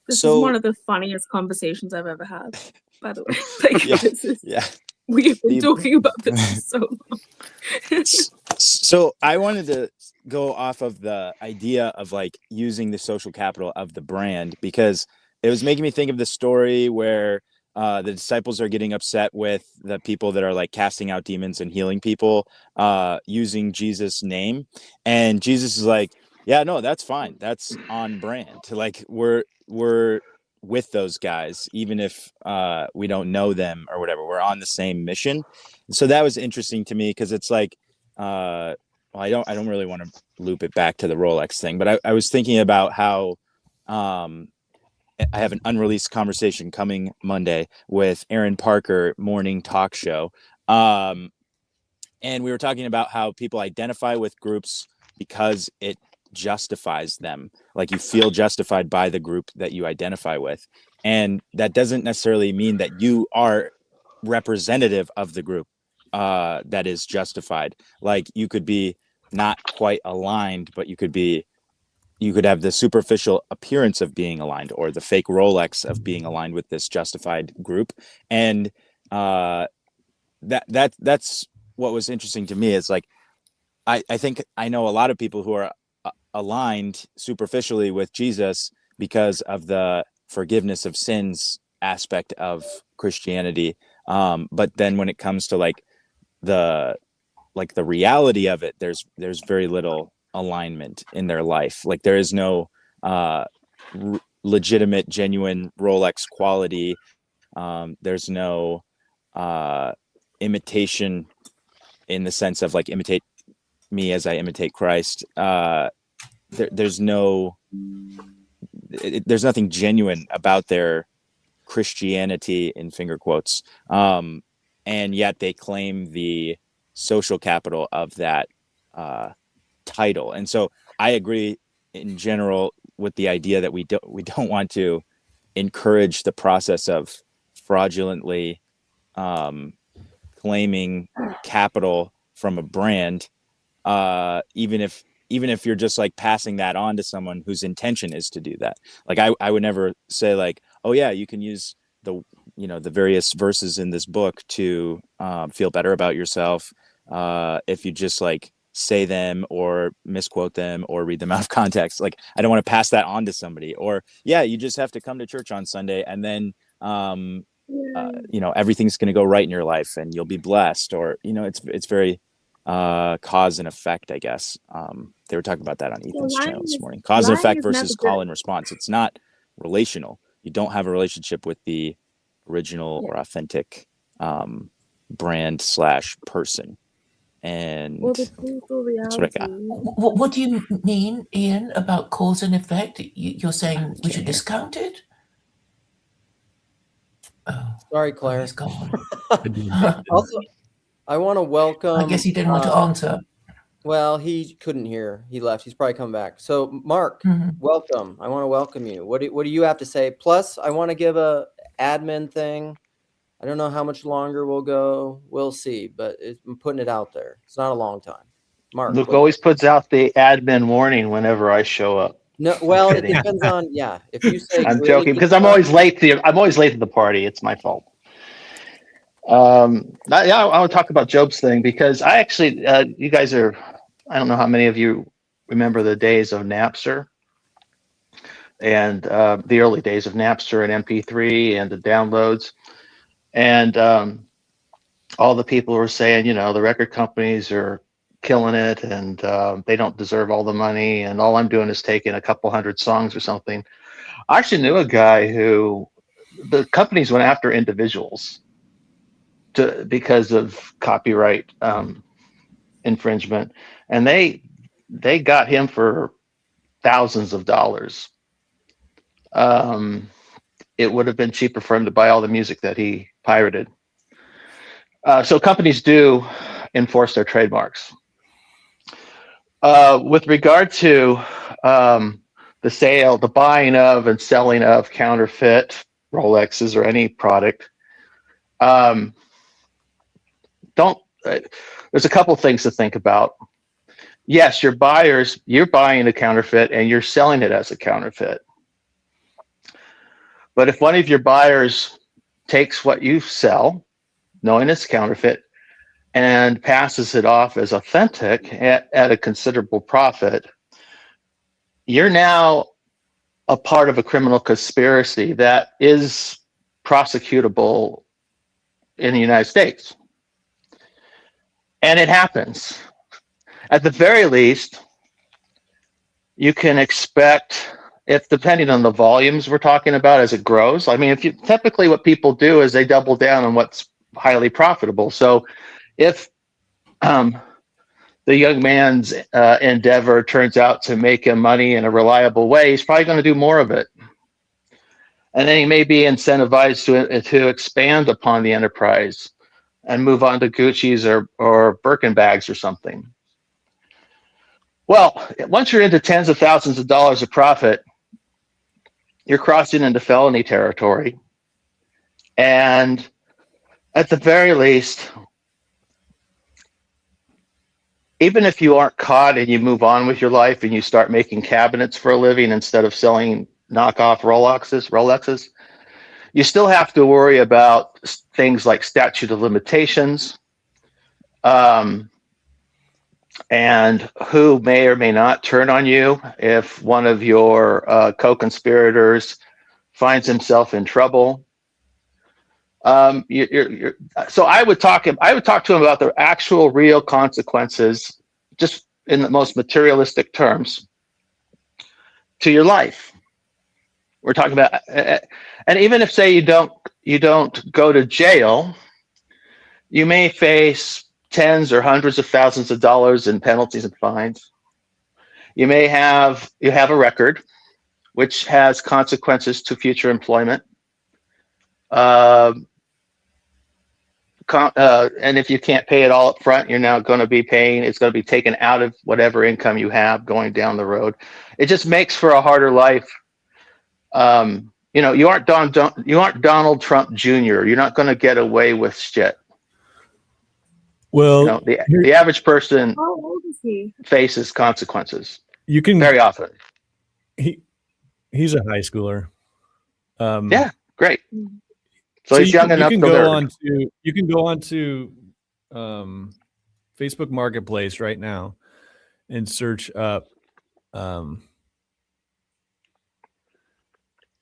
[SPEAKER 3] This is one of the funniest conversations I've ever had, by the way. Like, we've been talking about this for so long.
[SPEAKER 17] So I wanted to go off of the idea of like using the social capital of the brand, because it was making me think of the story where the disciples are getting upset with the people that are like casting out demons and healing people using Jesus' name. And Jesus is like, yeah, no, that's fine. That's on brand. Like we're with those guys, even if we don't know them or whatever. We're on the same mission. So that was interesting to me, because it's like, well, I don't really want to loop it back to the Rolex thing, but I was thinking about how I have an unreleased conversation coming Monday with Aaron Parker, morning talk show. And we were talking about how people identify with groups because it justifies them. Like you feel justified by the group that you identify with. And that doesn't necessarily mean that you are representative of the group that is justified. Like you could be not quite aligned, but you could have the superficial appearance of being aligned, or the fake Rolex of being aligned with this justified group. And that's what was interesting to me. Is like, I think I know a lot of people who are aligned superficially with Jesus because of the forgiveness of sins aspect of Christianity. But then when it comes to like the reality of it, there's very little alignment in their life. Like there is no legitimate, genuine Rolex quality. There's no imitation in the sense of like imitate me as I imitate Christ. There's nothing genuine about their Christianity in finger quotes. And yet they claim the social capital of that title. And so I agree in general with the idea that we don't want to encourage the process of fraudulently claiming capital from a brand, even if you're just like passing that on to someone whose intention is to do that. Like I would never say like, oh yeah, you can use the various verses in this book to feel better about yourself if you just like say them or misquote them or read them out of context. Like I don't want to pass that on to somebody. Or yeah, you just have to come to church on Sunday and then everything's going to go right in your life and you'll be blessed. Or it's very cause and effect, I guess. They were talking about that on Ethan's channel this morning. Cause and effect versus call and response. It's not relational. You don't have a relationship with the original or authentic brand / person. And that's what I got.
[SPEAKER 11] What do you mean, Ian, about cause and effect? You're saying we should discount it? Oh,
[SPEAKER 1] sorry, Claire.
[SPEAKER 11] He's gone.
[SPEAKER 1] Also, I want to welcome.
[SPEAKER 11] I guess he didn't want to answer.
[SPEAKER 1] Well, he couldn't hear. He left. He's probably come back. So, Mark, welcome. I want to welcome you. What do you have to say? Plus, I want to give a admin thing. I don't know how much longer we'll go. We'll see, but I'm putting it out there. It's not a long time. Mark.
[SPEAKER 18] Luke always puts out the admin warning whenever I show up.
[SPEAKER 1] No, well, it depends on if you say
[SPEAKER 18] I'm joking because I'm always late to the party. It's my fault. I want to talk about Job's thing because I actually you guys are I don't know how many of you remember the days of Napster and the early days of Napster and MP3 and the downloads. And all the people were saying, you know, the record companies are killing it and they don't deserve all the money. And all I'm doing is taking a couple hundred songs or something. I actually knew a guy who the companies went after individuals because of copyright infringement. And they got him for thousands of dollars. It would have been cheaper for him to buy all the music that he pirated. So companies do enforce their trademarks. With regard to the buying of and selling of counterfeit Rolexes or any product, there's a couple things to think about. Yes, you're buying a counterfeit and you're selling it as a counterfeit. But if one of your buyers takes what you sell, knowing it's counterfeit, and passes it off as authentic at a considerable profit, you're now a part of a criminal conspiracy that is prosecutable in the United States. And it happens. At the very least, you can expect, if depending on the volumes we're talking about as it grows, I mean, typically what people do is they double down on what's highly profitable. So if the young man's endeavor turns out to make him money in a reliable way, he's probably going to do more of it. And then he may be incentivized to expand upon the enterprise and move on to Gucci's or Birkin bags or something. Well, once you're into tens of thousands of dollars of profit, you're crossing into felony territory. And at the very least, even if you aren't caught and you move on with your life and you start making cabinets for a living instead of selling knockoff Rolexes, you still have to worry about things like statute of limitations, and who may or may not turn on you if one of your co-conspirators finds himself in trouble. So I would talk to him about the actual real consequences, just in the most materialistic terms, to your life. We're talking about, and even if, say, you don't go to jail, you may face tens or hundreds of thousands of dollars in penalties and fines. You have a record, which has consequences to future employment. And if you can't pay it all up front, you're now going to be paying, it's going to be taken out of whatever income you have going down the road. It just makes for a harder life. You aren't Donald Trump Jr. You're not going to get away with shit.
[SPEAKER 19] Well,
[SPEAKER 18] the average person
[SPEAKER 3] How old is he?
[SPEAKER 18] faces consequences.
[SPEAKER 19] You can
[SPEAKER 18] very often.
[SPEAKER 19] He's a high schooler.
[SPEAKER 18] Yeah, great. So he's young enough to learn.
[SPEAKER 19] You can go on to Facebook Marketplace right now and search up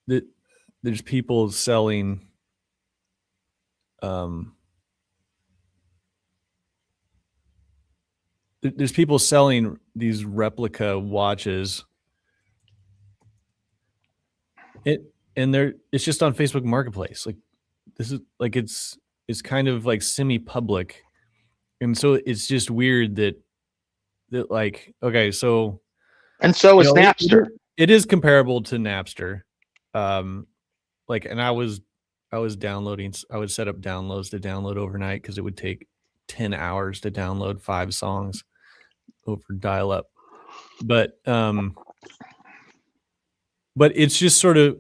[SPEAKER 19] that there's people selling there's people selling these replica watches. It's just on Facebook Marketplace. Like, this is like, it's kind of like semi-public. And so it's just weird that like, okay, so.
[SPEAKER 18] And so is Napster.
[SPEAKER 19] It is comparable to Napster. Like, and I was downloading, I would set up downloads to download overnight because it would take 10 hours to download 5 songs over dial-up. But it's just sort of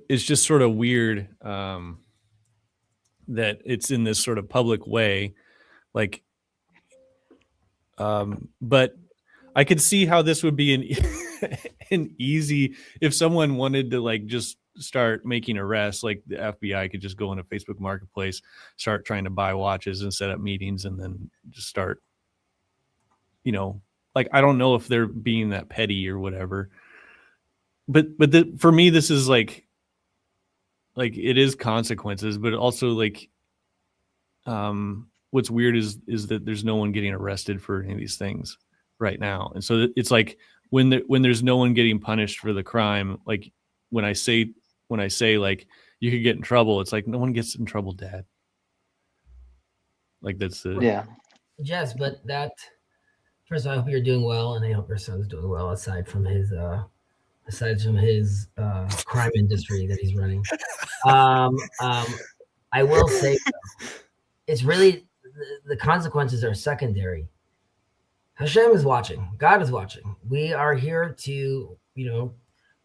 [SPEAKER 19] weird that it's in this sort of public way, like. But I could see how this would be an easy, if someone wanted to like just start making arrests, like the FBI could just go on a Facebook Marketplace, start trying to buy watches and set up meetings, and then just start, like, I don't know if they're being that petty or whatever. But for me, this is like it is consequences, but also like, what's weird is that there's no one getting arrested for any of these things right now. And so it's like when there's no one getting punished for the crime, like when I say like you could get in trouble, it's like no one gets in trouble, Dad. Like that's the
[SPEAKER 20] Jess, but that first of all, I hope you're doing well, and I hope your son's doing well aside from his crime industry that he's running. I will say it's really the consequences are secondary. Hashem is watching. God is watching. We are here to,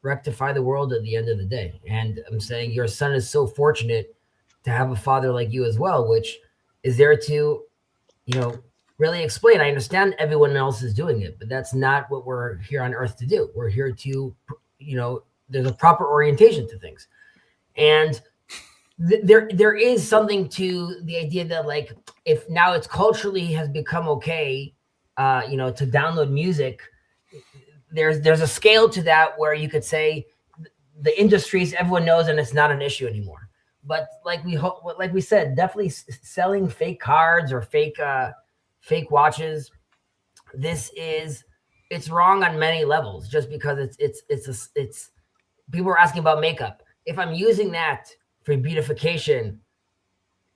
[SPEAKER 20] rectify the world at the end of the day. And I'm saying your son is so fortunate to have a father like you as well, which is there to, really explain. I understand everyone else is doing it, but that's not what we're here on earth to do. We're here to, there's a proper orientation to things. And there is something to the idea that, like, if now it's culturally has become okay, to download music, there's a scale to that where you could say the industries everyone knows and it's not an issue anymore. But like we said, definitely selling fake cards or fake watches, it's wrong on many levels. Just because it's people are asking about makeup. If I'm using that for beautification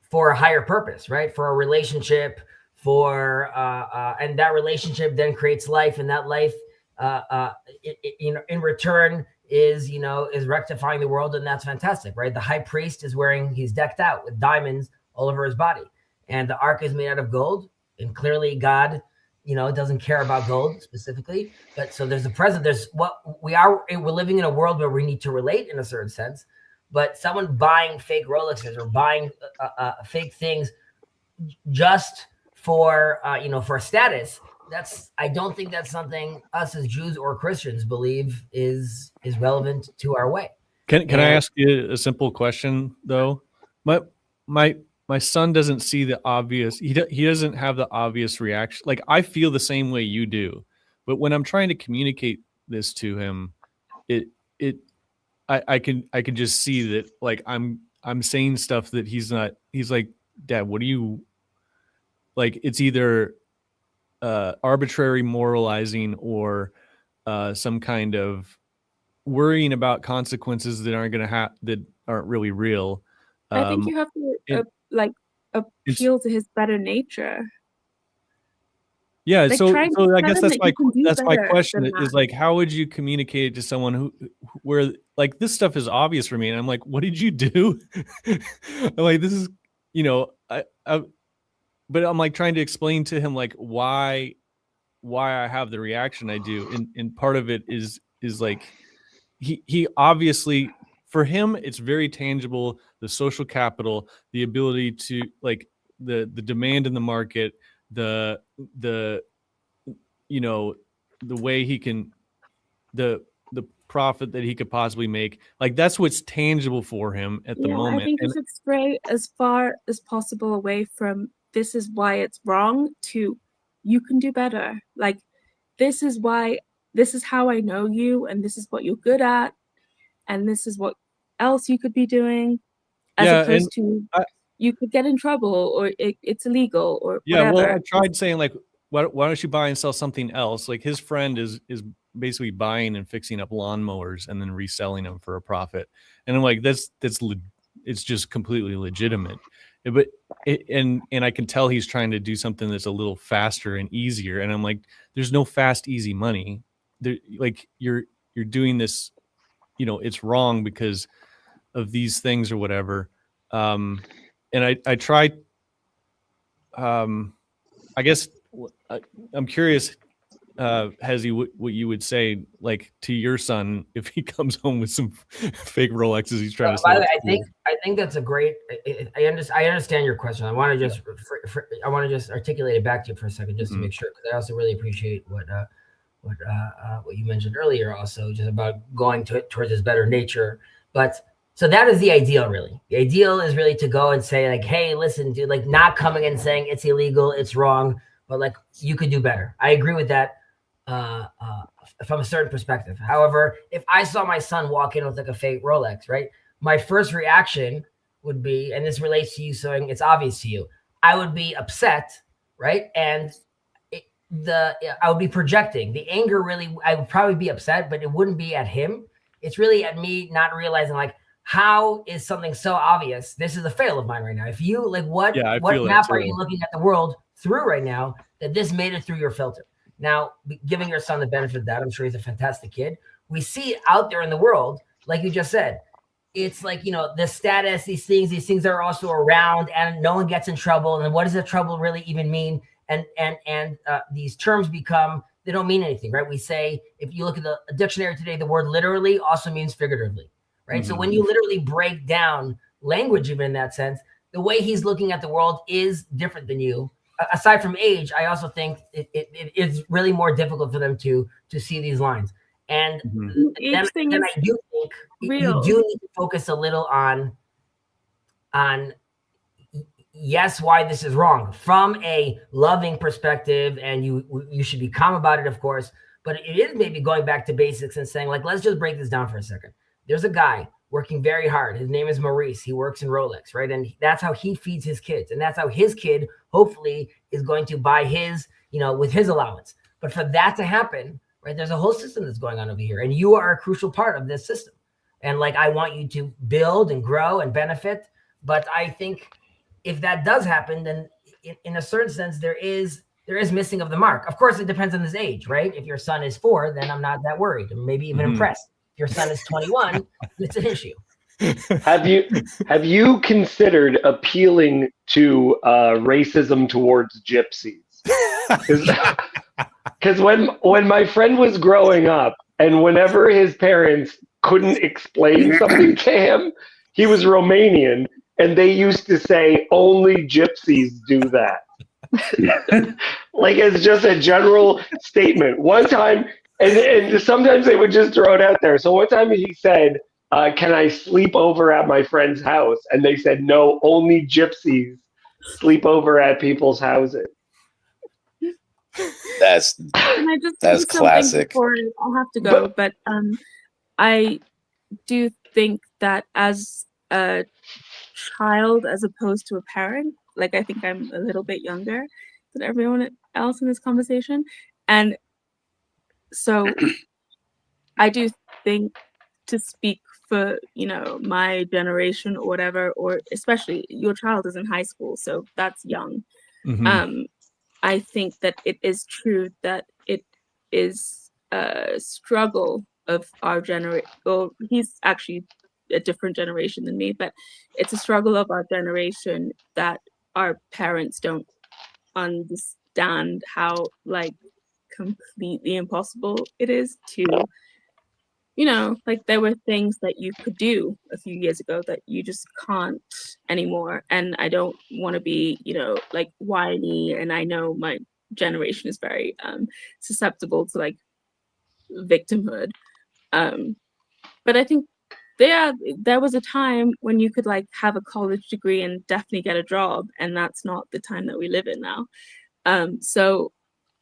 [SPEAKER 20] for a higher purpose, right? For a relationship, and that relationship then creates life, and that life, in return is rectifying the world, and that's fantastic, right? The high priest he's decked out with diamonds all over his body, and the ark is made out of gold, and clearly God, doesn't care about gold specifically, but so there's the present. We're living in a world where we need to relate in a certain sense. But someone buying fake Rolexes or buying fake things just for for status, I don't think that's something us as Jews or Christians believe is relevant to our way.
[SPEAKER 19] Can I ask you a simple question though? My son doesn't see the obvious. He doesn't have the obvious reaction. Like, I feel the same way you do, but when I'm trying to communicate this to him, I can just see that, like, I'm saying stuff that he's not. He's like, Dad, what do you like? It's either arbitrary moralizing or some kind of worrying about consequences that aren't that aren't really real.
[SPEAKER 3] I think you have to appeal to his better nature.
[SPEAKER 19] Yeah,
[SPEAKER 3] Like,
[SPEAKER 19] so I guess that's my question is, like, how would you communicate it to someone where like this stuff is obvious for me, and I'm like, what did you do? I'm like, this is, but I'm like trying to explain to him like why I have the reaction I do, and part of it is like he obviously, for him it's very tangible, the social capital, the ability to, like, the demand in the market, the way he can, the profit that he could possibly make, like, that's what's tangible for him at the moment.
[SPEAKER 3] I think you should stray as far as possible away from this is why it's wrong to you can do better. Like, this is how I know you, and this is what you're good at, and this is what else you could be doing, as opposed to you could get in trouble, or it's illegal, or whatever.
[SPEAKER 19] Well, I tried saying, like, why don't you buy and sell something else? Like, his friend is basically buying and fixing up lawnmowers and then reselling them for a profit, and I'm like, it's just completely legitimate. But and I can tell he's trying to do something that's a little faster and easier, and I'm like, there's no fast, easy money. Like, you're doing this, it's wrong because of these things or whatever. And I try. I guess I'm curious, Hezi, what you would say, like, to your son if he comes home with some fake Rolexes he's trying to sell.
[SPEAKER 20] By the way, I think that's a great. I understand your question. I want to just articulate it back to you for a second, just to make sure, because I also really appreciate what you mentioned earlier, also just about going towards his better nature. But so that is the ideal, really. The ideal is really to go and say, like, hey, listen, dude, like, not coming and saying it's illegal, it's wrong, but like, you could do better. I agree with that from a certain perspective. However, if I saw my son walk in with like a fake Rolex, right, my first reaction would be, and this relates to you, so it's obvious to you, I would be upset, right? And I would be projecting the anger. Really, I would probably be upset, but it wouldn't be at him. It's really at me not realizing, like, how is something so obvious? This is a fail of mine right now. If you like, what map are you looking at the world through right now that this made it through your filter? Now, giving your son the benefit of that, I'm sure he's a fantastic kid. We see it out there in the world, like you just said. It's like, you know, the status, these things are also around, and no one gets in trouble. And what does the trouble really even mean? And these terms become, they don't mean anything, right? We say, if you look at the dictionary today, the word literally also means figuratively, right? So when you literally break down language, even in that sense, the way he's looking at the world is different than you. Aside from age, I also think it is really more difficult for them to see these lines. And then I do think you do need to focus a little on yes, why this is wrong from a loving perspective, and you should be calm about it, of course. But it is maybe going back to basics and saying, like, let's just break this down for a second. There's a guy working very hard. His name is Maurice. He works in Rolex, right? And that's how he feeds his kids. And that's how his kid hopefully is going to buy his, you know, with his allowance. But for that to happen, right, there's a whole system that's going on over here. And you are a crucial part of this system. And like, I want you to build and grow and benefit. But I think if that does happen, then in a certain sense, there is missing of the mark. Of course, it depends on his age, right? If your son is 4, then I'm not that worried, or maybe even impressed. If your son is 21, it's an issue.
[SPEAKER 21] Have you considered appealing to racism towards gypsies? Because when my friend was growing up, and whenever his parents couldn't explain something to him, he was Romanian, and they used to say only gypsies do that. Like, it's just a general statement. One time, and sometimes they would just throw it out there. So one time he said, can I sleep over at my friend's house? And they said, no, only gypsies sleep over at people's houses.
[SPEAKER 3] That's classic. I'll have to go, but I do think that as a child, as opposed to a parent, like, I think I'm a little bit younger than everyone else in this conversation, and so I do think, to speak for, you know, my generation or whatever, or especially your child is in high school, so that's young. I think that it is true that it is a struggle of our generation. Well, he's actually a different generation than me, but it's a struggle of our generation that our parents don't understand how, like, completely impossible it is to, you know, like, there were things that you could do a few years ago that you just can't anymore. And I don't want to be, you know, like, whiny, and I know my generation is very susceptible to, like, victimhood. But I think there was a time when you could, like, have a college degree and definitely get a job, and that's not the time that we live in now. So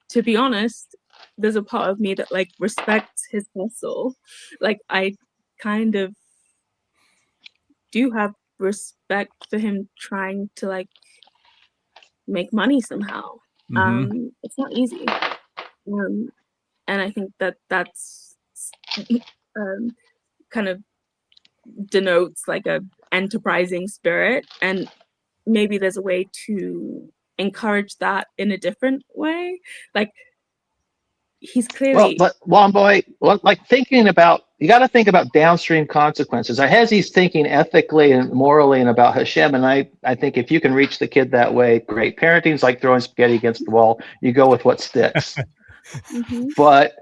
[SPEAKER 3] to be honest, there's a part of me that, like, respects his hustle. Like, I kind of do have respect for him trying to, like, make money somehow. It's not easy. And I think that's kind of denotes, like, a enterprising spirit, and maybe there's a way to encourage that in a different way. Like, he's clearly
[SPEAKER 18] you got to think about downstream consequences. He's thinking ethically and morally and about Hashem, and I think if you can reach the kid that way, great. Parenting's like throwing spaghetti against the wall. You go with what sticks. But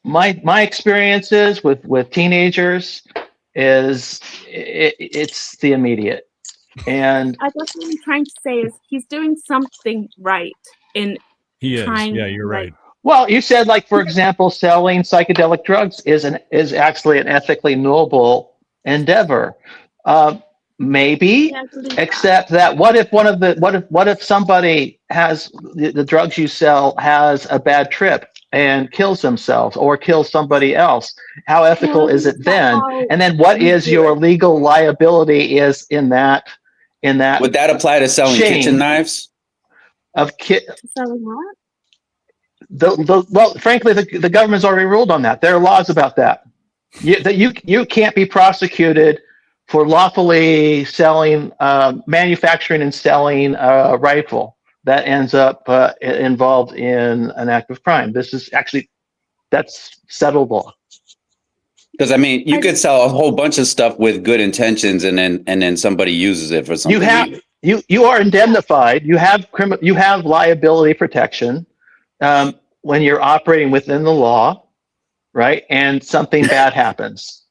[SPEAKER 18] my experiences with teenagers is it's the immediate. And
[SPEAKER 3] I guess what I'm trying to say is he's doing something right in trying.
[SPEAKER 19] Yeah, you're right.
[SPEAKER 18] Well, you said, like, for example, selling psychedelic drugs is actually an ethically noble endeavor. Maybe, except that what if somebody has the drugs you sell has a bad trip? and kills themselves or kills somebody else, how ethical
[SPEAKER 3] Well,
[SPEAKER 18] is it
[SPEAKER 3] that's
[SPEAKER 18] then?
[SPEAKER 3] how
[SPEAKER 18] And then what
[SPEAKER 3] we
[SPEAKER 18] is
[SPEAKER 3] do
[SPEAKER 18] your
[SPEAKER 3] it.
[SPEAKER 18] legal liability is in that
[SPEAKER 2] Would that apply to selling kitchen
[SPEAKER 18] chain
[SPEAKER 2] knives?
[SPEAKER 18] of
[SPEAKER 3] Selling what?
[SPEAKER 18] well, frankly, the government's already ruled on that. There are laws about that. You can't be prosecuted for lawfully selling, manufacturing and selling a rifle that ends up involved in an act of crime. This is actually, that's settled law.
[SPEAKER 2] Because I mean, you could sell a whole bunch of stuff with good intentions, and then somebody uses it for something.
[SPEAKER 18] You are indemnified. You have liability protection when you're operating within the law, right? And something bad happens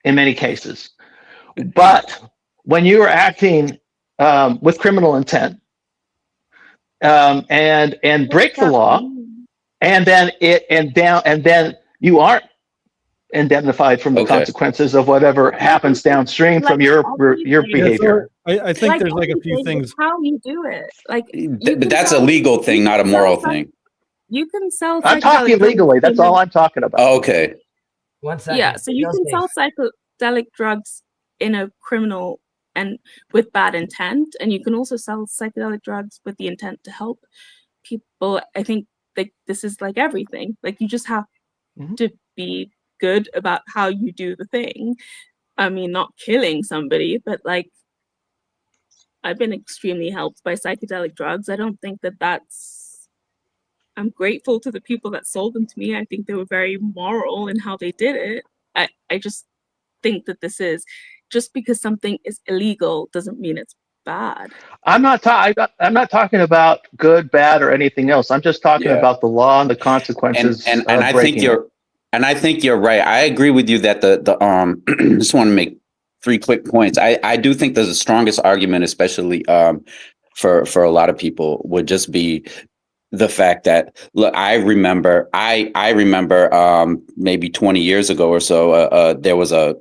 [SPEAKER 18] in many cases. But when you are acting with criminal intent and break the law, and then you aren't indemnified from the consequences of whatever happens downstream from your behavior.
[SPEAKER 19] I think there's like a few
[SPEAKER 3] everything,
[SPEAKER 19] things.
[SPEAKER 3] it's how you do it. Like,
[SPEAKER 2] But that's a legal thing, not a moral thing.
[SPEAKER 3] You can sell.
[SPEAKER 18] I'm talking
[SPEAKER 3] psychedelic drugs
[SPEAKER 18] legally. That's
[SPEAKER 3] in
[SPEAKER 18] all I'm talking about.
[SPEAKER 2] Oh, okay.
[SPEAKER 20] 1 second.
[SPEAKER 3] Yeah, so you can sell psychedelic drugs in a criminal and with bad intent, and you can also sell psychedelic drugs with the intent to help people. I think like this is like everything. Like you just have to be good about how you do the thing. I mean, not killing somebody, but like I've been extremely helped by psychedelic drugs. I don't think that that's. I'm grateful to the people that sold them to me. I think they were very moral in how they did it. I just think that this is just because something is illegal doesn't mean it's bad.
[SPEAKER 18] I'm not talking about good, bad, or anything else. I'm just talking about the law and the consequences.
[SPEAKER 2] And I think you're right. I agree with you that the just want to make 3 quick points. I do think the strongest argument, especially for a lot of people, would just be the fact that, look, I remember maybe 20 years ago or so, there was a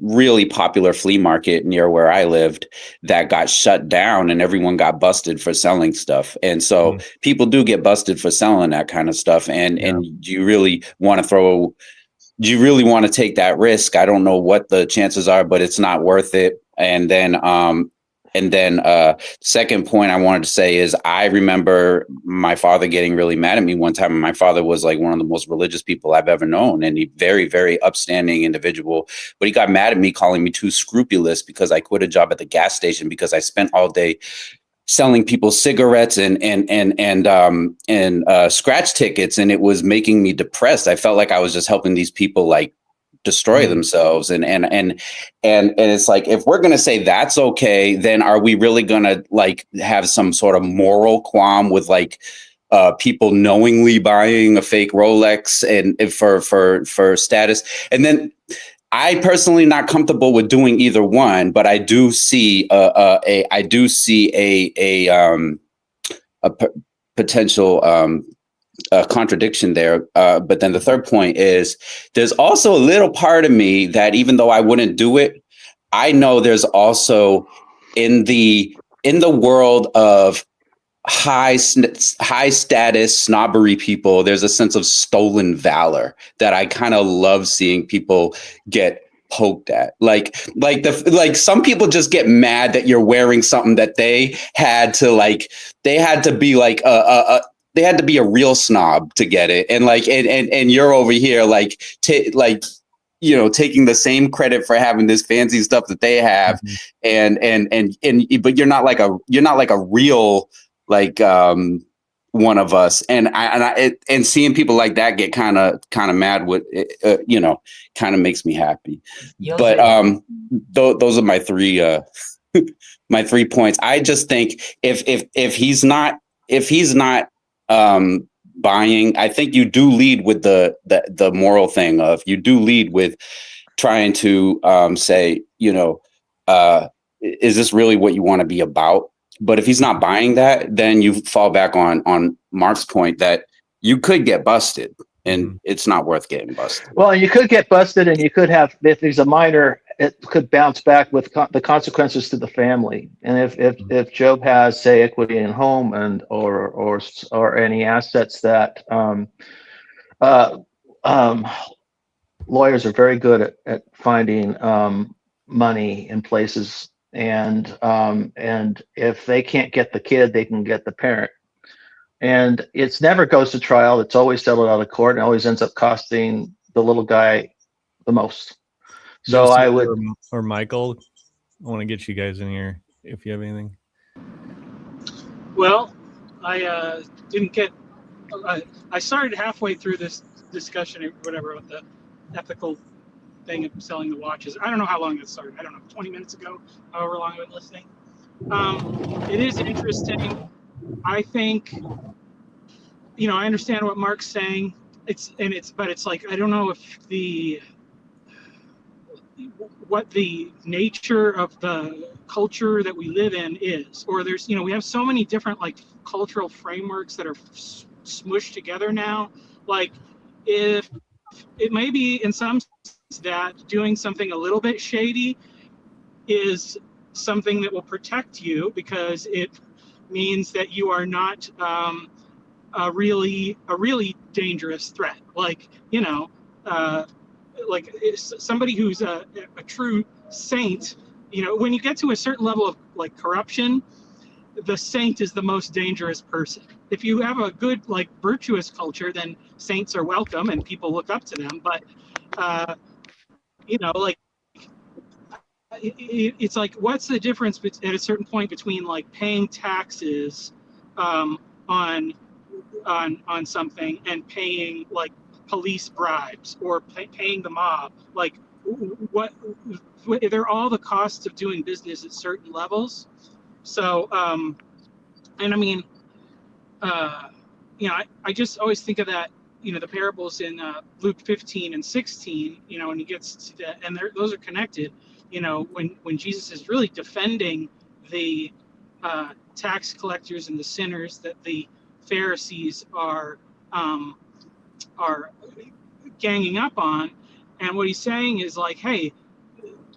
[SPEAKER 2] really popular flea market near where I lived that got shut down, and everyone got busted for selling stuff. And so people do get busted for selling that kind of stuff. And do you really want to take that risk? I don't know what the chances are, but it's not worth it. And then second point I wanted to say is I remember my father getting really mad at me one time. And my father was like one of the most religious people I've ever known, and he very, very upstanding individual. But he got mad at me, calling me too scrupulous because I quit a job at the gas station because I spent all day selling people cigarettes and scratch tickets, and it was making me depressed. I felt like I was just helping these people like destroy themselves, and it's like, if we're gonna say that's okay, then are we really gonna like have some sort of moral qualm with like people knowingly buying a fake Rolex and for status? And then I personally not comfortable with doing either one, but I do see a potential contradiction there. But then the third point is there's also a little part of me that, even though I wouldn't do it, I know there's also in the world of high status snobbery people, there's a sense of stolen valor that I kind of love seeing people get poked at. Like some people just get mad that you're wearing something that they had to be a real snob to get it, and like and you're over here taking the same credit for having this fancy stuff that they have, but you're not like a real one of us, and seeing people like that get kind of mad with kind of makes me happy. But those are my three my 3 points. I just think if he's not buying, I think you do lead with the moral thing of, you do lead with trying to say, is this really what you want to be about? But if he's not buying that, then you fall back on Mark's point that you could get busted, and it's not worth getting busted.
[SPEAKER 18] Well, you could get busted, and you could have, if there's a minor, it could bounce back with the consequences to the family. And if Job has, say, equity in home or any assets that um, lawyers are very good at finding money in places, and if they can't get the kid, they can get the parent. And it's never goes to trial. It's always settled out of court, and always ends up costing the little guy the most. So
[SPEAKER 19] Joseph
[SPEAKER 18] I would.
[SPEAKER 19] or Michael, I want to get you guys in here if you have anything.
[SPEAKER 5] Well, I didn't get. I started halfway through this discussion or whatever with the ethical thing of selling the watches. I don't know how long that started. I don't know, 20 minutes ago, however long I've been listening. It is interesting. I think, I understand what Mark's saying. But it's like, I don't know if what the nature of the culture that we live in is, or there's, we have so many different like cultural frameworks that are smushed together now. Like, if it may be in some sense that doing something a little bit shady is something that will protect you because it means that you are not a really dangerous threat. Like, like somebody who's a true saint, when you get to a certain level of like corruption, the saint is the most dangerous person. If you have a good like virtuous culture, then saints are welcome and people look up to them. But like it's like, what's the difference at a certain point between like paying taxes on something and paying like police bribes or paying the mob? Like, what they're all the costs of doing business at certain levels. So and I mean, I just always think of that, the parables in Luke 15 and 16, when he gets to that, and those are connected, when Jesus is really defending the tax collectors and the sinners that the Pharisees are ganging up on. And what he's saying is like, hey,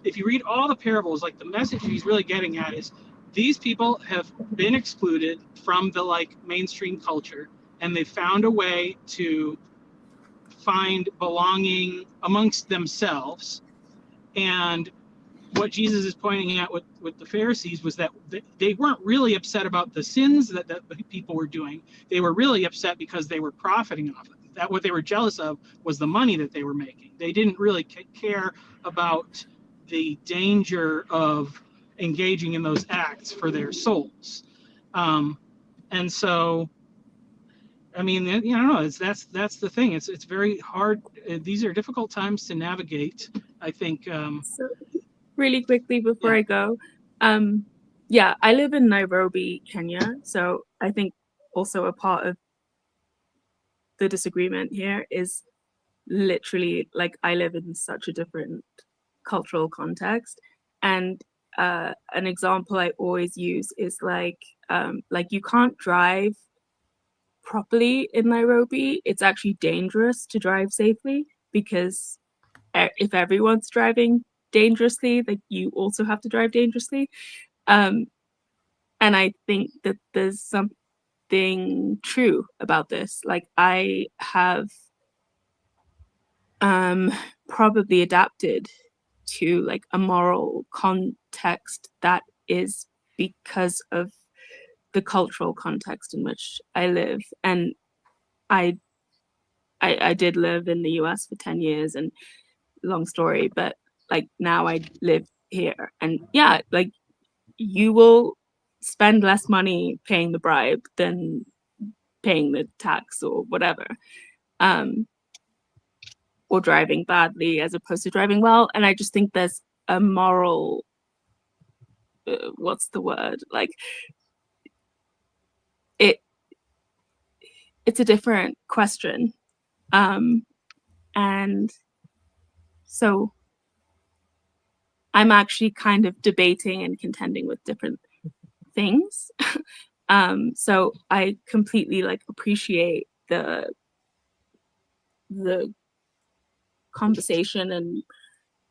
[SPEAKER 5] if you read all the parables, like the message he's really getting at is these people have been excluded from the like mainstream culture, and they found a way to find belonging amongst themselves. And what Jesus is pointing out with the Pharisees was that they weren't really upset about the sins that people were doing. They were really upset because they were profiting off it. That what they were jealous of was the money that they were making. They didn't really care about the danger of engaging in those acts for their souls. And so, I mean, I don't know. That's the thing. It's very hard. These are difficult times to navigate, I think.
[SPEAKER 3] So really quickly before I go, I live in Nairobi, Kenya. So I think also a part of the disagreement here is literally like I live in such a different cultural context. And an example I always use is like you can't drive properly in Nairobi. It's actually dangerous to drive safely because if everyone's driving dangerously, like you also have to drive dangerously. And I think that there's something true about this. Like I have probably adapted to like a moral context that is because of the cultural context in which I live. And I did live in the US for 10 years, and long story, but like now I live here, and yeah, like you will spend less money paying the bribe than paying the tax or whatever, or driving badly as opposed to driving well. And I just think there's a moral what's the word, like it's a different question, and so I'm actually kind of debating and contending with different things. So I completely like appreciate the conversation, and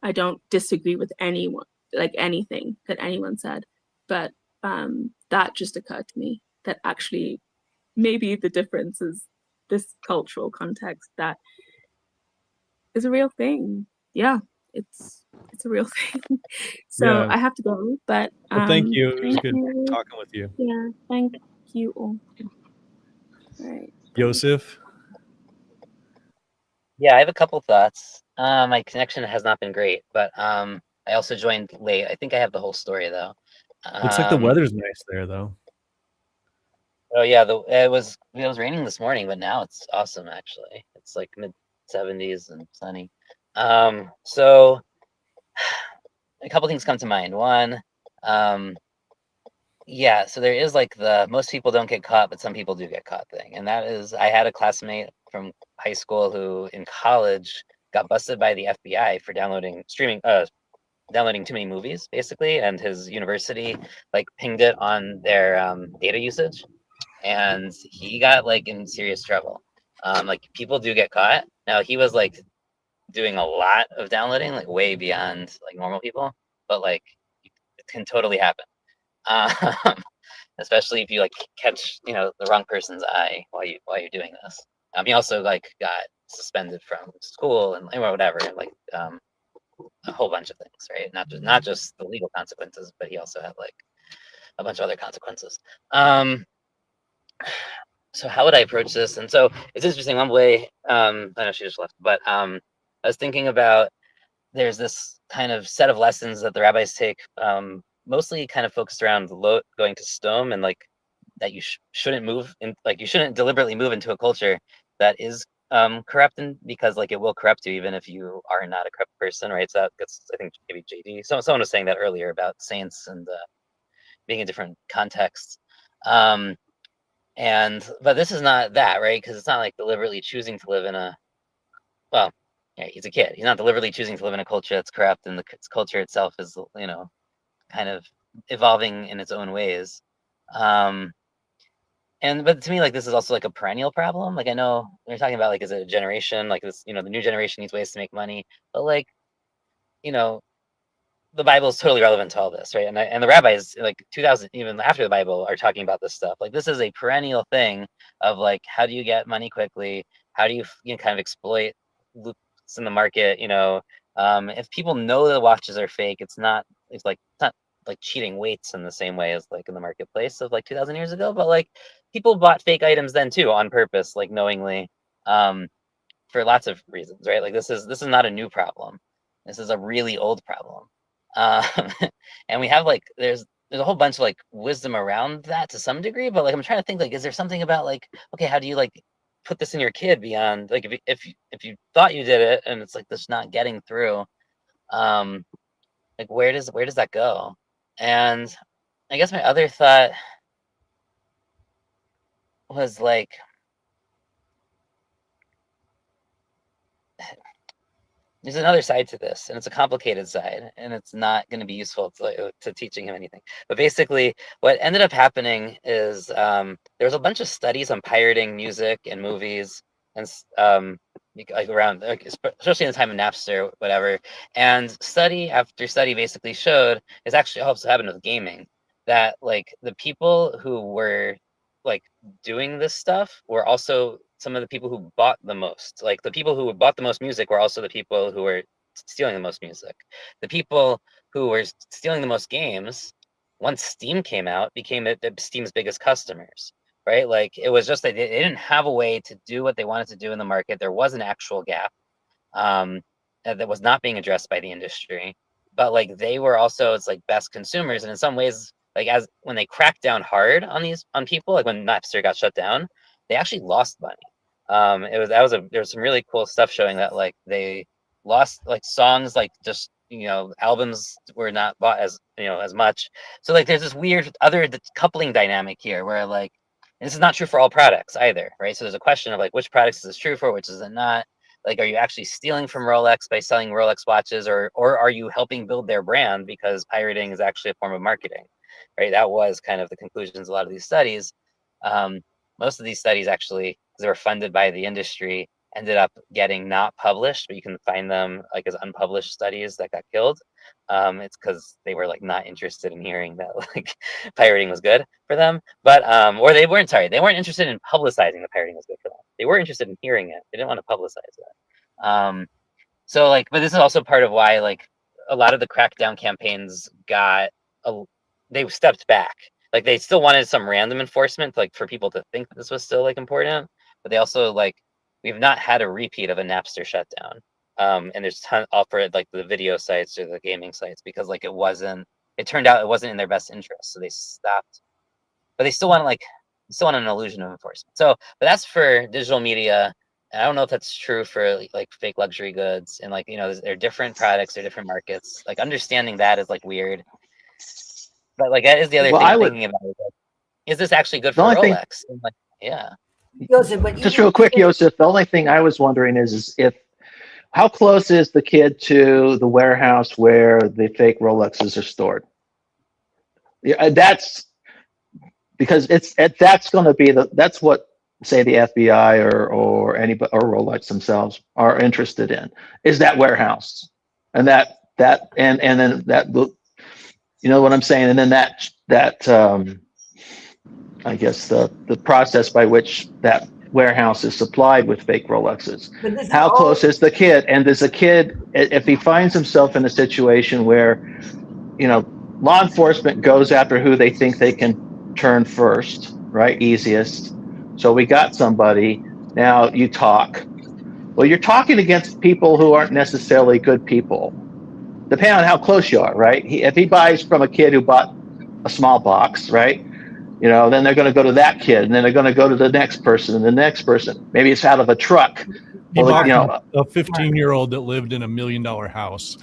[SPEAKER 3] I don't disagree with anyone, like anything that anyone said, but that just occurred to me that actually maybe the difference is this cultural context that is a real thing. Yeah, it's a real thing. So
[SPEAKER 19] Yeah.
[SPEAKER 3] I have to go, but
[SPEAKER 19] Well, thank you. It was
[SPEAKER 3] thank
[SPEAKER 19] good
[SPEAKER 3] you.
[SPEAKER 19] talking with you.
[SPEAKER 3] Yeah, thank you all. All right.
[SPEAKER 19] Yosef?
[SPEAKER 6] Yeah, I have a couple thoughts. My connection has not been great, but I also joined late. I think I have the whole story though.
[SPEAKER 19] Looks like the weather's nice there, though.
[SPEAKER 6] Oh yeah, it was raining this morning, but now it's awesome actually. It's like mid-70s and sunny. So a couple things come to mind. One, yeah, so there is like the most people don't get caught, but some people do get caught thing. And that is, I had a classmate from high school who in college got busted by the FBI for downloading too many movies, basically, and his university like pinged it on their data usage, and he got like in serious trouble. Like people do get caught. Now he was like doing a lot of downloading, like way beyond like normal people, but like it can totally happen. Especially if you like catch the wrong person's eye while you're doing this. He also like got suspended from school and or whatever, like a whole bunch of things, right? Not just the legal consequences, but he also had like a bunch of other consequences. So how would I approach this? And so it's interesting. One way, I know she just left, but I was thinking about there's this kind of set of lessons that the rabbis take, mostly kind of focused around going to Sdom, and like that you shouldn't move in, like you shouldn't deliberately move into a culture that is corrupt, and because like it will corrupt you even if you are not a corrupt person, right? So that's, I think maybe JD. Someone was saying that earlier about saints and being in different contexts. But this is not that, right? Because it's not like deliberately choosing to live in a, well, yeah, he's a kid. He's not deliberately choosing to live in a culture that's corrupt, and the culture itself is, kind of evolving in its own ways. But to me, like this is also like a perennial problem. Like I know we're talking about like, is it a generation? Like this, the new generation needs ways to make money, but like, the Bible is totally relevant to all this, right? And the rabbis, like 2000, even after the Bible, are talking about this stuff. Like this is a perennial thing of like, how do you get money quickly? How do you kind of exploit loops in the market? If people know the watches are fake, it's not like cheating weights in the same way as like in the marketplace of like 2000 years ago. But like people bought fake items then too on purpose, like knowingly, for lots of reasons, right? Like this is not a new problem. This is a really old problem. And we have like there's a whole bunch of like wisdom around that to some degree, but like I'm trying to think, like, is there something about like, okay, how do you like put this in your kid beyond like if you thought you did it and it's like this not getting through, like where does that go? And I guess my other thought was like, there's another side to this, and it's a complicated side, and it's not going to be useful to teaching him anything. But basically, what ended up happening is there was a bunch of studies on pirating music and movies, and like around, like, especially in the time of Napster, whatever. And study after study basically showed it's actually also happened with gaming, that like the people who were like doing this stuff were also some of the people who bought the most. Like the people who bought the most music were also the people who were stealing the most music. The people who were stealing the most games, once Steam came out, became Steam's biggest customers, right? Like it was just that they didn't have a way to do what they wanted to do in the market. There was an actual gap that was not being addressed by the industry. But like they were also, it's like best consumers, and in some ways, like as when they cracked down hard on people, like when Napster got shut down, they actually lost money. There was some really cool stuff showing that like they lost like songs, like just albums were not bought as as much. So like there's this weird other coupling dynamic here where like, and this is not true for all products either, right? So there's a question of like which products is this true for, which is it not. Like, are you actually stealing from Rolex by selling Rolex watches, or are you helping build their brand because pirating is actually a form of marketing, right? That was kind of the conclusions of a lot of these studies. Most of these studies actually, they were funded by the industry, ended up getting not published, but you can find them like as unpublished studies that got killed. It's because they were like not interested in hearing that like pirating was good for them, but or they weren't interested in publicizing the pirating was good for them. They were interested in hearing it. They didn't want to publicize it. So like, but this is also part of why like a lot of the crackdown campaigns they stepped back. Like they still wanted some random enforcement, like for people to think that this was still like important, but they also like, we've not had a repeat of a Napster shutdown. And there's all for like the video sites or the gaming sites, because like it turned out it wasn't in their best interest. So they stopped, but they still want an illusion of enforcement. So, but that's for digital media. And I don't know if that's true for like fake luxury goods, and like, you know, they're different products, they're different markets. Like understanding that is like weird. But like that is the other thing I'm thinking about. Is this actually good for Rolex? And, like, yeah.
[SPEAKER 18] Joseph, just real quick, Joseph, the only thing I was wondering is how close is the kid to the warehouse where the fake Rolexes are stored? Yeah, that's because that's going to be that's what say the FBI or anybody or Rolex themselves are interested in, is that warehouse, and then that, you know what I'm saying, and then that I guess the process by which that warehouse is supplied with fake Rolexes. How close is the kid? And does the kid, if he finds himself in a situation where, you know, law enforcement goes after who they think they can turn first, right? Easiest. So we got somebody, now you talk. Well, you're talking against people who aren't necessarily good people, depending on how close you are, right? If he buys from a kid who bought a small box, right? You know, then they're going to go to that kid, and then they're going to go to the next person and the next person. Maybe it's out of a truck.
[SPEAKER 19] Well,
[SPEAKER 18] Well, you know,
[SPEAKER 19] a 15-year-old that lived in $1 million house.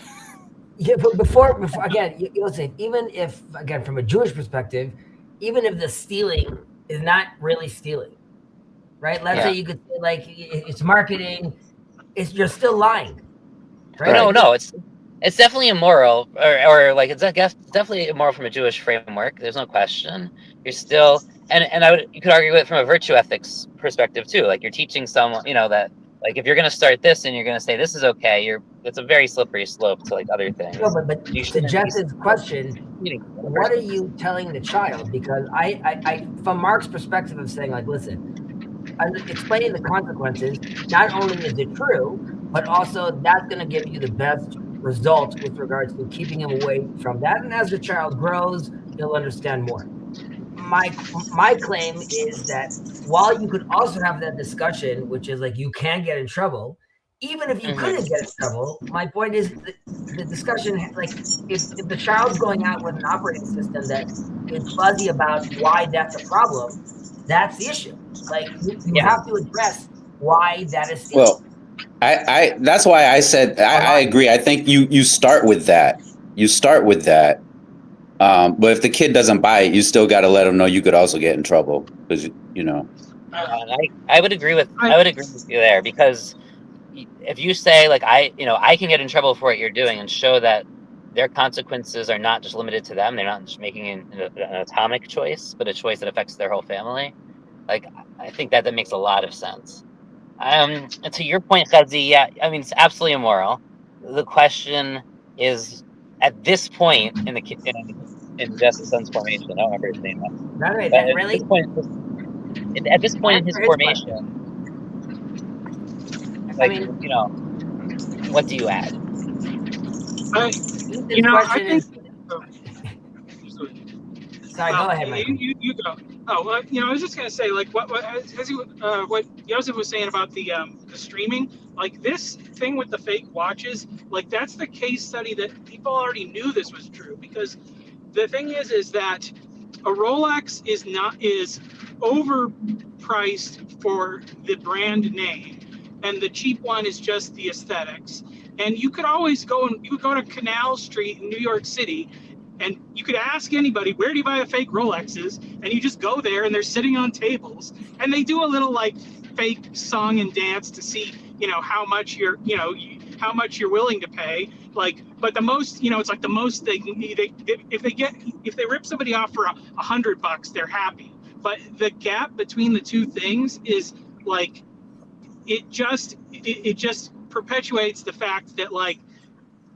[SPEAKER 20] Yeah, but before again, listen, even if, again, from a Jewish perspective, even if the stealing is not really stealing, right? Let's say you could say like it's marketing, you're still lying, right?
[SPEAKER 6] No, it's definitely immoral, or like it's definitely immoral from a Jewish framework. There's no question. You're still, and you could argue it from a virtue ethics perspective too. Like you're teaching someone, you know, that like if you're going to start this and you're going to say this is okay, it's a very slippery slope to like other things.
[SPEAKER 20] No, but to Jess's question, what are you telling the child? Because I from Mark's perspective of saying like, listen, explaining the consequences, not only is it true, but also that's going to give you the best results with regards to keeping him away from that. And as the child grows, he'll understand more. My claim is that while you could also have that discussion, which is like you can get in trouble, even if you couldn't get in trouble, my point is the discussion, like if the child's going out with an operating system that is fuzzy about why that's a problem, that's the issue. Like you have to address why that is stealing.
[SPEAKER 2] Well, I that's why I said I agree. I think you start with that. You start with that. But if the kid doesn't buy it, you still got to let them know you could also get in trouble, because you know.
[SPEAKER 6] I would agree with you there, because if you say like I can get in trouble for what you're doing, and show that their consequences are not just limited to them, they're not just making an atomic choice, but a choice that affects their whole family. Like I think that makes a lot of sense. And to your point, Khadzi, yeah, I mean it's absolutely immoral. The question is, at this point in Jess's son's formation, I don't remember his name.
[SPEAKER 20] Really?
[SPEAKER 6] At this point in his formation, like, I mean, you know, what do you add?
[SPEAKER 5] I think.
[SPEAKER 20] Sorry, go ahead, Michael.
[SPEAKER 5] You go. Oh, you know, I was just gonna say, like, what Joseph was saying about the streaming, like this thing with the fake watches, like that's the case study that people already knew this was true, because the thing is that a Rolex is overpriced for the brand name, and the cheap one is just the aesthetics. And you could always go to Canal Street in New York City, and you could ask anybody, where do you buy the fake Rolexes? And you just go there, and they're sitting on tables, and they do a little like fake song and dance to see, you know, how much you're willing to pay. Like, but the most, you know, it's like the most if they rip somebody off for $100, they're happy. But the gap between the two things is like it just perpetuates the fact that like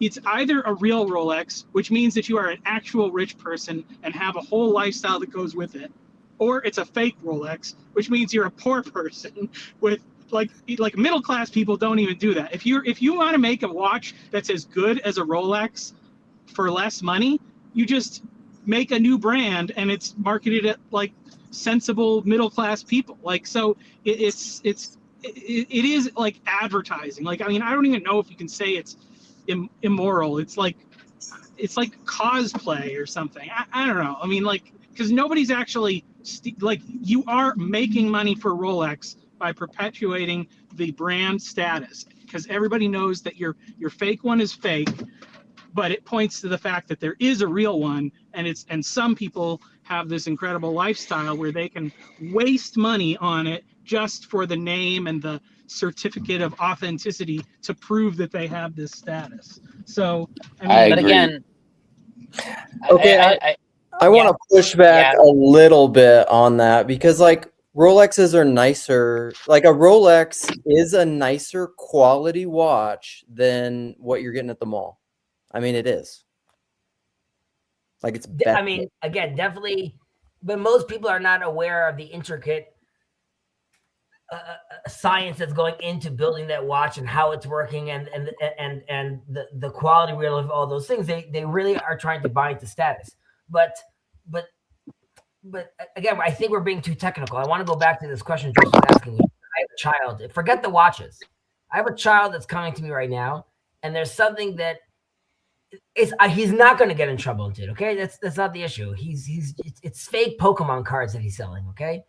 [SPEAKER 5] it's either a real Rolex, which means that you are an actual rich person and have a whole lifestyle that goes with it, or it's a fake Rolex, which means you're a poor person with like middle class people don't even do that. If you want to make a watch that's as good as a Rolex for less money, you just make a new brand and it's marketed at like sensible middle class people. Like, so it is like advertising. Like, I mean, I don't even know if you can say it's immoral. It's like cosplay or something. I don't know. I mean, like, because nobody's actually like, you are making money for Rolex by perpetuating the brand status, because everybody knows that your fake one is fake, but it points to the fact that there is a real one, and some people have this incredible lifestyle where they can waste money on it just for the name and the certificate of authenticity to prove that they have this status. So I mean,
[SPEAKER 6] but again,
[SPEAKER 1] Okay, I want to push back a little bit on that, because like Rolexes are nicer. Like a Rolex is a nicer quality watch than what you're getting at the mall. I mean, it is. Like it's better.
[SPEAKER 20] I mean, again, definitely, but most people are not aware of the intricate science that's going into building that watch and how it's working and the quality real of all those things. They really are trying to buy into status. But again, I think we're being too technical. I want to go back to this question Joseph was asking you. I have a child. Forget the watches. I have a child that's coming to me right now, and there's something that he's not going to get in trouble with it. Okay, that's not the issue. It's fake Pokemon cards that he's selling. Okay.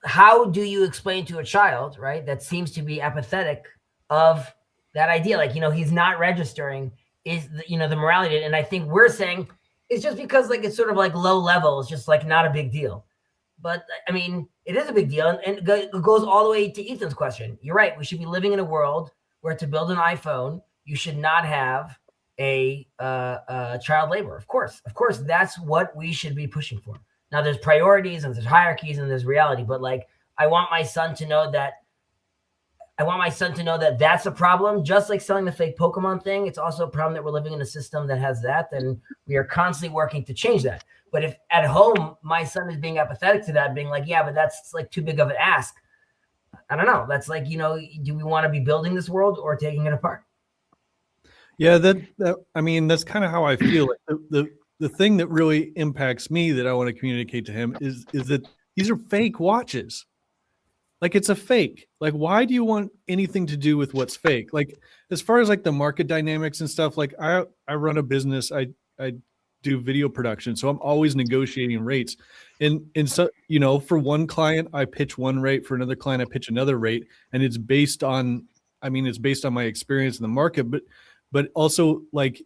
[SPEAKER 20] How do you explain to a child, right, that seems to be apathetic of that idea? Like, he's not registering is the morality. And I think we're saying it's just because like it's sort of like low level. It's just like not a big deal. But I mean, it is a big deal. And it goes all the way to Ethan's question. You're right. We should be living in a world where to build an iPhone, you should not have a child labor. Of course, that's what we should be pushing for. Now there's priorities and there's hierarchies and there's reality, but like, I want my son to know that that's a problem. Just like selling the fake Pokemon thing, it's also a problem that we're living in a system that has that, and we are constantly working to change that. But if at home, my son is being apathetic to that, being like, yeah, but that's like too big of an ask. I don't know. That's like, do we want to be building this world or taking it apart?
[SPEAKER 19] Yeah, I mean, that's kind of how I feel. Like the thing that really impacts me that I want to communicate to him is that these are fake watches. Like, it's a fake. Like, why do you want anything to do with what's fake? Like, as far as like the market dynamics and stuff, like I run a business, I do video production, so I'm always negotiating rates. And so, for one client, I pitch one rate, for another client, I pitch another rate, and it's based on my experience in the market, but also like,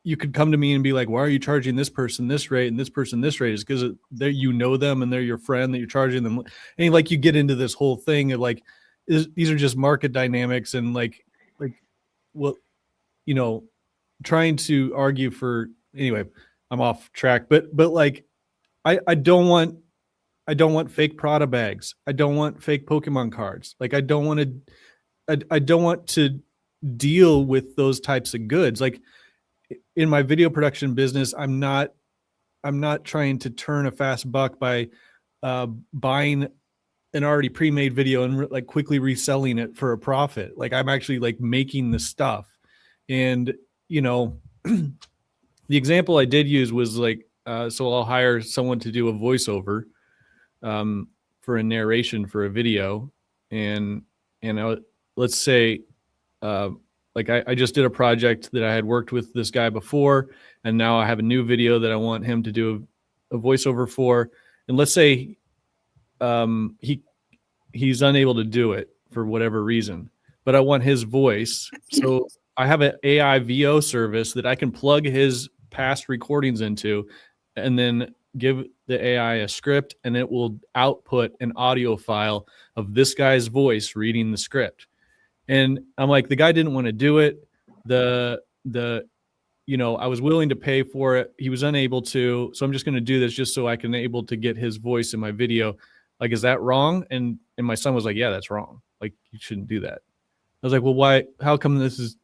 [SPEAKER 19] you could come to me and be like, why are you charging this person this rate and this person this rate? Is because you know them and they're your friend that you're charging them. And like, you get into this whole thing of like, these are just market dynamics and like, well, trying to argue for, anyway, I'm off track, but like, I don't want fake Prada bags. I don't want fake Pokemon cards. Like, I don't want to deal with those types of goods. Like, in my video production business, I'm not trying to turn a fast buck by buying an already pre-made video and like quickly reselling it for a profit. Like, I'm actually like making the stuff. And the example I did use was like, so I'll hire someone to do a voiceover for a narration for a video, and let's say like I just did a project that I had worked with this guy before, and now I have a new video that I want him to do a voiceover for. And let's say he's unable to do it for whatever reason, but I want his voice. So I have an AI VO service that I can plug his past recordings into, and then give the AI a script, and it will output an audio file of this guy's voice reading the script. And I'm like, the guy didn't want to do it. I was willing to pay for it. He was unable to. So I'm just going to do this just so I can able to get his voice in my video. Like, is that wrong? And my son was like, yeah, that's wrong. Like, you shouldn't do that. I was like, well, why? How come this is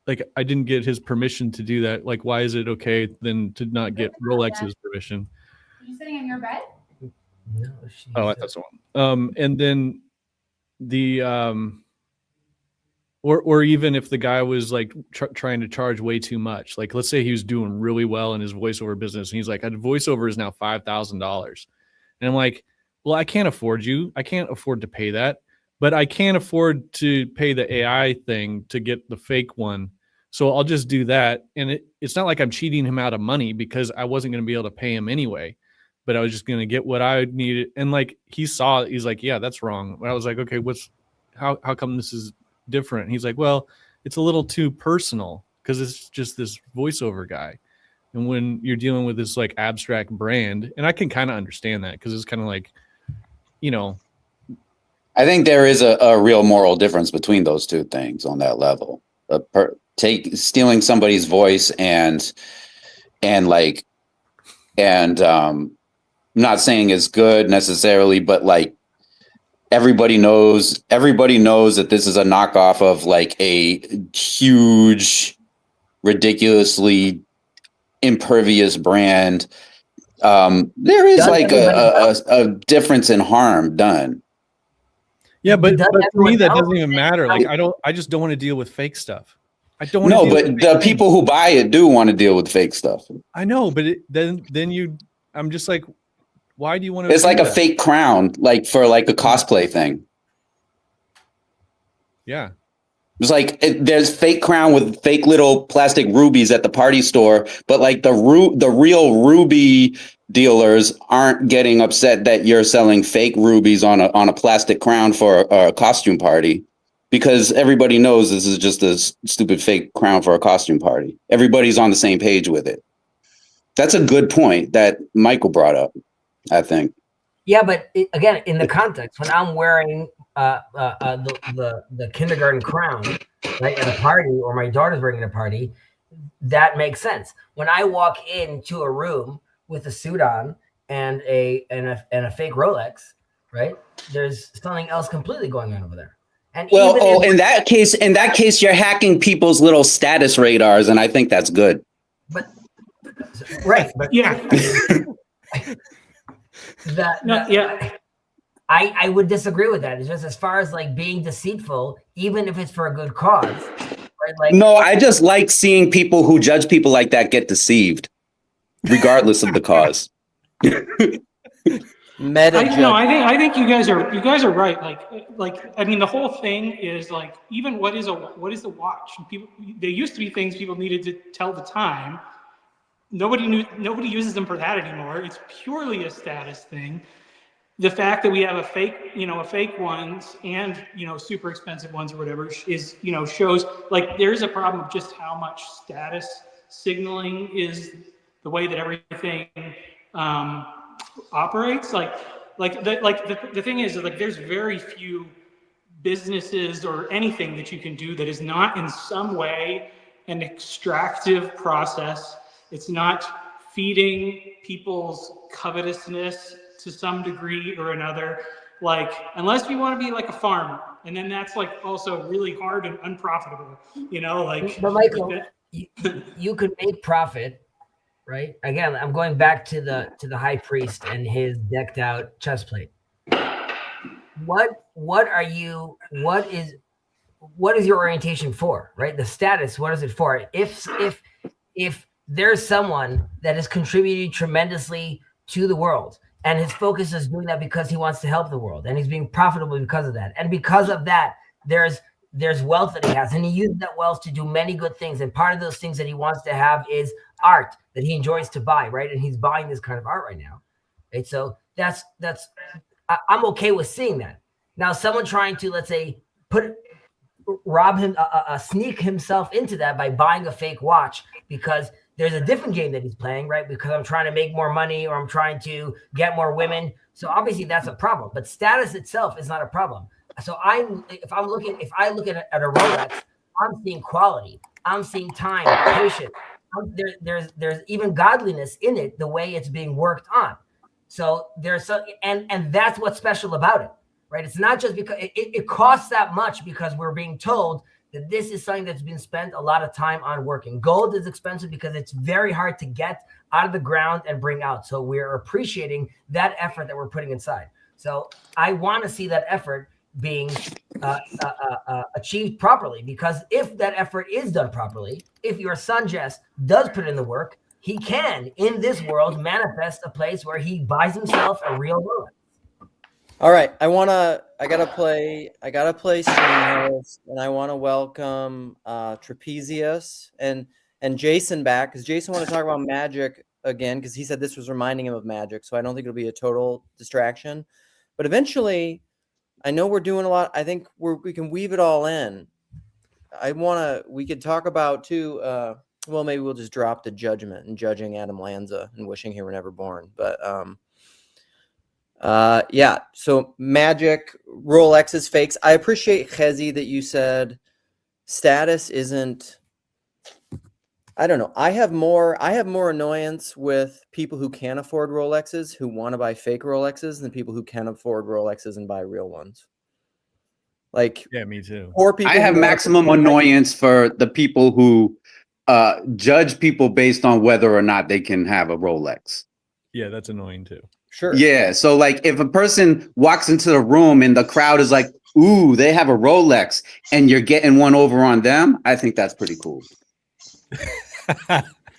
[SPEAKER 19] like, I didn't get his permission to do that? Like, why is it okay then to not get Rolex's permission?
[SPEAKER 4] Are you sitting on your bed?
[SPEAKER 20] No,
[SPEAKER 19] Oh, I thought so. And then or even if the guy was like trying to charge way too much, like let's say he was doing really well in his voiceover business, and he's like, a voiceover is now $5,000, and I'm like, well, I can't afford you. I can't afford to pay that, but I can't afford to pay the AI thing to get the fake one. So I'll just do that. And it's not like I'm cheating him out of money because I wasn't going to be able to pay him anyway, but I was just going to get what I needed. And like, he saw it, he's like, yeah, that's wrong. But I was like, okay, how come this is different? And he's like, well, it's a little too personal because it's just this voiceover guy. And when you're dealing with this like abstract brand, and I can kind of understand that because it's kind of like, you know,
[SPEAKER 2] I think there is a real moral difference between those two things on that level. Stealing somebody's voice and not saying it's good necessarily, but like everybody knows that this is a knockoff of like a huge, ridiculously impervious brand. There is like a difference in harm done.
[SPEAKER 19] Yeah, but for me that doesn't even matter. Like I just don't want to deal with fake stuff. I don't want to.
[SPEAKER 2] No, but the people who buy it do want to deal with fake stuff.
[SPEAKER 19] I know, but then I'm just like, why do you want to?
[SPEAKER 2] It's like a fake crown, like for like a cosplay thing.
[SPEAKER 19] Yeah.
[SPEAKER 2] It's like there's fake crown with fake little plastic rubies at the party store, but like the real ruby dealers aren't getting upset that you're selling fake rubies on a plastic crown for a costume party, because everybody knows this is just a stupid fake crown for a costume party. Everybody's on the same page with it. That's a good point that Michael brought up, I think.
[SPEAKER 20] Yeah, but again, in the context, when I'm wearing the kindergarten crown, right, at a party, or my daughter's wearing at a party, that makes sense. When I walk into a room with a suit on and a fake Rolex, right, there's something else completely going on over there. And
[SPEAKER 2] well, in that case, you're hacking people's little status radars, and I think that's good.
[SPEAKER 20] But right, but
[SPEAKER 5] yeah.
[SPEAKER 20] I would disagree with that. It's just as far as like being deceitful, even if it's for a good cause. Right? Like,
[SPEAKER 2] no, I just like seeing people who judge people like that get deceived, regardless of the cause.
[SPEAKER 5] I think you guys are right. Like I mean, the whole thing is like, even what is the watch? People, they used to be things people needed to tell the time. Nobody uses them for that anymore. It's purely a status thing. The fact that we have a fake ones and super expensive ones or whatever is shows like there's a problem of just how much status signaling is the way that everything operates. The thing is like there's very few businesses or anything that you can do that is not in some way an extractive process. It's not feeding people's covetousness to some degree or another, like unless you want to be like a farmer, and then that's like also really hard and unprofitable, like. But
[SPEAKER 20] Michael, you could make profit, right? Again, I'm going back to the high priest and his decked out chest plate. What is your orientation for, right? The status, what is it for? If there's someone that is contributing tremendously to the world, and his focus is doing that because he wants to help the world, and he's being profitable because of that. And because of that, there's wealth that he has, and he uses that wealth to do many good things. And part of those things that he wants to have is art that he enjoys to buy, right? And he's buying this kind of art right now, right? So I'm okay with seeing that. Now, someone trying to, let's say, sneak himself into that by buying a fake watch because there's a different game that he's playing, right? Because I'm trying to make more money or I'm trying to get more women. So obviously that's a problem, but status itself is not a problem. So if I look at a Rolex, I'm seeing quality. I'm seeing time, patience. There's even godliness in it, the way it's being worked on. So there's some, and that's what's special about it, right? It's not just because it costs that much because we're being told that this is something that's been spent a lot of time on working. Gold is expensive because it's very hard to get out of the ground and bring out. So we're appreciating that effort that we're putting inside. So I want to see that effort being achieved properly, because if that effort is done properly, if your son Jess does put in the work, he can in this world manifest a place where he buys himself a real Rolex.
[SPEAKER 1] All right, I gotta play Streamhost, and I want to welcome Trapezius and Jason back, because Jason wanted to talk about magic again, because he said this was reminding him of magic. So I don't think it'll be a total distraction, but eventually, I know we're doing a lot. I think we can weave it all in. We could talk about too. Well, maybe we'll just drop the judgment and judging Adam Lanza and wishing he were never born. But yeah. So magic, Rolexes, fakes. I appreciate, Chezi, that you said status isn't. I don't know. I have more annoyance with people who can't afford Rolexes, who want to buy fake Rolexes, than people who can afford Rolexes and buy real ones. Like,
[SPEAKER 19] yeah, me too.
[SPEAKER 1] Or people
[SPEAKER 2] I have maximum annoyance for the people who judge people based on whether or not they can have a Rolex.
[SPEAKER 19] Yeah, that's annoying too.
[SPEAKER 1] Sure.
[SPEAKER 2] Yeah. So like if a person walks into the room and the crowd is like, ooh, they have a Rolex, and you're getting one over on them, I think that's pretty cool.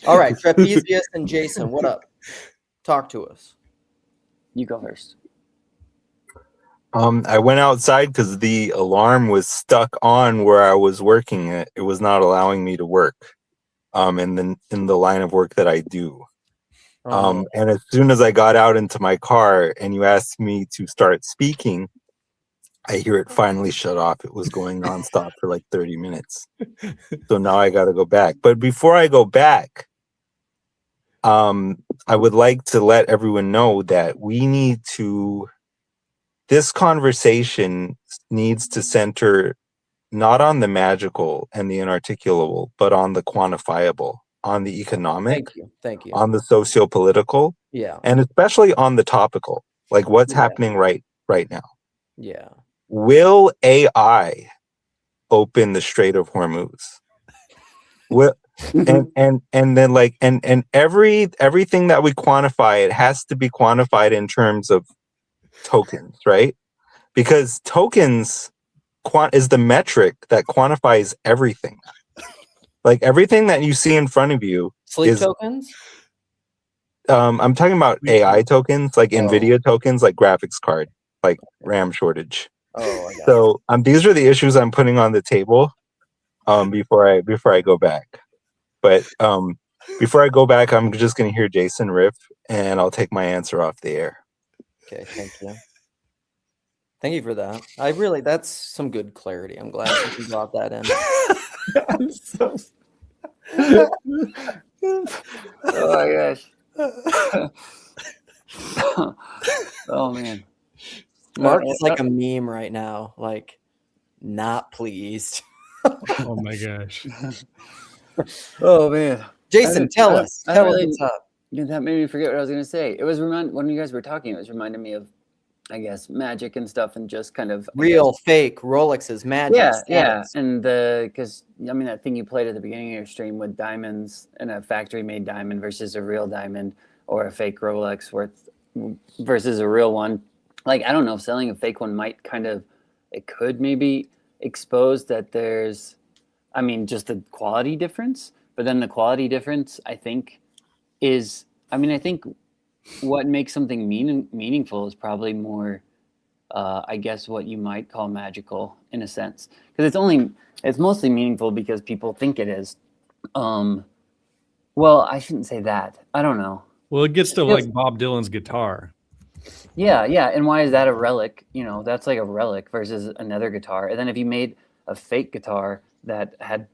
[SPEAKER 1] All right, Trapezius and Jason, what up? Talk to us.
[SPEAKER 12] You go first.
[SPEAKER 4] I went outside because the alarm was stuck on where I was working. It was not allowing me to work. And then in the line of work that I do. And as soon as I got out into my car and you asked me to start speaking, I hear it finally shut off. It was going nonstop for like 30 minutes. So now I got to go back. But before I go back, I would like to let everyone know that this conversation needs to center not on the magical and the inarticulable, but on the quantifiable, on the economic,
[SPEAKER 1] Thank you.
[SPEAKER 4] on the socio-political,
[SPEAKER 1] Yeah.
[SPEAKER 4] and especially on the topical, like what's happening right now.
[SPEAKER 1] Yeah.
[SPEAKER 4] Will AI open the Strait of Hormuz? Will and then like and everything that we quantify, it has to be quantified in terms of tokens, right? Because tokens is the metric that quantifies everything. Like everything that you see in front of you
[SPEAKER 1] Sleep tokens?
[SPEAKER 4] I'm talking about AI tokens, like NVIDIA tokens, like graphics card, like RAM shortage.
[SPEAKER 1] Oh, I got
[SPEAKER 4] so these are the issues I'm putting on the table before I go back. But before I go back, I'm just gonna hear Jason riff, and I'll take my answer off the air.
[SPEAKER 1] Okay, thank you. Thank you for that. That's some good clarity. I'm glad that you brought that in.
[SPEAKER 12] I'm so... oh my gosh. Oh man.
[SPEAKER 1] Mark is like a meme right now, like not pleased.
[SPEAKER 19] Oh my gosh.
[SPEAKER 12] Oh man.
[SPEAKER 1] Jason, tell us what's up.
[SPEAKER 12] That made me forget what I was gonna say. It was when you guys were talking, it was reminding me of, I guess, magic and stuff, and just kind of
[SPEAKER 1] real, fake Rolexes, magic.
[SPEAKER 12] Yeah. And because I mean that thing you played at the beginning of your stream with diamonds and a factory made diamond versus a real diamond, or a fake Rolex versus a real one. Like, I don't know, selling a fake one it could maybe expose that there's, I mean, just the quality difference. But then the quality difference, I think what makes something meaningful is probably more, I guess, what you might call magical in a sense. Because it's mostly meaningful because people think it is. Well, I shouldn't say that. I don't know.
[SPEAKER 19] Well, it gets to like Bob Dylan's guitar.
[SPEAKER 12] Yeah. And why is that a relic? That's like a relic versus another guitar. And then if you made a fake guitar that had,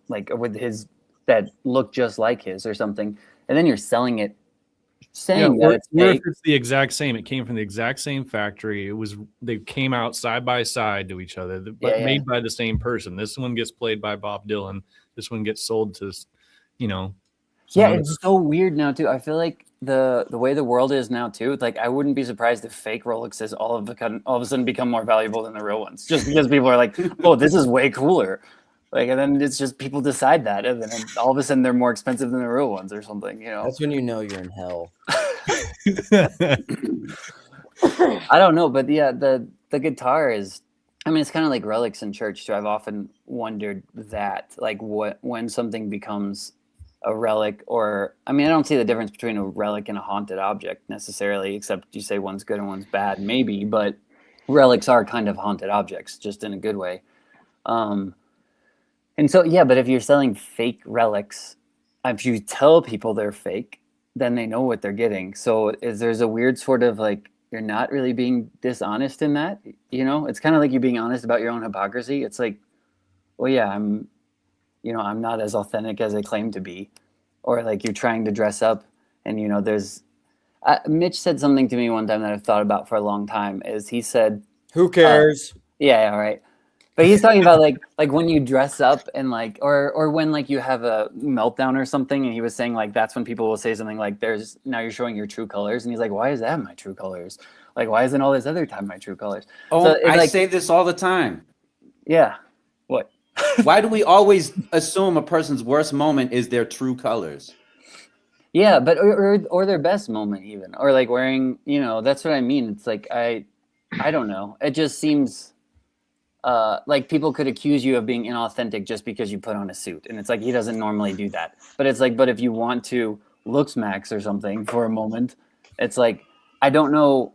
[SPEAKER 12] like with his, that looked just like his or something, and then you're selling it, saying that it's fake.
[SPEAKER 19] If it's the exact same, it came from the exact same factory. They came out side by side to each other, but made by the same person. This one gets played by Bob Dylan. This one gets sold to,
[SPEAKER 12] Yeah, it's so weird now too. I feel like the way the world is now too, like I wouldn't be surprised if fake Rolexes all of a sudden become more valuable than the real ones, just because people are like, oh, this is way cooler. Like, and then it's just people decide that, and then all of a sudden they're more expensive than the real ones or something, you know.
[SPEAKER 1] That's when you know you're in hell.
[SPEAKER 12] I don't know, but yeah, the guitar is, I mean, it's kind of like relics in church too. I've often wondered that, like, when something becomes a relic, or I mean, I don't see the difference between a relic and a haunted object necessarily, except you say one's good and one's bad, maybe. But relics are kind of haunted objects, just in a good way. And so, yeah, but if you're selling fake relics, if you tell people they're fake, then they know what they're getting. So there's a weird sort of like, you're not really being dishonest in that, you know? It's kind of like you being honest about your own hypocrisy. It's like, well, yeah, I'm not as authentic as I claim to be. Or like you're trying to dress up and, you know, there's, Mitch said something to me one time that I've thought about for a long time, is he said,
[SPEAKER 1] who cares?
[SPEAKER 12] Yeah, right. But he's talking about like when you dress up and like, or when like you have a meltdown or something, and he was saying like that's when people will say something like, now you're showing your true colors, and he's like, why is that my true colors? Like, why isn't all this other time my true colors?
[SPEAKER 2] Oh,
[SPEAKER 12] so
[SPEAKER 2] I say this all the time.
[SPEAKER 12] Yeah. What?
[SPEAKER 2] Why do we always assume a person's worst moment is their true colors?
[SPEAKER 12] Yeah, but or their best moment even, or like wearing, you know, that's what I mean. It's like I don't know. It just seems like people could accuse you of being inauthentic just because you put on a suit, and it's like he doesn't normally do that. But it's like, but if you want to looks max or something for a moment, it's like I don't know.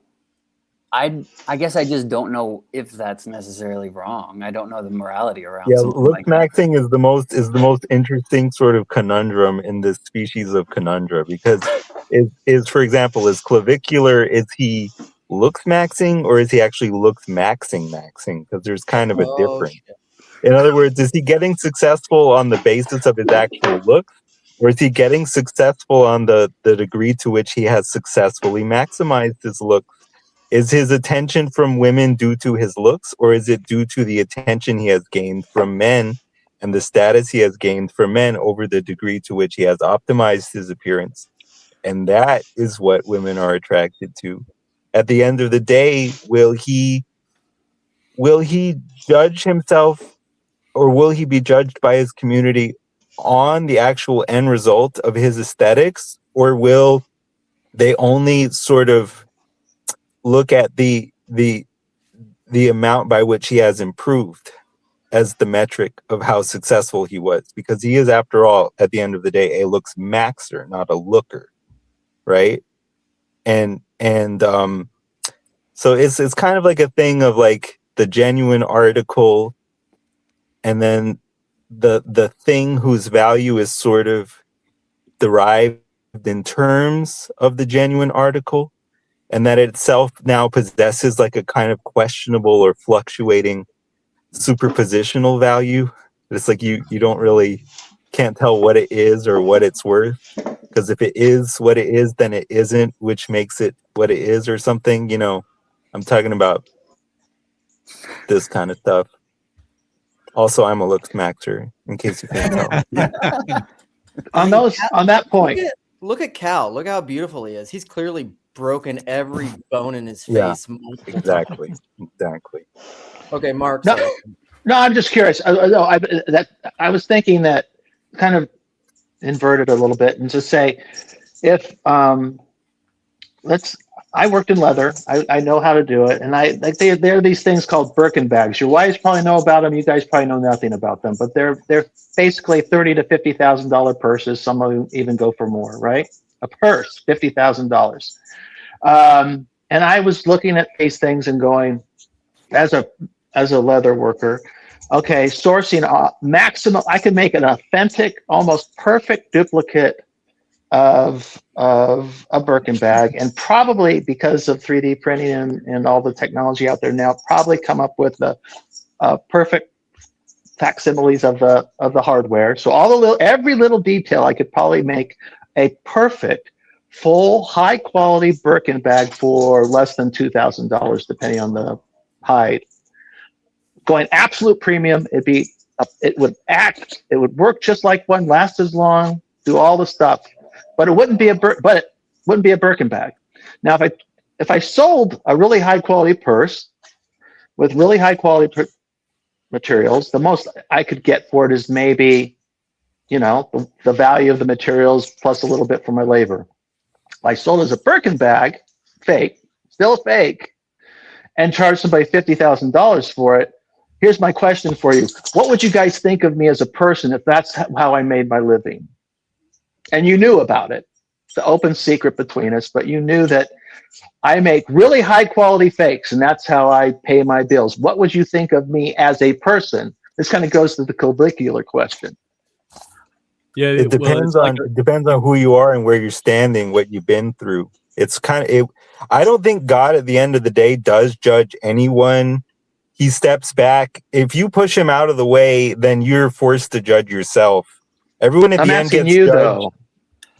[SPEAKER 12] I guess I just don't know if that's necessarily wrong. I don't know the morality around.
[SPEAKER 4] Yeah,
[SPEAKER 12] something
[SPEAKER 4] look
[SPEAKER 12] like that.
[SPEAKER 4] maxing is the most interesting sort of conundrum in this species of conundra, because is for example, is clavicular, is he looks maxing or is he actually looks maxing? Because there's kind of a difference.
[SPEAKER 1] Shit.
[SPEAKER 4] In other words, is he getting successful on the basis of his actual looks, or is he getting successful on the degree to which he has successfully maximized his looks? Is his attention from women due to his looks, or is it due to the attention he has gained from men and the status he has gained from men over the degree to which he has optimized his appearance? And that is what women are attracted to. At the end of the day, will he judge himself, or will he be judged by his community on the actual end result of his aesthetics, or will they only sort of look at the amount by which he has improved as the metric of how successful he was? Because he is, after all, at the end of the day, a looks maxer, not a looker, right? And so it's kind of like a thing of like the genuine article, and then the thing whose value is sort of derived in terms of the genuine article, and that itself now possesses like a kind of questionable or fluctuating superpositional value. It's like you don't really can't tell what it is or what it's worth, because if it is what it is, then it isn't, which makes it what it is or something, you know. I'm talking about this kind of stuff. Also, I'm a looks maxer, in case you can't tell.
[SPEAKER 18] On that point,
[SPEAKER 1] Look at Cal. Look how beautiful he is. He's clearly broken every bone in his
[SPEAKER 4] Yeah,
[SPEAKER 1] face. multiple
[SPEAKER 4] exactly.
[SPEAKER 1] times.
[SPEAKER 4] Exactly.
[SPEAKER 1] Okay, Mark.
[SPEAKER 18] No,
[SPEAKER 1] sorry.
[SPEAKER 18] no, I'm just curious. I was thinking that kind of inverted a little bit, and to say, if I worked in leather, I know how to do it, and there are these things called Birkin bags. Your wives probably know about them. You guys probably know nothing about them, but they're basically $30,000 to $50,000 purses. Some of them even go for more, right? A purse, $50,000. And I was looking at these things and going, as a leather worker, okay, sourcing maximum, I could make an authentic, almost perfect duplicate of a Birkin bag, and probably because of 3D printing and all the technology out there now, probably come up with a perfect facsimiles of the hardware. So every little detail, I could probably make a perfect, full, high quality Birkin bag for less than $2,000, depending on the height. Going absolute premium, it would work just like one, last as long, do all the stuff, but it wouldn't be but Wouldn't be a Birkin bag. Now, if I sold a really high quality purse with really high quality materials, the most I could get for it is maybe, the value of the materials plus a little bit for my labor. If I sold as a Birkin bag, fake, still fake, and charged somebody $50,000 for it, here's my question for you. What would you guys think of me as a person if that's how I made my living? And you knew about it. It's an open secret between us, but you knew that I make really high quality fakes and that's how I pay my bills. What would you think of me as a person? This kind of goes to the curricular question.
[SPEAKER 19] Yeah,
[SPEAKER 4] It depends on who you are and where you're standing, what you've been through. It's I don't think God at the end of the day does judge anyone. He steps back. If you push him out of the way, then you're forced to judge yourself. Everyone at the end gets judged.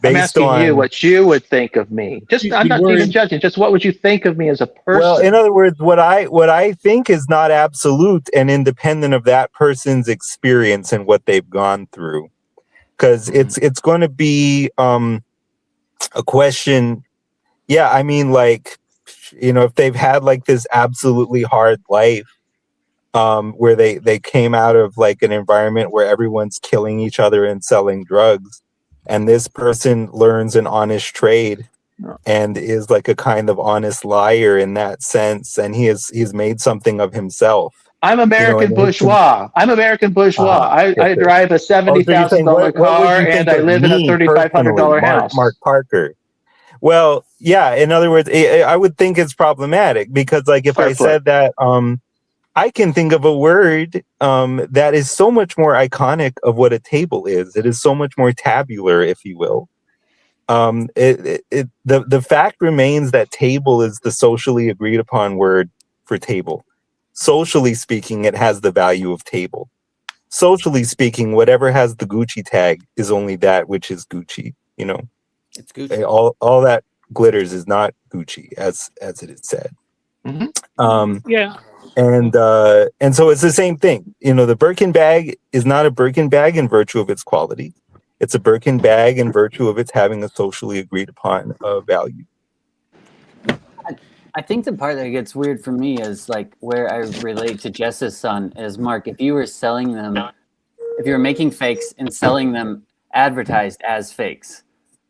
[SPEAKER 18] I'm asking you what you would think of me. I'm not even judging. Just what would you think of me as a person?
[SPEAKER 4] Well, in other words, what I think is not absolute and independent of that person's experience and what they've gone through, because it's going to be a question. Yeah, I mean, if they've had this absolutely hard life, where they came out of an environment where everyone's killing each other and selling drugs, and this person learns an honest trade and is a kind of honest liar in that sense, and he's made something of himself.
[SPEAKER 18] I'm American bourgeois. I'm American bourgeois. I drive a $70,000 car and I live in a $3,500 house.
[SPEAKER 4] Mark Parker. Well, yeah. In other words, I would think it's problematic because, if I said that, I can think of a word that is so much more iconic of what a table is. It is so much more tabular, if you will. The fact remains that table is the socially agreed upon word for table. Socially speaking, it has the value of table. Socially speaking, whatever has the Gucci tag is only that which is Gucci.
[SPEAKER 1] It's Gucci.
[SPEAKER 4] All that glitters is not Gucci, as it is said.
[SPEAKER 5] Yeah.
[SPEAKER 4] And so it's the same thing. The Birkin bag is not a Birkin bag in virtue of its quality. It's a Birkin bag in virtue of its having a socially agreed upon value.
[SPEAKER 12] I think the part that gets weird for me is where I relate to Jess's son is, Mark, if you were selling them, if you were making fakes and selling them advertised as fakes,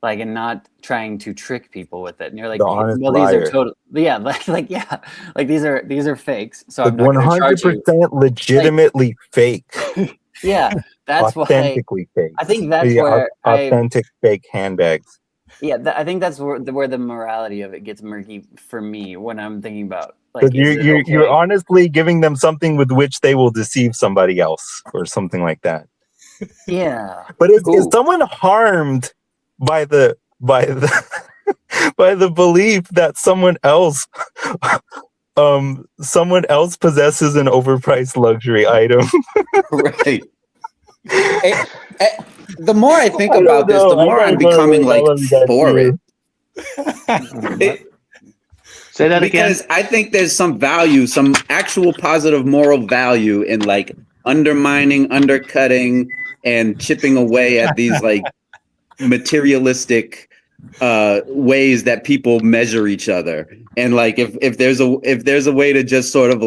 [SPEAKER 12] and not trying to trick people with it, and you're well, these are total, yeah, these are fakes. So I'm not
[SPEAKER 4] 100% legitimately fake.
[SPEAKER 12] Yeah, that's
[SPEAKER 4] authentically fake.
[SPEAKER 12] I think that's where
[SPEAKER 4] authentic fake handbags.
[SPEAKER 12] Yeah, I think that's where the morality of it gets murky for me when I'm thinking about
[SPEAKER 4] you're honestly giving them something with which they will deceive somebody else or something like that.
[SPEAKER 12] Yeah,
[SPEAKER 4] but is someone harmed by the by the belief that someone else possesses an overpriced luxury item?
[SPEAKER 2] Right. The more I think about this, the more I'm becoming for it.
[SPEAKER 18] Say that again.
[SPEAKER 2] Because I think there's some value, some actual positive moral value in undermining, undercutting, and chipping away at these materialistic ways that people measure each other. And if there's a way to just sort of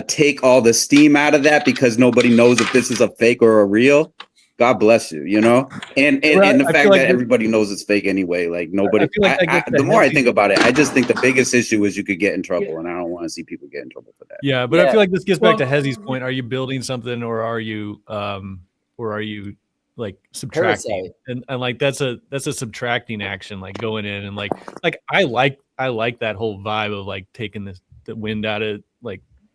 [SPEAKER 2] take all the steam out of that because nobody knows if this is a fake or a real, God bless you, and the fact that everybody knows it's fake anyway, nobody. The more I think about it, I just think the biggest issue is you could get in trouble, and I don't want to see people get in trouble for that.
[SPEAKER 19] Yeah, but I feel like this gets back to Hezzy's point. Are you building something, or are you subtracting? And that's a subtracting action, going in and I like that whole vibe of taking the wind out of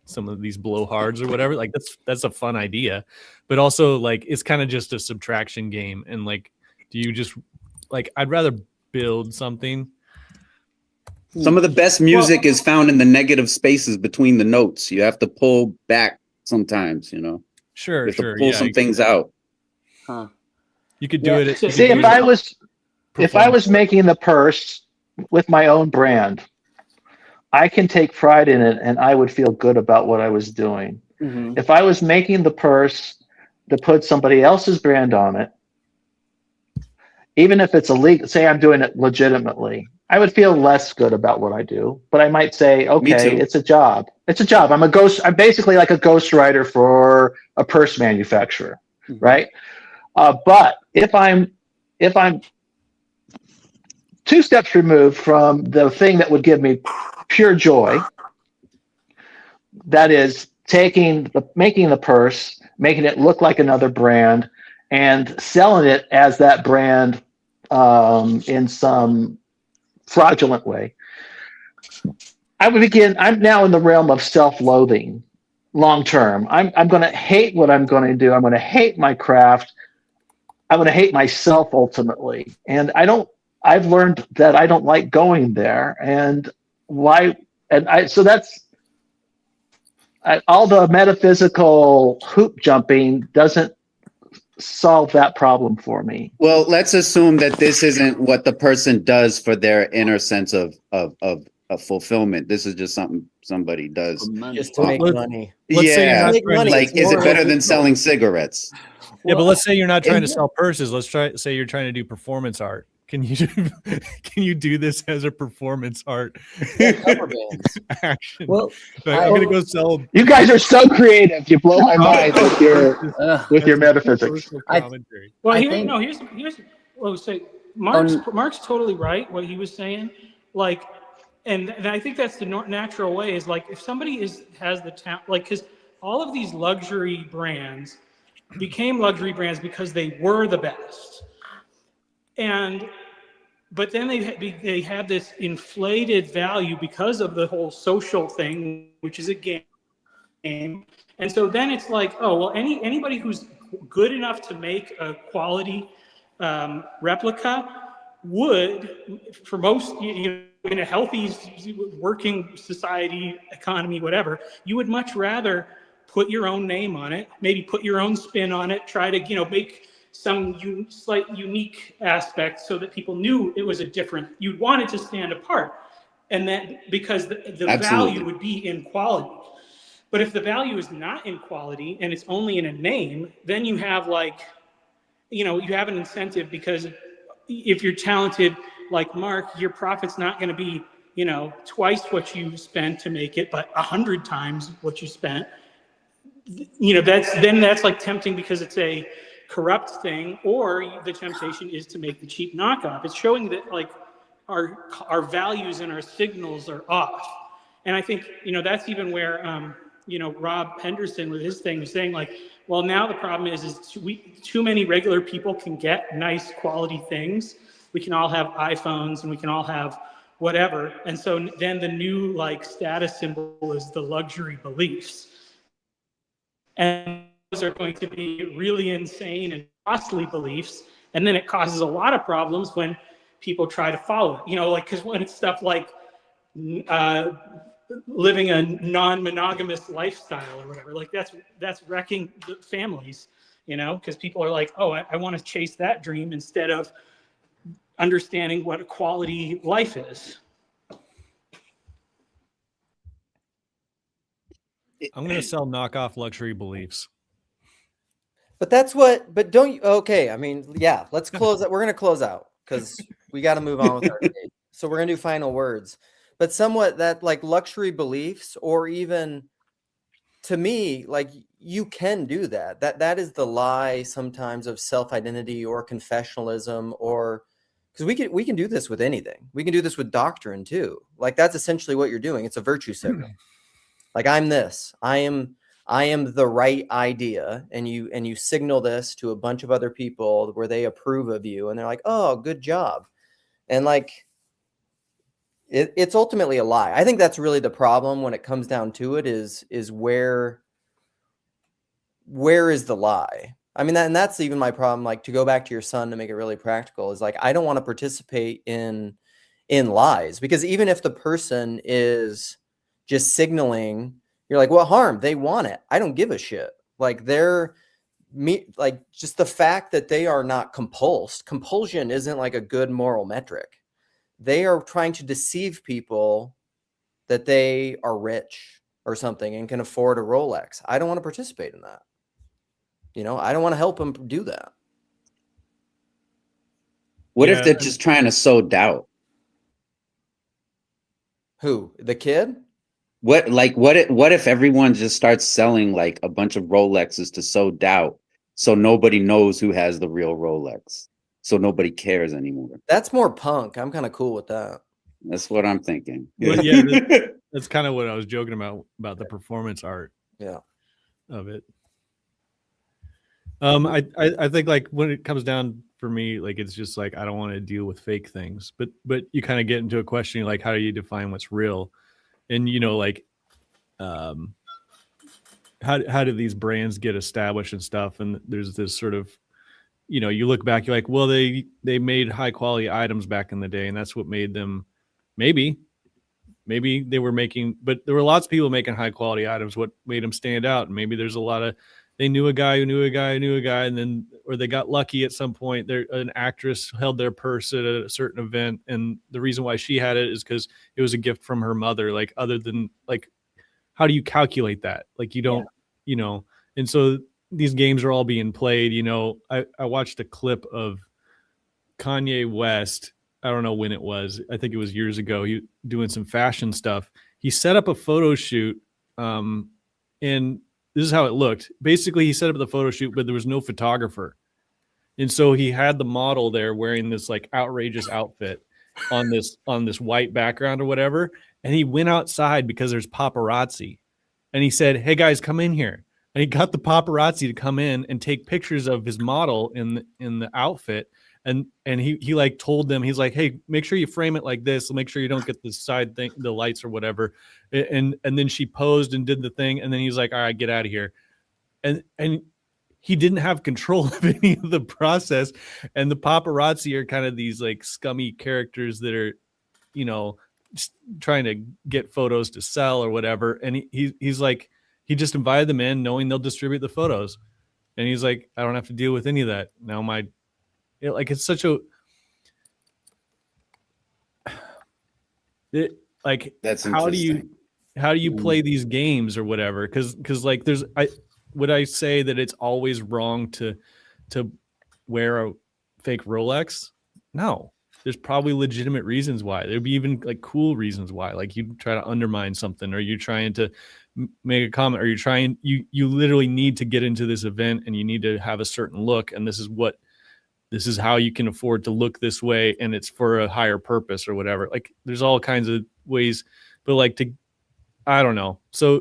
[SPEAKER 19] some of these blowhards or whatever. That's a fun idea, but also it's kind of just a subtraction game. And do you just I'd rather build something.
[SPEAKER 2] Some of the best music is found in the negative spaces between the notes. You have to pull back sometimes,
[SPEAKER 19] Sure,
[SPEAKER 2] you have to pull some things out.
[SPEAKER 12] Huh.
[SPEAKER 19] You could do it.
[SPEAKER 18] See, if I was making the purse with my own brand, I can take pride in it and I would feel good about what I was doing.
[SPEAKER 12] Mm-hmm.
[SPEAKER 18] If I was making the purse to put somebody else's brand on it, even if it's illegal, say I'm doing it legitimately, I would feel less good about what I do. But I might say, okay,
[SPEAKER 2] too.
[SPEAKER 18] it's a job. It's a job. I'm basically like a ghostwriter for a purse manufacturer, right? But if I'm 2 steps removed from the thing that would give me pure joy, that is making the purse, making it look like another brand, and selling it as that brand in some fraudulent way, I'm now in the realm of self-loathing long term. I'm going to hate what I'm going to do. I'm going to hate my craft. I'm going to hate myself ultimately. And I've learned that I don't like going there. And so that's all the metaphysical hoop jumping doesn't solve that problem for me.
[SPEAKER 2] Well, let's assume that this isn't what the person does for their inner sense of fulfillment. This is just something somebody does
[SPEAKER 1] just to make money.
[SPEAKER 19] Let's say you're not trying to
[SPEAKER 2] like, is it better than selling cigarettes?
[SPEAKER 19] Yeah, but let's say you're not trying to sell purses. Let's say you're trying to do performance art. Can you do this as a performance art action?
[SPEAKER 1] Well,
[SPEAKER 19] I'm gonna go sell.
[SPEAKER 18] You guys are so creative. You blow my mind with your metaphysics.
[SPEAKER 5] Well, here's what I would say. Mark's totally right. What he was saying, like, and I think that's the natural way. Is like if somebody has the talent, like, because all of these luxury brands became luxury brands because they were the best, but then they had this inflated value because of the whole social thing, which is a game. And so then it's like, oh, well, anybody who's good enough to make a quality replica would, for most, in a healthy working society, economy, whatever, you would much rather put your own name on it, maybe put your own spin on it, try to, make some slight unique aspect so that people knew it was you'd want it to stand apart. And then because the value would be in quality. But if the value is not in quality and it's only in a name, then you have you have an incentive, because if you're talented like Mark, your profit's not going to be, twice what you spent to make it, but 100 times what you spent. That's like tempting because it's a corrupt thing, or the temptation is to make the cheap knockoff. It's showing that our values and our signals are off. And I think, that's even where, Rob Henderson with his thing was saying, well, now the problem is too many regular people can get nice quality things. We can all have iPhones and we can all have whatever. And so then the new status symbol is the luxury beliefs. And those are going to be really insane and costly beliefs. And then it causes a lot of problems when people try to follow it, because when it's stuff like living a non-monogamous lifestyle or whatever, that's wrecking the families, because people are like, oh, I want to chase that dream instead of understanding what a quality life is.
[SPEAKER 19] I'm going to sell knockoff luxury beliefs.
[SPEAKER 1] But okay. I mean, yeah, let's close that. We're going to close out because we got to move on with our day. So we're going to do final words, but somewhat that luxury beliefs, or even to me, you can do that. That is the lie sometimes of self-identity or confessionalism, or because we can do this with anything. We can do this with doctrine too. That's essentially what you're doing. It's a virtue signal. I'm this. I am the right idea, and you signal this to a bunch of other people where they approve of you, and they're like, oh, good job. And it's ultimately a lie. I think that's really the problem when it comes down to it, is where is the lie? I mean, and that's even my problem. To go back to your son, to make it really practical, is I don't want to participate in lies, because even if the person is just signaling, you're like, what harm? They want it. I don't give a shit. Just the fact that they are not compulsed. Compulsion isn't a good moral metric. They are trying to deceive people that they are rich or something and can afford a Rolex. I don't want to participate in that. I don't want to help them do that.
[SPEAKER 2] What if
[SPEAKER 19] Yeah,
[SPEAKER 2] they're just trying to sow doubt?
[SPEAKER 1] Who? The kid?
[SPEAKER 2] What if everyone just starts selling like a bunch of Rolexes to sow doubt, so nobody knows who has the real Rolex, so nobody cares anymore?
[SPEAKER 1] That's more punk. I'm kind of cool with that.
[SPEAKER 2] That's what I'm thinking.
[SPEAKER 19] Well, yeah, that's kind of what I was joking about the performance art.
[SPEAKER 1] Yeah.
[SPEAKER 19] Of it. I think like when it comes down for me, like it's just like I don't want to deal with fake things, but you kind of get into a question like how do you define what's real, and you know like, how do these brands get established and stuff? And there's this sort of, you know, you look back, you're like, well, they made high quality items back in the day, and that's what made them. Maybe they were making, but there were lots of people making high quality items. What made them stand out? And maybe there's a lot of, they knew a guy who knew a guy who knew a guy, and then, or they got lucky at some point. An actress held their purse at a certain event, and the reason why she had it is because it was a gift from her mother. Like, other than like, how do you calculate that? Like, you don't, you know. And so these games are all being played. You know, I watched a clip of Kanye West. I don't know when it was. I think it was years ago. He doing some fashion stuff. He set up a photo shoot, and this is how it looked. Basically, he set up the photo shoot, but there was no photographer, and so he had the model there wearing this like outrageous outfit on this white background or whatever. And he went outside because there's paparazzi, and he said, "Hey guys, come in here." And he got the paparazzi to come in and take pictures of his model in the outfit. And he like told them, he's like, hey, make sure you frame it like this. Make sure you don't get the side thing, the lights or whatever. And then she posed and did the thing. And then he's like, all right, get out of here. And he didn't have control of any of the process. And the paparazzi are kind of these like scummy characters that are, you know, trying to get photos to sell or whatever. And he's like, he just invited them in knowing they'll distribute the photos. And he's like, I don't have to deal with any of that. Now it's such a,
[SPEAKER 2] that's
[SPEAKER 19] how do you play these games or whatever? Because like would I say that it's always wrong to wear a fake Rolex? No, there's probably legitimate reasons why. There'd be even like cool reasons why, like you try to undermine something, or you're trying to make a comment, or you literally need to get into this event and you need to have a certain look, and this is how you can afford to look this way, and it's for a higher purpose or whatever. Like there's all kinds of ways, but like I don't know. So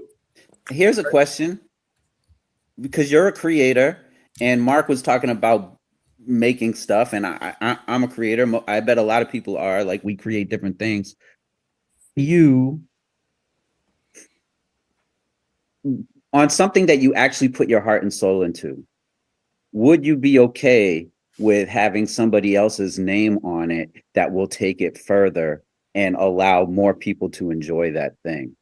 [SPEAKER 2] here's a question, because you're a creator and Mark was talking about making stuff, and I'm a creator. I bet a lot of people are, like, we create different things. You, on something that you actually put your heart and soul into, would you be okay with having somebody else's name on it that will take it further and allow more people to enjoy that thing?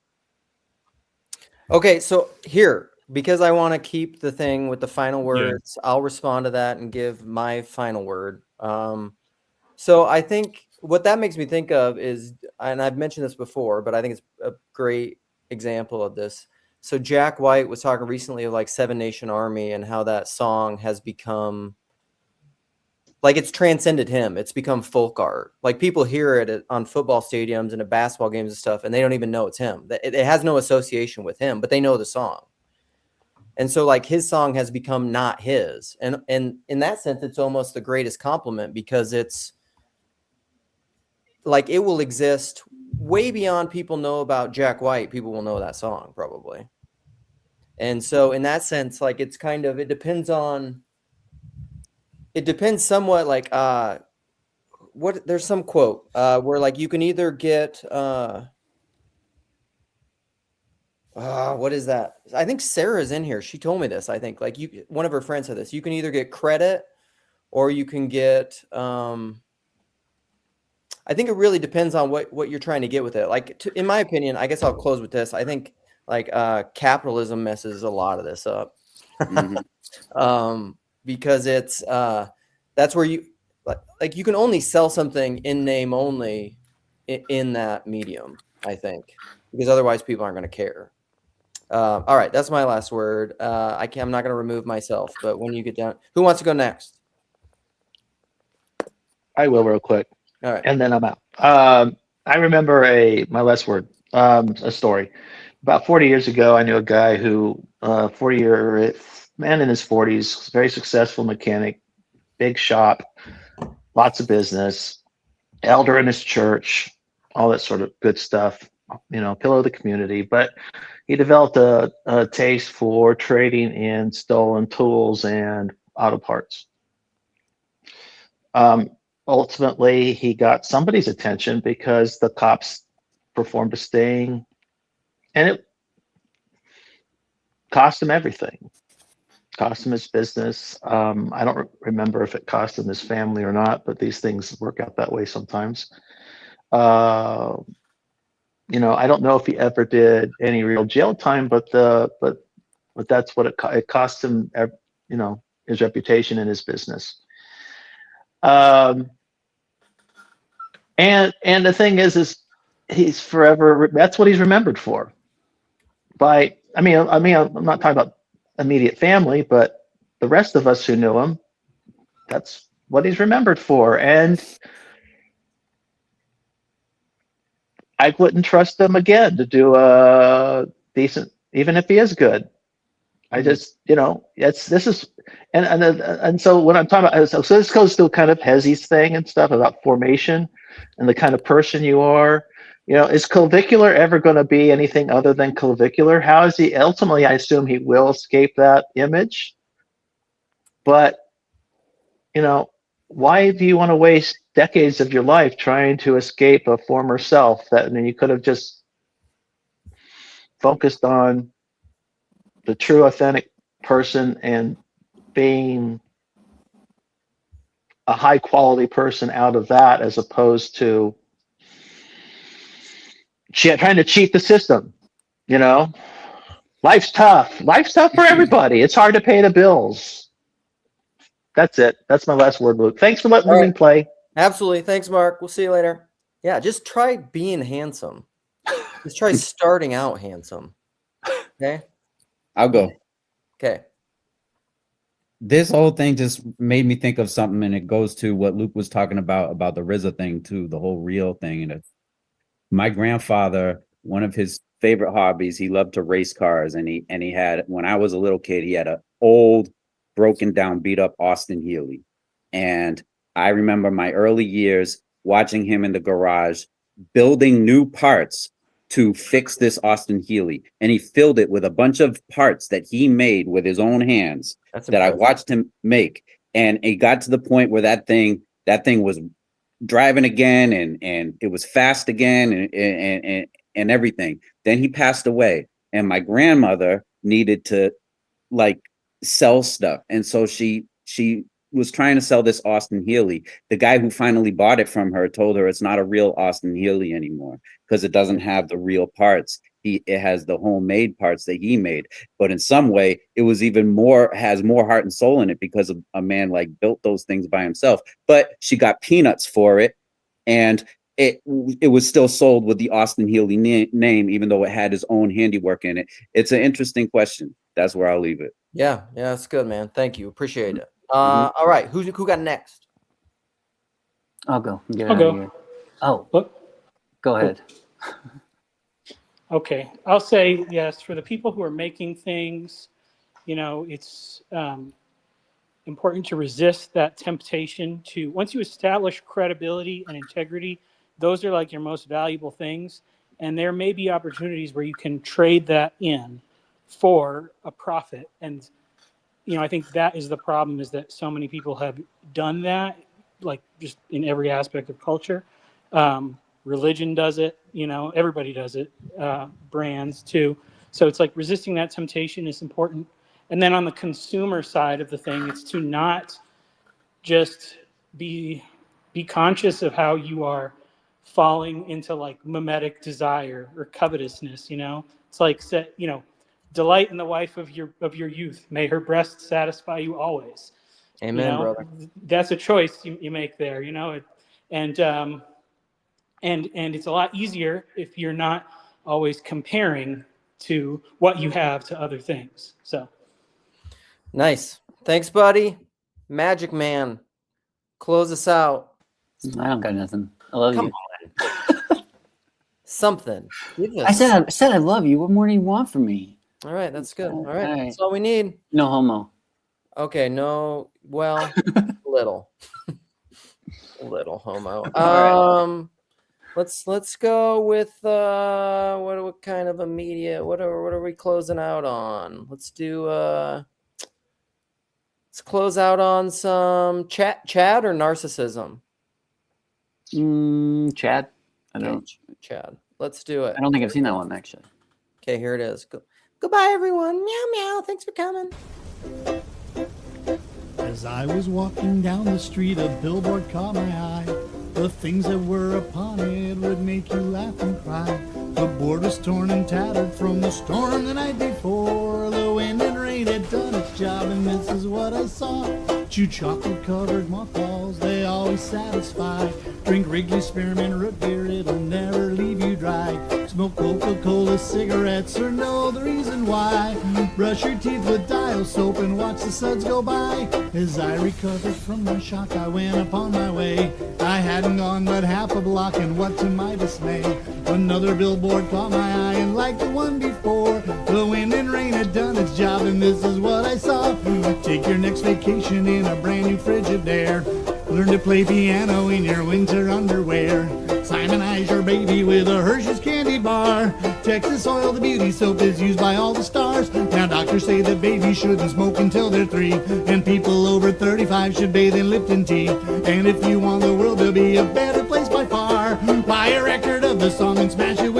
[SPEAKER 1] Okay, so here, because I want to keep the thing with the final words, I'll respond to that and give my final word. So I think what that makes me think of is, and I've mentioned this before, but I think it's a great example of this. So Jack White was talking recently of like Seven Nation Army and how that song has become, like, it's transcended him. It's become folk art. Like, people hear it on football stadiums and at basketball games and stuff, and they don't even know it's him. It has no association with him, but they know the song. And so, like, his song has become not his. And in that sense, it's almost the greatest compliment, because it's like, it will exist way beyond people know about Jack White. People will know that song probably. And so in that sense, like, it's kind of, it depends somewhat, like, there's some quote where, like, you can either get what is that? I think Sarah's in here. She told me this. I think, like, one of her friends said this. You can either get credit or you can get I think it really depends on what you're trying to get with it. Like, in my opinion, I guess I'll close with this. I think, like, capitalism messes a lot of this up. Because it's that's where you like you can only sell something in name only in that medium, I think, because otherwise people aren't going to care. All right, that's my last word. I'm not going to remove myself, but when you get down, who wants to go next?
[SPEAKER 18] I will real quick.
[SPEAKER 1] All right.
[SPEAKER 18] And then I'm out. I remember my last word, a story. About 40 years ago, I knew a guy who, 40-year man in his 40s, very successful mechanic, big shop, lots of business, elder in his church, all that sort of good stuff, pillar of the community. But he developed a taste for trading in stolen tools and auto parts. Ultimately, he got somebody's attention because the cops performed a sting, and it cost him everything. Cost him his business. I don't remember if it cost him his family or not, but these things work out that way sometimes. I don't know if he ever did any real jail time, but that's what it cost him. His reputation and his business. And the thing is he's forever. That's what he's remembered for. I'm not talking about immediate family, but the rest of us who knew him, that's what he's remembered for. And I wouldn't trust him again to do a decent, even if he is good. I just, and so when I'm talking about, so this goes to kind of Hezzy's thing and stuff about formation and the kind of person you are. Is clavicular ever going to be anything other than clavicular? How is he? Ultimately, I assume he will escape that image. But, why do you want to waste decades of your life trying to escape a former self you could have just focused on the true authentic person and being a high quality person out of that, as opposed to trying to cheat the system. Life's tough for everybody. It's hard to pay the bills. That's it. That's my last word, Luke. Thanks for letting me play.
[SPEAKER 1] Absolutely. Thanks, Mark. We'll see you later. Yeah, just try being handsome. Just try starting out handsome. Okay?
[SPEAKER 2] I'll go.
[SPEAKER 1] Okay.
[SPEAKER 2] This whole thing just made me think of something, and it goes to what Luke was talking about the RZA thing too, the whole real thing. And my grandfather, one of his favorite hobbies, he loved to race cars, and he had, when I was a little kid, he had an old, broken down, beat up Austin Healey. And I remember my early years watching him in the garage building new parts to fix this Austin Healey, and he filled it with a bunch of parts that he made with his own hands.
[SPEAKER 1] That's
[SPEAKER 2] that I
[SPEAKER 1] impressive.
[SPEAKER 2] watched him make, and it got to the point where that thing was driving again, and it was fast again, and everything. Then he passed away, and my grandmother needed to sell stuff, and so she was trying to sell this Austin Healey. The guy who finally bought it from her told her it's not a real Austin Healey anymore because it doesn't have the real parts. It has the homemade parts that he made, but in some way it was has more heart and soul in it because of a man built those things by himself. But she got peanuts for it, and it was still sold with the Austin Healey name, even though it had his own handiwork in it. It's an interesting question. That's where I'll leave it.
[SPEAKER 1] Yeah, that's good, man. Thank you. Appreciate it. All right, who got next?
[SPEAKER 12] I'll go.
[SPEAKER 21] I'll go.
[SPEAKER 12] Here. Oh, go ahead.
[SPEAKER 5] Okay, I'll say yes. For the people who are making things, it's important to resist that temptation to, once you establish credibility and integrity, those are your most valuable things. And there may be opportunities where you can trade that in for a profit. And, I think that is the problem, is that so many people have done that, just in every aspect of culture. Religion does it, everybody does it, brands too. So it's resisting that temptation is important. And then on the consumer side of the thing, it's to not just be conscious of how you are falling into mimetic desire or covetousness. It's delight in the wife of your youth. May her breasts satisfy you always.
[SPEAKER 1] Amen, brother.
[SPEAKER 5] That's a choice you make there. And it's a lot easier if you're not always comparing to what you have to other things. So
[SPEAKER 1] nice. Thanks, buddy. Magic Man, close us out.
[SPEAKER 12] I don't got nothing. I love
[SPEAKER 1] Come
[SPEAKER 12] you.
[SPEAKER 1] on. Something. Give
[SPEAKER 12] I
[SPEAKER 1] us.
[SPEAKER 12] said I love you. What more do you want from me?
[SPEAKER 1] All right, that's good. All right,
[SPEAKER 12] All right.
[SPEAKER 1] that's all we need.
[SPEAKER 12] No homo.
[SPEAKER 1] Okay, no. Well, little, little homo.
[SPEAKER 12] All
[SPEAKER 1] Let's go with what kind of a media? What are we closing out on? Let's do let's close out on some Chad or narcissism.
[SPEAKER 12] Chad. I don't.
[SPEAKER 1] Chad. Let's do it.
[SPEAKER 12] I don't think I've seen that one actually.
[SPEAKER 1] Okay, here it is. Goodbye, everyone. Meow meow. Thanks for coming.
[SPEAKER 8] As I was walking down the street, a billboard caught my eye. The things that were upon it would make you laugh and cry. The board was torn and tattered from the storm the night before. The wind and rain had done its job, and this is what I saw. Chew chocolate-covered mothballs, they always satisfy. Drink Wrigley Spearmint root beer, it'll never leave you dry. Smoke Coca-Cola cigarettes or know the reason why. Brush your teeth with dial soap and watch the suds go by. As I recovered from my shock, I went upon my way. I hadn't gone but half a block, and what to my dismay, another billboard caught my eye, and like the one before, the wind and rain had done its job, and this is what I saw. Take your next vacation in a brand new Frigidaire. Learn to play piano in your winter underwear. Simonize your baby with a Hershey's candy bar. Texas Oil, the beauty soap, is used by all the stars. Now doctors say that babies shouldn't smoke until they're 3, and people over 35 should bathe in Lipton tea. And if you want the world to be a better place by far, buy a record of the song and smash it with